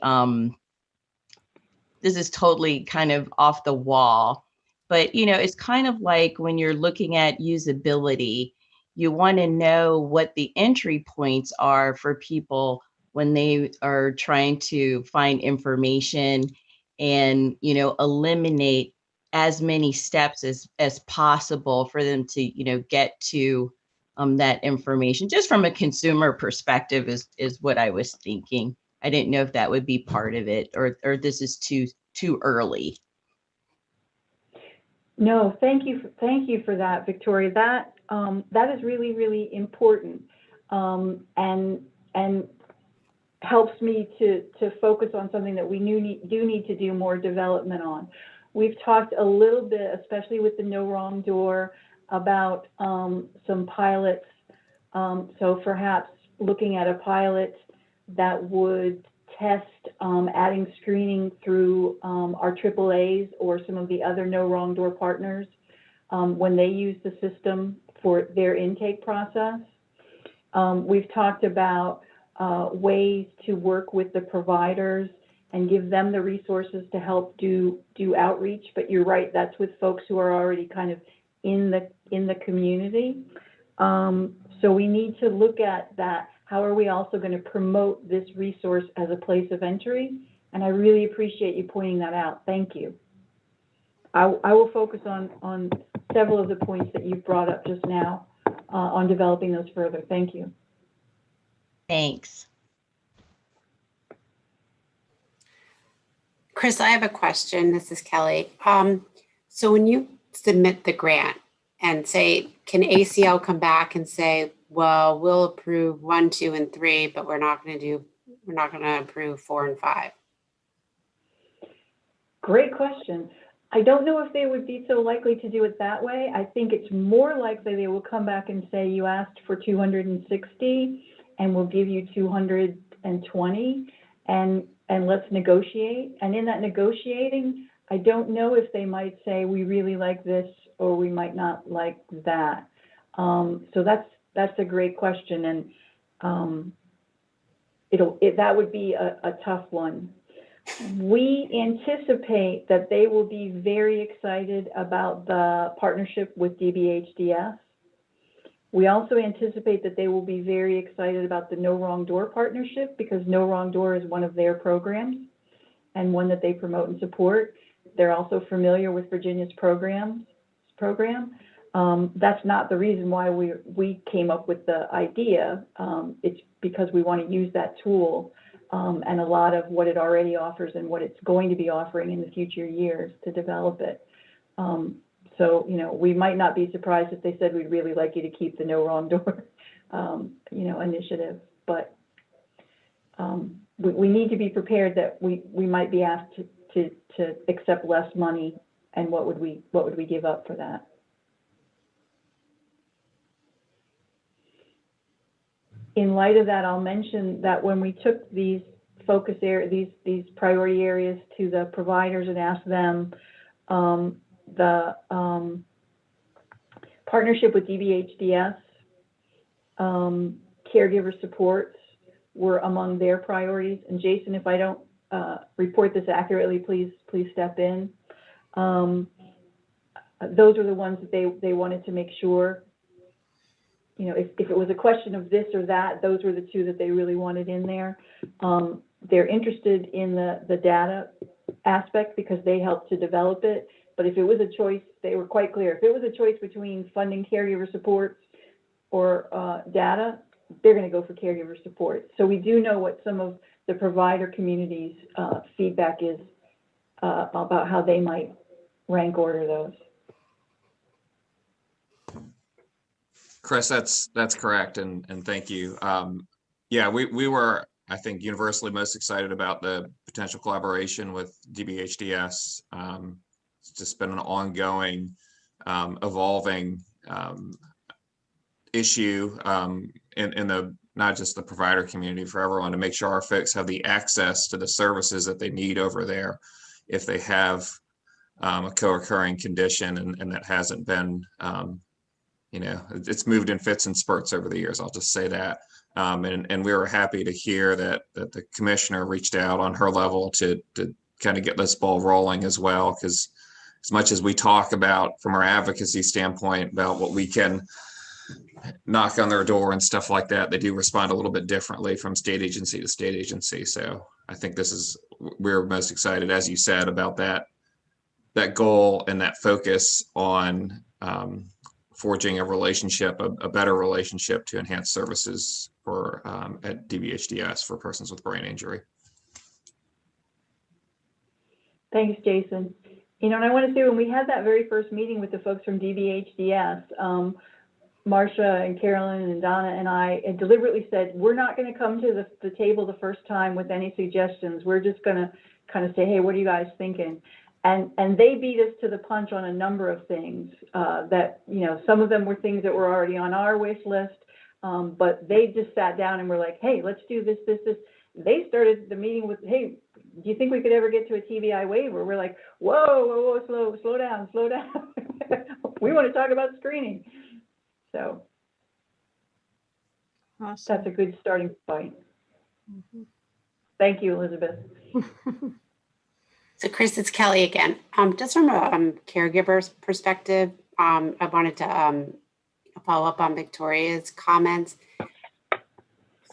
kind of off the wall, but, you know, it's kind of like when you're looking at usability, you want to know what the entry points are for people when they are trying to find information, and, you know, eliminate as many steps as possible for them to, you know, get to that information, just from a consumer perspective is what I was thinking. I didn't know if that would be part of it, or this is too early. No, thank you for that, Victoria. That is really, really important, and helps me to focus on something that we do need to do more development on. We've talked a little bit, especially with the No Wrong Door, about some pilots. So perhaps looking at a pilot that would test adding screening through our AAAs or some of the other No Wrong Door partners when they use the system for their intake process. We've talked about ways to work with the providers and give them the resources to help do outreach. But you're right, that's with folks who are already kind of in the community. So we need to look at that. How are we also going to promote this resource as a place of entry? And I really appreciate you pointing that out. Thank you. I will focus on several of the points that you brought up just now on developing those further. Thank you. Thanks. Chris, I have a question. This is Kelly. So when you submit the grant and say, can ACL come back and say, well, we'll approve 1, 2, and 3, but we're not going to approve 4 and 5? Great question. I don't know if they would be so likely to do it that way. I think it's more likely they will come back and say, you asked for 260 and we'll give you 220 and let's negotiate. And in that negotiating, I don't know if they might say, we really like this or we might not like that. So that's a great question. And that would be a tough one. We anticipate that they will be very excited about the partnership with DBHDS. We also anticipate that they will be very excited about the No Wrong Door partnership, because No Wrong Door is one of their programs and one that they promote and support. They're also familiar with Virginia's program. That's not the reason why we came up with the idea. It's because we want to use that tool and a lot of what it already offers and what it's going to be offering in the future years to develop it. So, we might not be surprised if they said, we'd really like you to keep the No Wrong Door, initiative, but we need to be prepared that we might be asked to accept less money, and what would we give up for that? In light of that, I'll mention that when we took these focus areas, these priority areas to the providers and asked them, the partnership with DBHDS, caregiver supports were among their priorities. And Jason, if I don't report this accurately, please step in. Those are the ones that they wanted to make sure. If it was a question of this or that, those were the two that they really wanted in there. They're interested in the data aspect because they helped to develop it. But if it was a choice, they were quite clear. If it was a choice between funding caregiver supports or data, they're going to go for caregiver support. So we do know what some of the provider community's feedback is about how they might rank order those. Chris, that's correct, and thank you. Yeah, we were, I think, universally most excited about the potential collaboration with DBHDS. It's just been an ongoing, evolving issue in the not just the provider community, for everyone, to make sure our folks have the access to the services that they need over there if they have a co-occurring condition, and that hasn't been it's moved in fits and spurts over the years. I'll just say that. And we were happy to hear that the commissioner reached out on her level to kind of get this ball rolling as well, because as much as we talk about from our advocacy standpoint about what we can knock on their door and stuff like that, they do respond a little bit differently from state agency to state agency. So I think we're most excited, as you said, about that goal and that focus on forging a relationship, a better relationship to enhance services for at DBHDS for persons with brain injury. Thanks, Jason. You know, and I want to say when we had that very first meeting with the folks from DBHDS, Marcia and Carolyn and Donna and I had deliberately said, we're not going to come to the table the first time with any suggestions. We're just going to kind of say, hey, what are you guys thinking? And they beat us to the punch on a number of things that, you know, some of them were things that were already on our wish list, but they just sat down and were like, hey, let's do this, this, this. They started the meeting with, hey, do you think we could ever get to a TBI waiver? We're like, whoa, slow down. We want to talk about screening. So awesome. That's a good starting point. Thank you, Elizabeth. So Chris, it's Kelly again. Just from a caregiver's perspective, I wanted to follow up on Victoria's comments.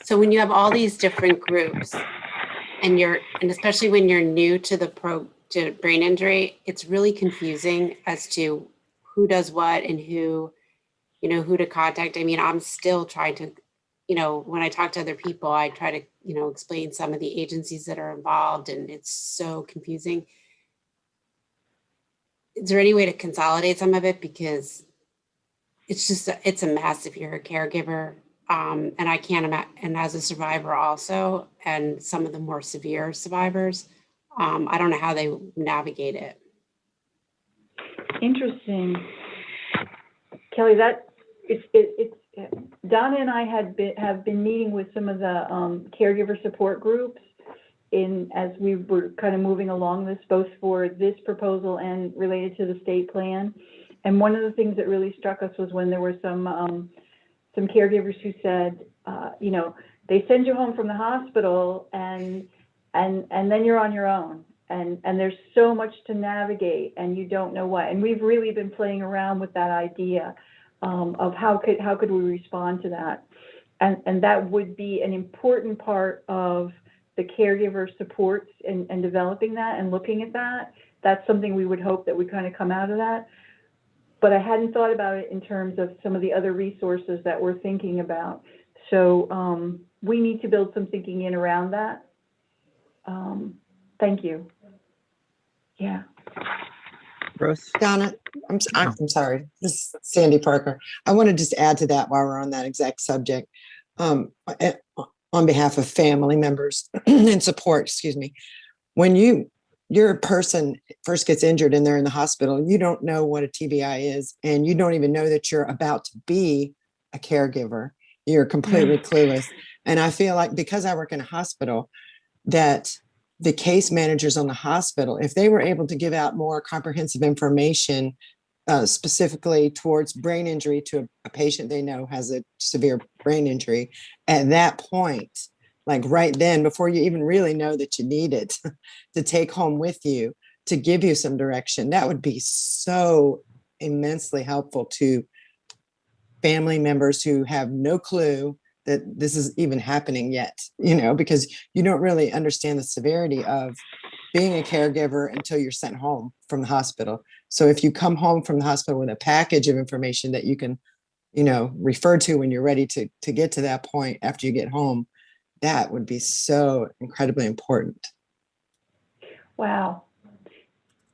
So when you have all these different groups and especially when you're new to to brain injury, it's really confusing as to who does what and who to contact. I mean, I'm still trying to, when I talk to other people, I try to, explain some of the agencies that are involved, and it's so confusing. Is there any way to consolidate some of it? Because it's a mess if you're a caregiver. And I can't imagine, and as a survivor also, and some of the more severe survivors, I don't know how they navigate it. Interesting. Kelly, Donna and I have been meeting with some of the caregiver support groups as we were kind of moving along this, both for this proposal and related to the state plan. And one of the things that really struck us was when there were some caregivers who said, they send you home from the hospital and then you're on your own. And there's so much to navigate and you don't know what. And we've really been playing around with that idea of how could we respond to that. And that would be an important part of the caregiver supports and developing that and looking at that. That's something we would hope that would kind of come out of that. But I hadn't thought about it in terms of some of the other resources that we're thinking about. So we need to build some thinking in around that. Thank you. Yeah. Donna, I'm sorry. This is Sandy Parker. I want to just add to that while we're on that exact subject. On behalf of family members and support, when your person first gets injured and they're in the hospital, you don't know what a TBI is, and you don't even know that you're about to be a caregiver. You're completely clueless. And I feel like because I work in a hospital, that the case managers on the hospital, if they were able to give out more comprehensive information, specifically towards brain injury to a patient they know has a severe brain injury, at that point, like right then, before you even really know that you need it, to take home with you, to give you some direction, that would be so immensely helpful to family members who have no clue that this is even happening yet, because you don't really understand the severity of being a caregiver until you're sent home from the hospital. So if you come home from the hospital with a package of information that you can, refer to when you're ready to get to that point after you get home, that would be so incredibly important. Wow.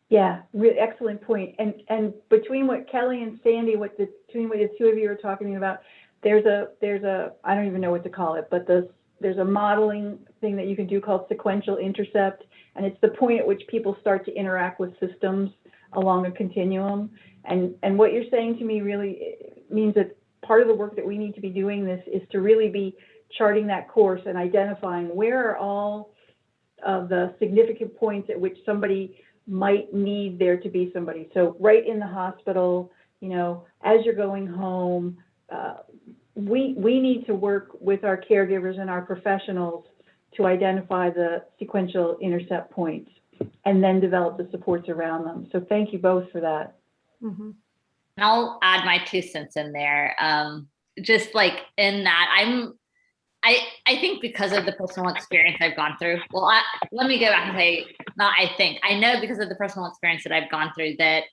Yeah, really excellent point. And between what Kelly and Sandy, between what the two of you are talking about, there's a I don't even know what to call it, but there's a modeling thing that you can do called sequential intercept, and it's the point at which people start to interact with systems along a continuum. And what you're saying to me really means that part of the work that we need to be doing this is to really be charting that course and identifying where are all of the significant points at which somebody might need there to be somebody. So right in the hospital, as you're going home, we need to work with our caregivers and our professionals to identify the sequential intercept points and then develop the supports around them. So thank you both for that. Mm-hmm. I'll add my 2 cents in there. Just like in that, I think because of the personal experience I've gone through, let me go back and say, I know because of the personal experience that I've gone through that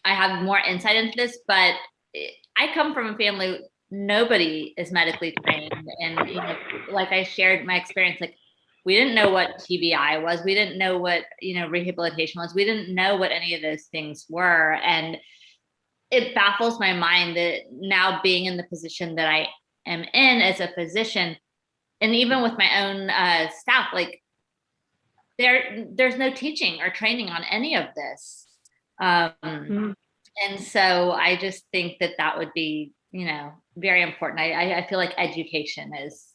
I have more insight into this, but I come from a family, nobody is medically trained. And, you know, like I shared my experience, like we didn't know what TBI was. We didn't know what, you know, rehabilitation was. We didn't know what any of those things were. And it baffles my mind that now being in the position that I am in as a physician, and even with my own staff, like there's no teaching or training on any of this. And so I just think that that would be, you know, very important. I feel like education is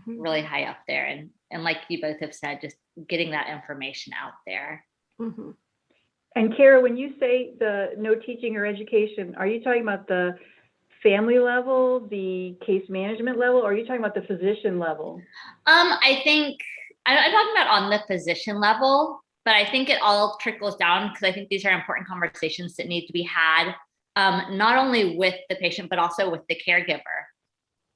really high up there. And like you both have said, just getting that information out there. And Kara, when you say the no teaching or education, are you talking about the family level, the case management level, or are you talking about the physician level? I think I'm talking about on the physician level, but I think it all trickles down because I think these are important conversations that need to be had, not only with the patient, but also with the caregiver.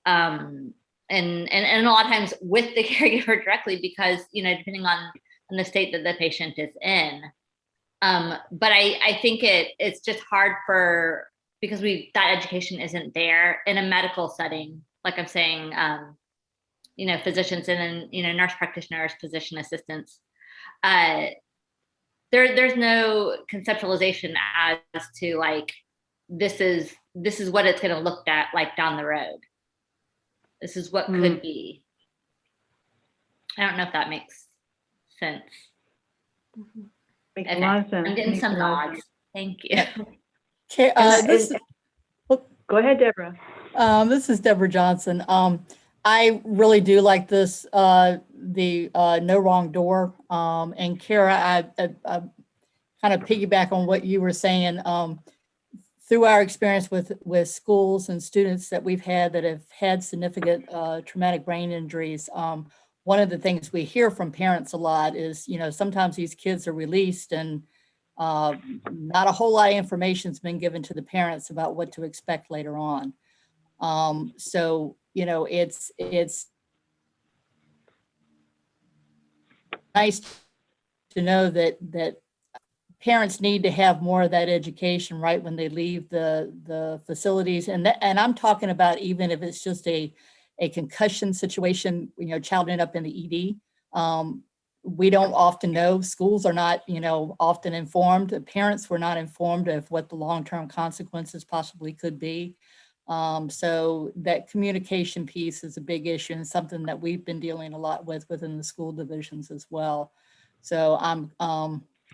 And a lot of times with the caregiver directly, because, you know, depending on the state that the patient is in. But I think it's just hard because that education isn't there in a medical setting. Like I'm saying, you know, physicians and then, you know, nurse practitioners, physician assistants. There's no conceptualization as to like, this is what it's going to look at like down the road. This is what could be. I don't know if that makes sense. Makes a lot of sense. I'm getting some nods. Thank you. Go ahead, Deborah. This is Deborah Johnson. I really do like this, the no wrong door. And Kara, I kind of piggyback on what you were saying. Through our experience with schools and students that we've had that have had significant traumatic brain injuries, one of the things we hear from parents a lot is, you know, sometimes these kids are released and not a whole lot of information has been given to the parents about what to expect later on. So, you know, it's nice to know that parents need to have more of that education right when they leave the facilities. And I'm talking about even if it's just a concussion situation, you know, child ended up in the ED. We don't often know. Schools are not, you know, often informed. Parents were not informed of what the long-term consequences possibly could be. So that communication piece is a big issue and something that we've been dealing a lot with within the school divisions as well. So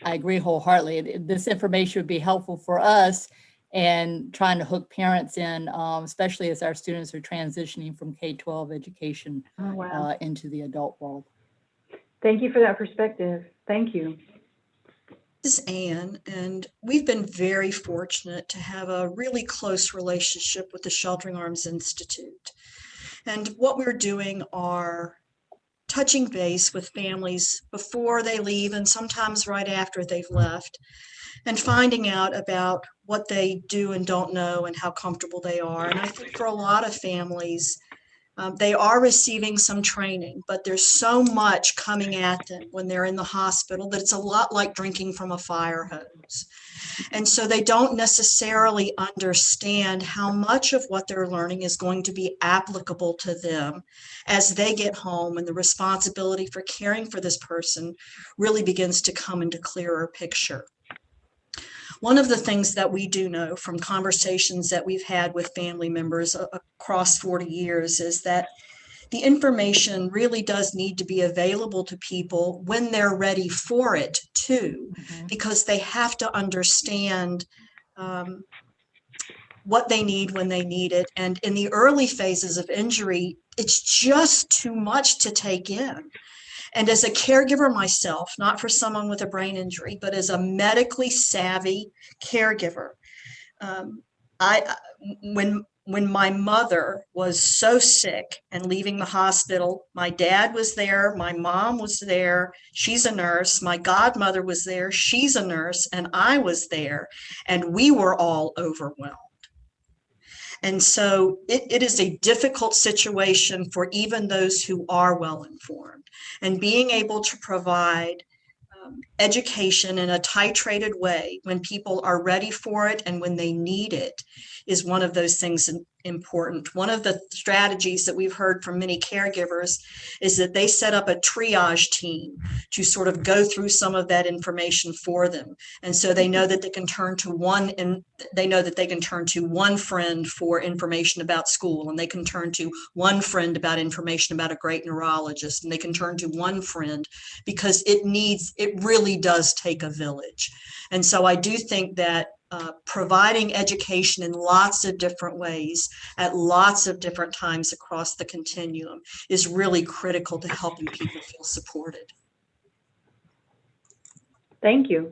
I agree wholeheartedly. This information would be helpful for us and trying to hook parents in, especially as our students are transitioning from K-12 education into the adult world. Thank you for that perspective. Thank you. This is Anne, and we've been very fortunate to have a really close relationship with the Sheltering Arms Institute. And what we're doing are touching base with families before they leave and sometimes right after they've left, and finding out about what they do and don't know and how comfortable they are. And I think for a lot of families, they are receiving some training, but there's so much coming at them when they're in the hospital that it's a lot like drinking from a fire hose. And so they don't necessarily understand how much of what they're learning is going to be applicable to them as they get home and the responsibility for caring for this person really begins to come into clearer picture. One of the things that we do know from conversations that we've had with family members across 40 years is that the information really does need to be available to people when they're ready for it too, because they have to understand what they need when they need it. And in the early phases of injury, it's just too much to take in. And as a caregiver myself, not for someone with a brain injury, but as a medically savvy caregiver, when my mother was so sick and leaving the hospital, my dad was there, my mom was there, she's a nurse, my godmother was there, she's a nurse, and I was there, and we were all overwhelmed. And so it is a difficult situation for even those who are well informed. And being able to provide education in a titrated way when people are ready for it and when they need it is one of those things important. One of the strategies that we've heard from many caregivers is that they set up a triage team to sort of go through some of that information for them. And so they know that they can turn to one, and they know that they can turn to one friend for information about school, and they can turn to one friend about information about a great neurologist, and they can turn to one friend because it really does take a village. And so I do think that providing education in lots of different ways at lots of different times across the continuum is really critical to helping people feel supported. Thank you.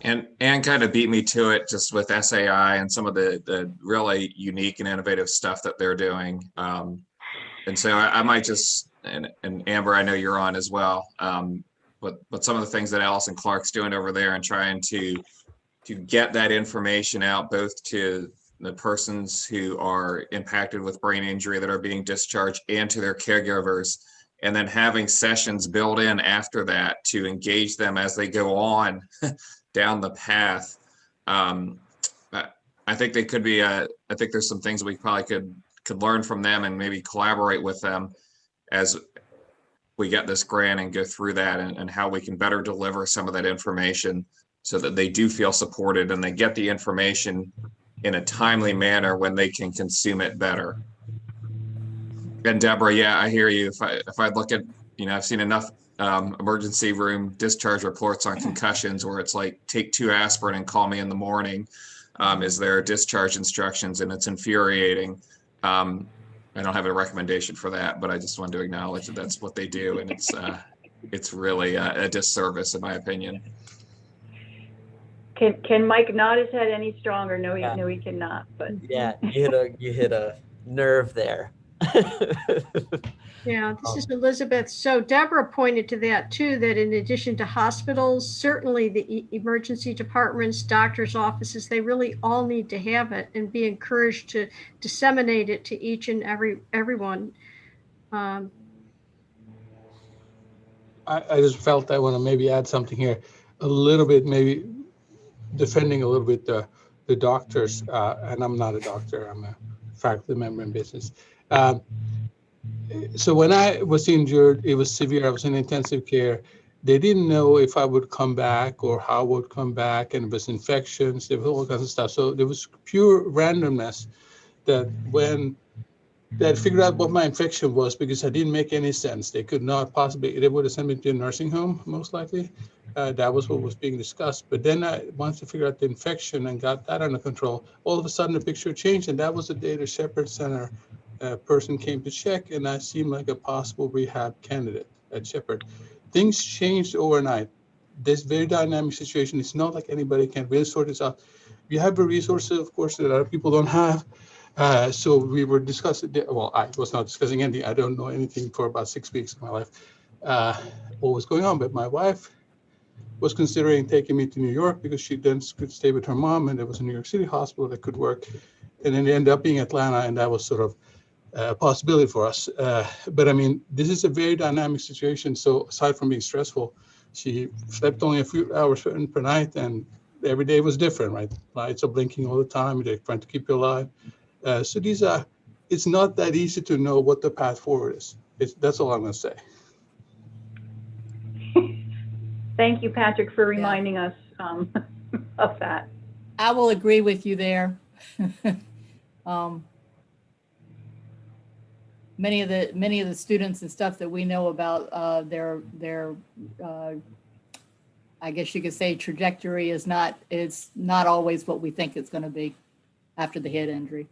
And kind of beat me to it just with SAI and some of the really unique and innovative stuff that they're doing. And so I might just, and Amber, I know you're on as well, but some of the things that Allison Clark's doing over there and trying to get that information out both to the persons who are impacted with brain injury that are being discharged and to their caregivers, and then having sessions built in after that to engage them as they go on down the path. I think they could be, I think there's some things we probably could learn from them and maybe collaborate with them as we get this grant and go through that, and how we can better deliver some of that information so that they do feel supported and they get the information in a timely manner when they can consume it better. And Deborah, yeah, I hear you. If I look at, I've seen enough emergency room discharge reports on concussions where it's like, take 2 aspirin and call me in the morning, is their discharge instructions, and it's infuriating. I don't have a recommendation for that, but I just wanted to acknowledge that that's what they do, and it's really a disservice in my opinion. Can Mike nod his head any stronger? No, he cannot. But yeah, you hit a nerve there. Yeah, this is Elizabeth. So Deborah pointed to that too, that in addition to hospitals, certainly the emergency departments, doctors' offices, they really all need to have it and be encouraged to disseminate it to each and everyone. I just felt I want to maybe add something here, a little bit, maybe defending a little bit the doctors, and I'm not a doctor, I'm a faculty member in business. So when I was injured, it was severe. I was in intensive care. They didn't know if I would come back or how I would come back, and it was infections, there was all kinds of stuff. So there was pure randomness that when they had figured out what my infection was, because I didn't make any sense. They could not possibly, they would have sent me to a nursing home, most likely. That was what was being discussed. But then once I figured out the infection and got that under control, all of a sudden the picture changed, and that was the day the Shepherd Center person came to check, and I seemed like a possible rehab candidate at Shepherd. Things changed overnight. This very dynamic situation, it's not like anybody can really sort this out. You have the resources, of course, that other people don't have. So we were discussing, well, I was not discussing anything. I don't know anything for about 6 weeks of my life, what was going on. But my wife was considering taking me to New York because she then could stay with her mom, and there was a New York City hospital that could work. And then it ended up being Atlanta, and that was sort of a possibility for us. But I mean, this is a very dynamic situation. So aside from being stressful, she slept only a few hours per night, and every day was different, right? Lights are blinking all the time. They're trying to keep you alive. So it's not that easy to know what the path forward is. That's all I'm going to say. thank you, Patrick, for reminding us of that. I will agree with you there. Many of the students and stuff that we know about their I guess you could say trajectory is not always what we think it's going to be after the head injury.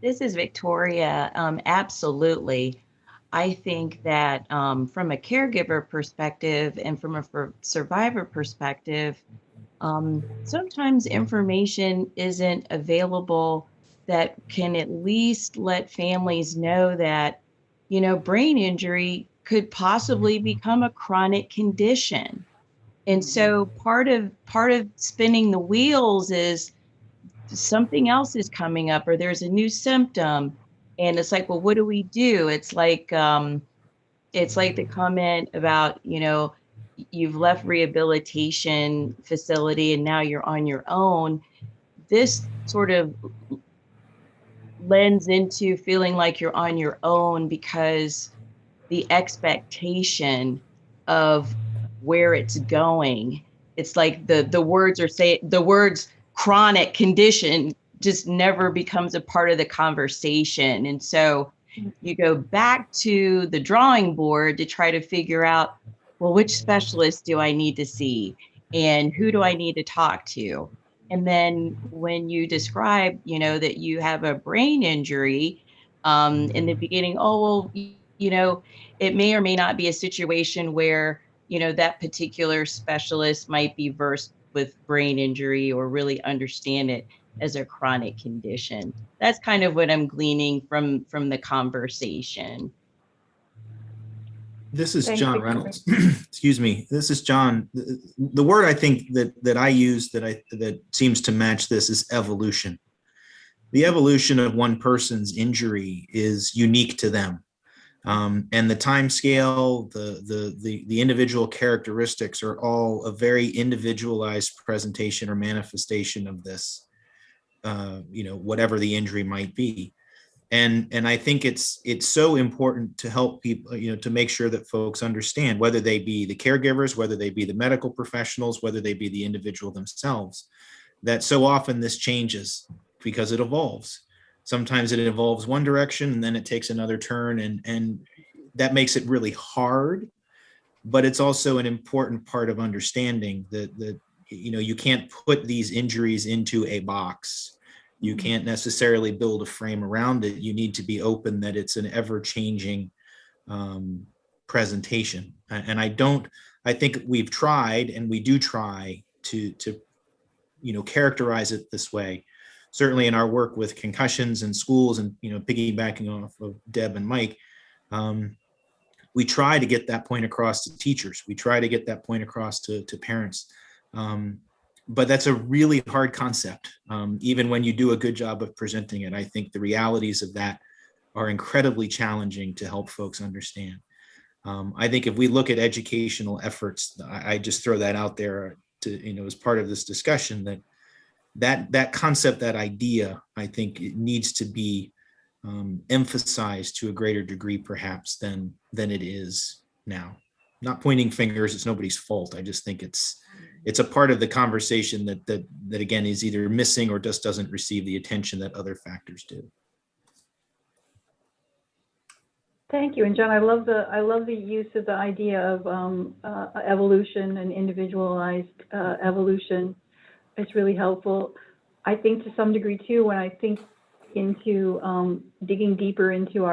This is Victoria. Absolutely. I think that from a caregiver perspective and from a survivor perspective, sometimes information isn't available that can at least let families know that, brain injury could possibly become a chronic condition. And so part of spinning the wheels is something else is coming up, or there's a new symptom, and it's like, well, what do we do? It's like it's like the comment about, you've left rehabilitation facility and now you're on your own. This sort of lends into feeling like you're on your own because the expectation of where it's going, it's like the words chronic condition just never becomes a part of the conversation. And so you go back to the drawing board to try to figure out, well, which specialist do I need to see and who do I need to talk to? And then when you describe, that you have a brain injury in the beginning, oh, well, it may or may not be a situation where, that particular specialist might be versed with brain injury or really understand it as a chronic condition. That's kind of what I'm gleaning from the conversation. This is John Reynolds. Excuse me. This is John. The word I think that I use that seems to match this is evolution. The evolution of one person's injury is unique to them. And the time scale, the individual characteristics are all a very individualized presentation or manifestation of this, whatever the injury might be. And I think it's so important to help people, to make sure that folks understand, whether they be the caregivers, whether they be the medical professionals, whether they be the individual themselves, that so often this changes because it evolves. Sometimes it evolves one direction and then it takes another turn, and that makes it really hard. But it's also an important part of understanding that you can't put these injuries into a box. You can't necessarily build a frame around it. You need to be open that it's an ever-changing presentation. And I think we've tried, and we do try to characterize it this way. Certainly in our work with concussions in schools and, piggybacking off of Deb and Mike, we try to get that point across to teachers. We try to get that point across to parents. But that's a really hard concept. Even when you do a good job of presenting it, I think the realities of that are incredibly challenging to help folks understand. I think if we look at educational efforts, I just throw that out there to, as part of this discussion, that concept, that idea, I think it needs to be emphasized to a greater degree perhaps than it is now. Not pointing fingers, it's nobody's fault. I just think it's a part of the conversation that again is either missing or just doesn't receive the attention that other factors do. Thank you. And John, I love the use of the idea of evolution and individualized evolution. It's really helpful. I think to some degree too, when I think into digging deeper into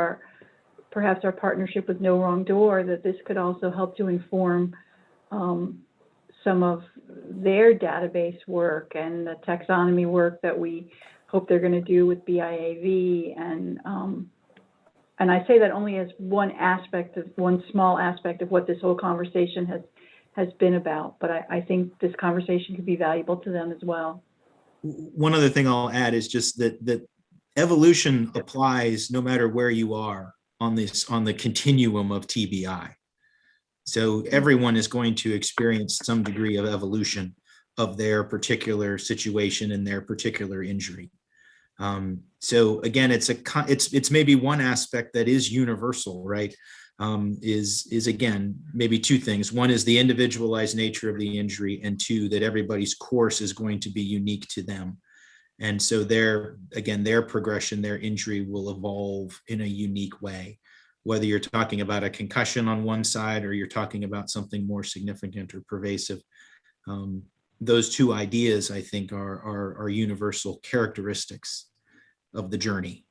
perhaps our partnership with No Wrong Door, that this could also help to inform some of their database work and the taxonomy work that we hope they're going to do with BIAV. And I say that only as one small aspect of what this whole conversation has been about. But I think this conversation could be valuable to them as well. One other thing I'll add is just that evolution applies no matter where you are on the continuum of TBI. So everyone is going to experience some degree of evolution of their particular situation and their particular injury. So again, it's maybe one aspect that is universal, right? Is again, maybe two things. One is the individualized nature of the injury, and two, that everybody's course is going to be unique to them. And so their progression, their injury will evolve in a unique way. Whether you're talking about a concussion on one side or you're talking about something more significant or pervasive, those two ideas, I think, are universal characteristics of the journey.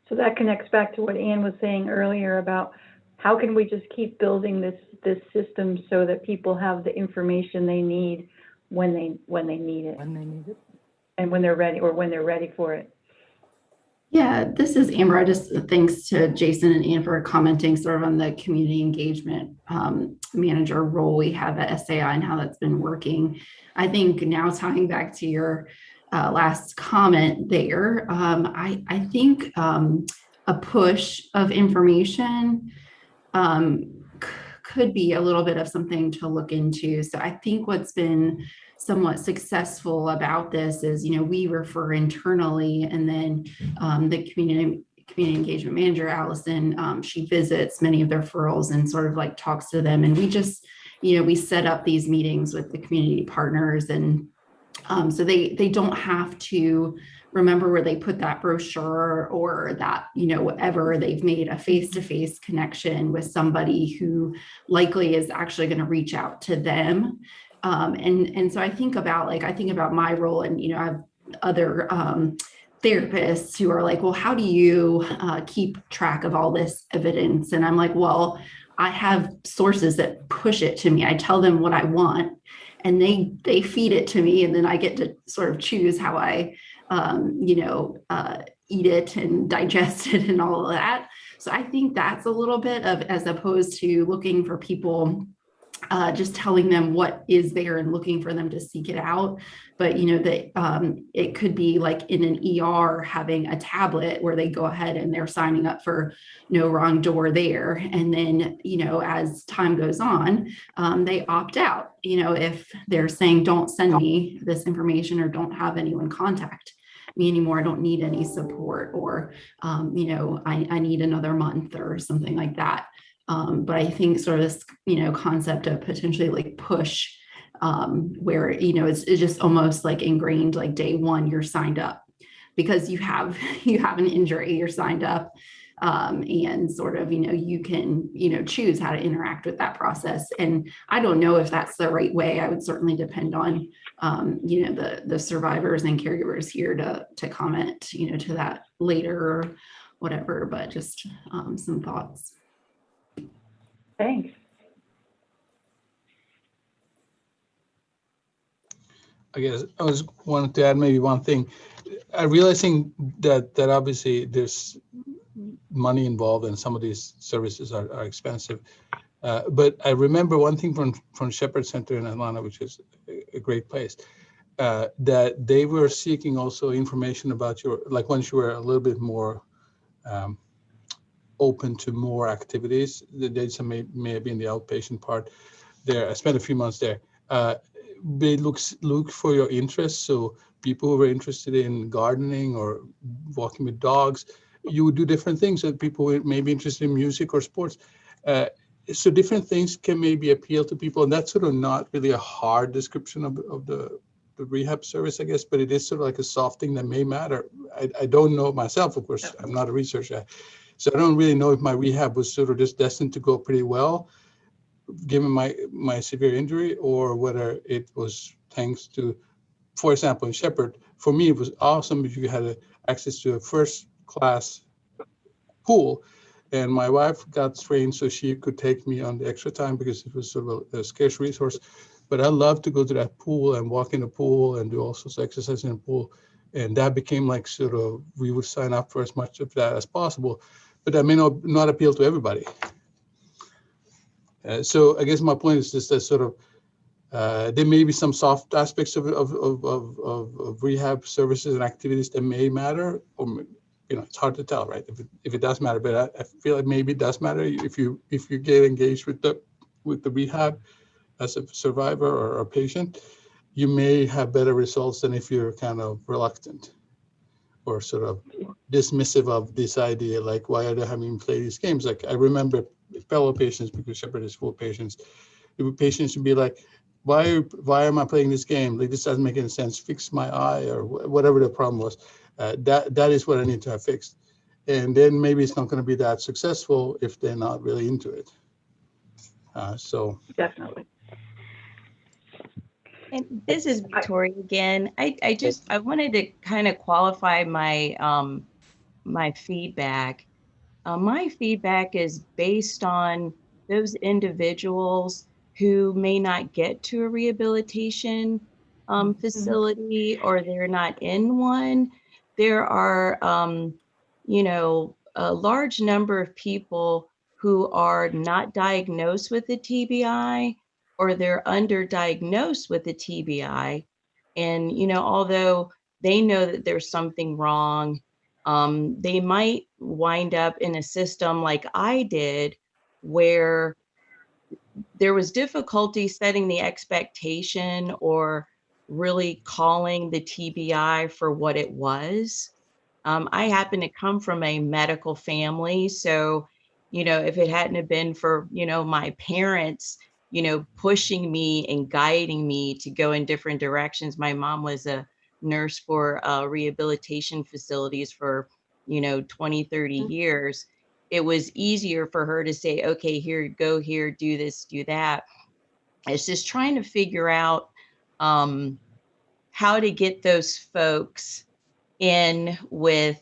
So that connects back to what Anne was saying earlier about how can we just keep building this system so that people have the information they need when they need it. And when they're ready for it. Yeah, this is Amber. Just thanks to Jason and Anne for commenting sort of on the community engagement manager role we have at SAI and how that's been working. I think now tying back to your last comment there, I think a push of information could be a little bit of something to look into. So I think what's been somewhat successful about this is, we refer internally, and then the community engagement manager, Allison, she visits many of the referrals and sort of like talks to them. And we just, we set up these meetings with the community partners, and so they don't have to remember where they put that brochure or that, whatever. They've made a face-to-face connection with somebody who likely is actually going to reach out to them. And so I think about my role, and, I have other therapists who are like, well, how do you keep track of all this evidence? And I'm like, well, I have sources that push it to me. I tell them what I want, and they feed it to me, and then I get to sort of choose how I, eat it and digest it and all of that. So I think that's a little bit of, as opposed to looking for people, just telling them what is there and looking for them to seek it out. But, that it could be like in an ER having a tablet where they go ahead and they're signing up for no wrong door there. And then, as time goes on, they opt out, if they're saying, don't send me this information, or don't have anyone contact me anymore. I don't need any support, or, I need another month or something like that. But I think sort of this, concept of potentially like push, where, it's just almost like ingrained, like day one, you're signed up because you have an injury, you're signed up, and sort of, you can, choose how to interact with that process. And I don't know if that's the right way. I would certainly depend on, the survivors and caregivers here to comment, to that later or whatever, but just some thoughts. Thanks. I guess I wanted to add maybe one thing. Realizing that obviously there's money involved and some of these services are expensive. But I remember one thing from Shepherd Center in Atlanta, which is a great place, that they were seeking also information about like once you were a little bit more open to more activities, they did some may have been the outpatient part there. I spent a few months there. They look for your interests. So people who were interested in gardening or walking with dogs, you would do different things. That people who may be interested in music or sports. So different things can maybe appeal to people, and that's sort of not really a hard description of the rehab service, I guess, but it is sort of like a soft thing that may matter. I don't know myself, of course. I'm not a researcher. So I don't really know if my rehab was sort of just destined to go pretty well, given my severe injury, or whether it was thanks to, for example, in Shepherd, for me, it was awesome because you had access to a first-class pool. And my wife got trained so she could take me on the extra time because it was sort of a scarce resource. But I love to go to that pool and walk in the pool and do all sorts of exercise in the pool. And that became like sort of, we would sign up for as much of that as possible. But that may not appeal to everybody. So I guess my point is just that sort of, there may be some soft aspects of rehab services and activities that may matter, or it's hard to tell, right? If it does matter, but I feel like maybe it does matter if you get engaged with the rehab as a survivor or a patient, you may have better results than if you're kind of reluctant or sort of dismissive of this idea, like, why are they having me play these games? Like, I remember fellow patients, because Shepherd is full of patients, patients would be like, why am I playing this game? Like, this doesn't make any sense. Fix my eye, or whatever the problem was. That is what I need to have fixed. And then maybe it's not going to be that successful if they're not really into it. So definitely. And this is Victoria again. I wanted to kind of qualify my my feedback. My feedback is based on those individuals who may not get to a rehabilitation facility, or they're not in one. There are, a large number of people who are not diagnosed with a TBI, or they're underdiagnosed with a TBI. And, although they know that there's something wrong, they might wind up in a system like I did, where there was difficulty setting the expectation or really calling the TBI for what it was. I happen to come from a medical family, so, if it hadn't have been for, my parents, pushing me and guiding me to go in different directions. My mom was a nurse for rehabilitation facilities for, 20, 30 years. It was easier for her to say, okay, here, go here, do this, do that. It's just trying to figure out how to get those folks in with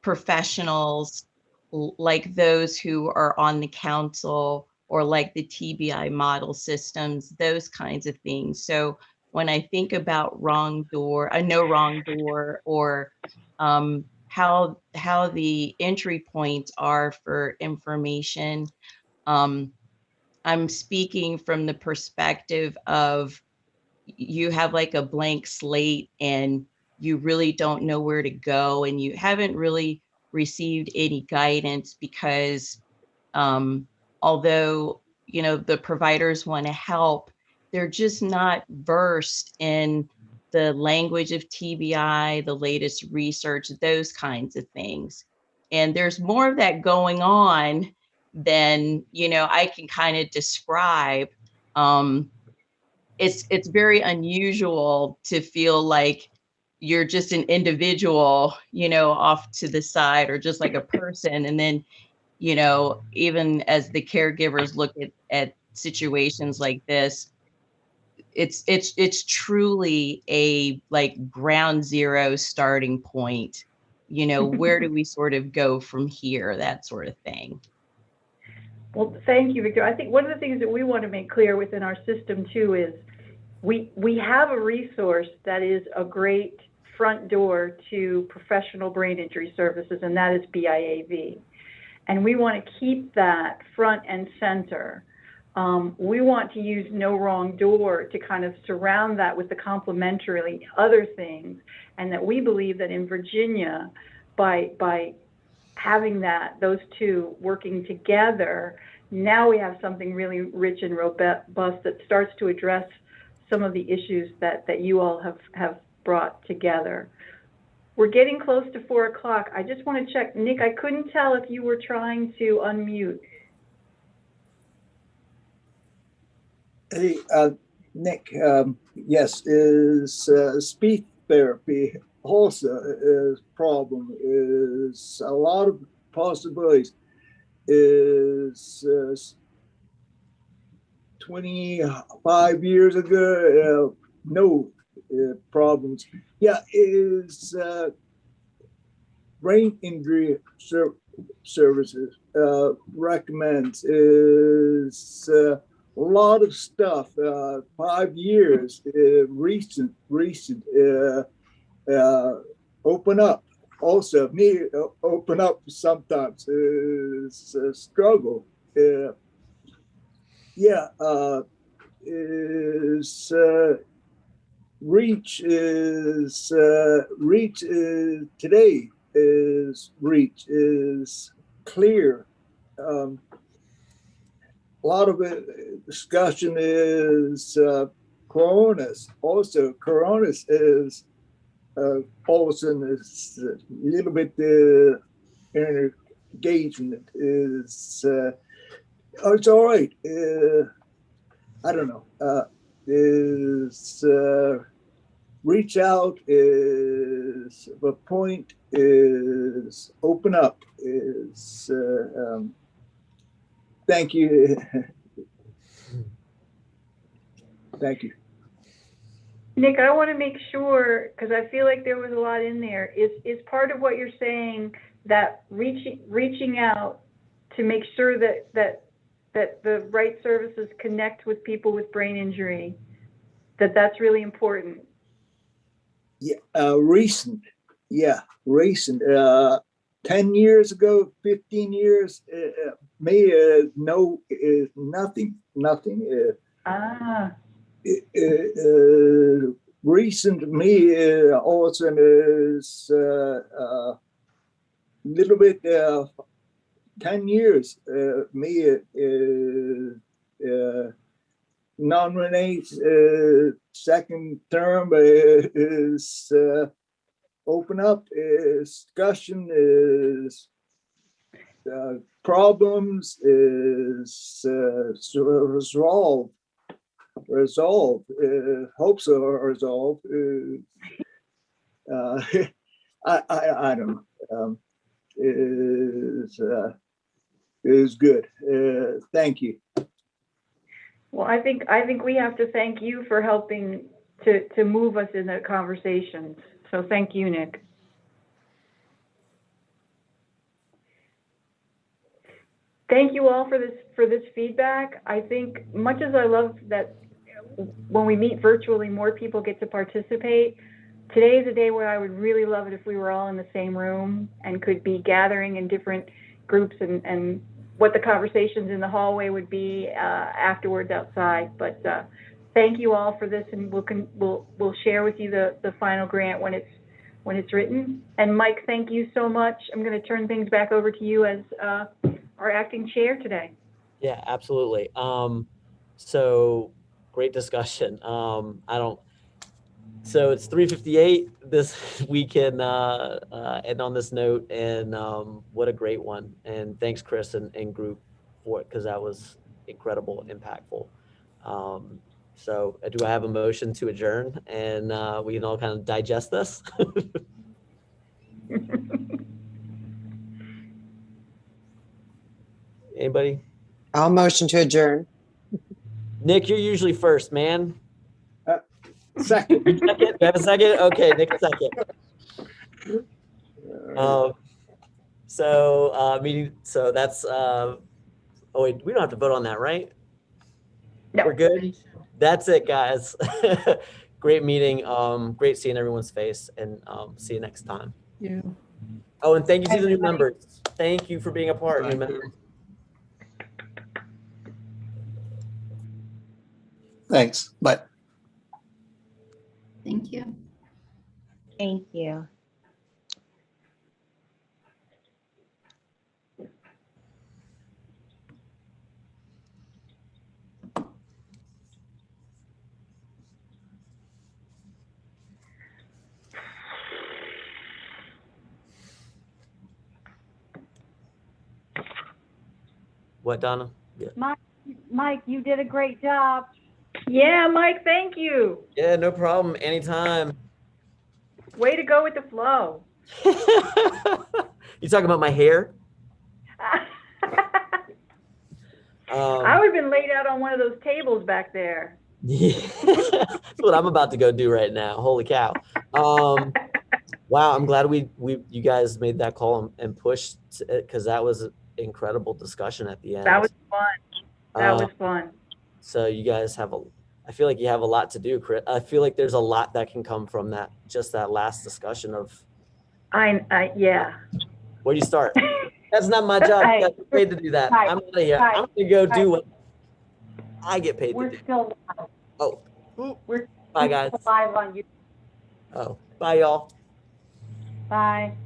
professionals like those who are on the council or like the TBI model systems, those kinds of things. So when I think about no wrong door, or how the entry points are for information, I'm speaking from the perspective of, you have like a blank slate and you really don't know where to go, and you haven't really received any guidance because although the providers want to help, they're just not versed in the language of TBI, the latest research, those kinds of things. And there's more of that going on than I can kind of describe. It's very unusual to feel like you're just an individual, off to the side, or just like a person. And then, even as the caregivers look at situations like this, it's truly a like ground zero starting point. Where do we sort of go from here? That sort of thing. Well, thank you, Victor. I think one of the things that we want to make clear within our system too is we have a resource that is a great front door to professional brain injury services, and that is BIAV. And we want to keep that front and center. We want to use no wrong door to kind of surround that with the complementary other things, and that we believe that in Virginia, by having those two working together, now we have something really rich and robust that starts to address some of the issues that you all have brought together. We're getting close to 4 o'clock. I just want to check. Nick, I couldn't tell if you were trying to unmute. Hey, Nick, yes, is speech therapy also is problem, is a lot of possibilities, is 25 years ago, no problems. Yeah, is brain injury services recommends, is a lot of stuff, 5 years, recent, open up. Also, me open up sometimes is a struggle. Is reach is today is reach is clear. A lot of it, discussion is coronas. Also, coronas is also is a little bit engagement is it's all right. I don't know. Is reach out, is the point, is open up, is thank you. Thank you. Nick, I want to make sure, because I feel like there was a lot in there. Is part of what you're saying that reaching out to make sure that the right services connect with people with brain injury, that's really important? Yeah, recent. Yeah, recent. 10 years ago, 15 years, me, no, nothing. Recent me also is little bit, 10 years, me, nominate, second term is open up, discussion is problems is resolved, hopes are resolved. I don't know. Is good. Thank you. Well, I think we have to thank you for helping to move us in the conversations. So thank you, Nick. Thank you all for this feedback. I think much as I love that when we meet virtually, more people get to participate. Today is a day where I would really love it if we were all in the same room and could be gathering in different groups and what the conversations in the hallway would be afterwards outside. But thank you all for this, and we'll share with you the final grant when it's written. And Mike, thank you so much. I'm going to turn things back over to you as our acting chair today. Yeah, absolutely. So great discussion. So it's 3:58. We can end on this note, and what a great one. And thanks, Chris and group for it, because that was incredible, impactful. So do I have a motion to adjourn, and we can all kind of digest this? Anybody? I'll motion to adjourn. Nick, you're usually first, man. Second. Second? Do you have a second? Okay, Nick, second. So that's, oh wait, we don't have to vote on that, right? No. We're good? That's it, guys. Great meeting. Great seeing everyone's face, and see you next time. Yeah. Oh, and thank you to the new members. Thank you for being a part, new members. Thanks. Bye. Thank you. Thank you. What, Donna? Yeah. Mike, you did a great job. Yeah, Mike, thank you. Yeah, no problem. Anytime. Way to go with the flow. You talking about my hair? I would have been laid out on one of those tables back there. Yeah, that's what I'm about to go do right now. Holy cow. Wow, I'm glad you guys made that call and pushed it, because that was an incredible discussion at the end. That was fun. That was fun. So you guys I feel like you have a lot to do, Chris. I feel like there's a lot that can come from just that last discussion of. Yeah. Where do you start? That's not my job. You guys get paid to do that. Right. I'm out of here. Right. I'm gonna go do what I get paid to We're do. still live. Oh, We're bye, guys. live on YouTube. Oh, bye, y'all. Bye.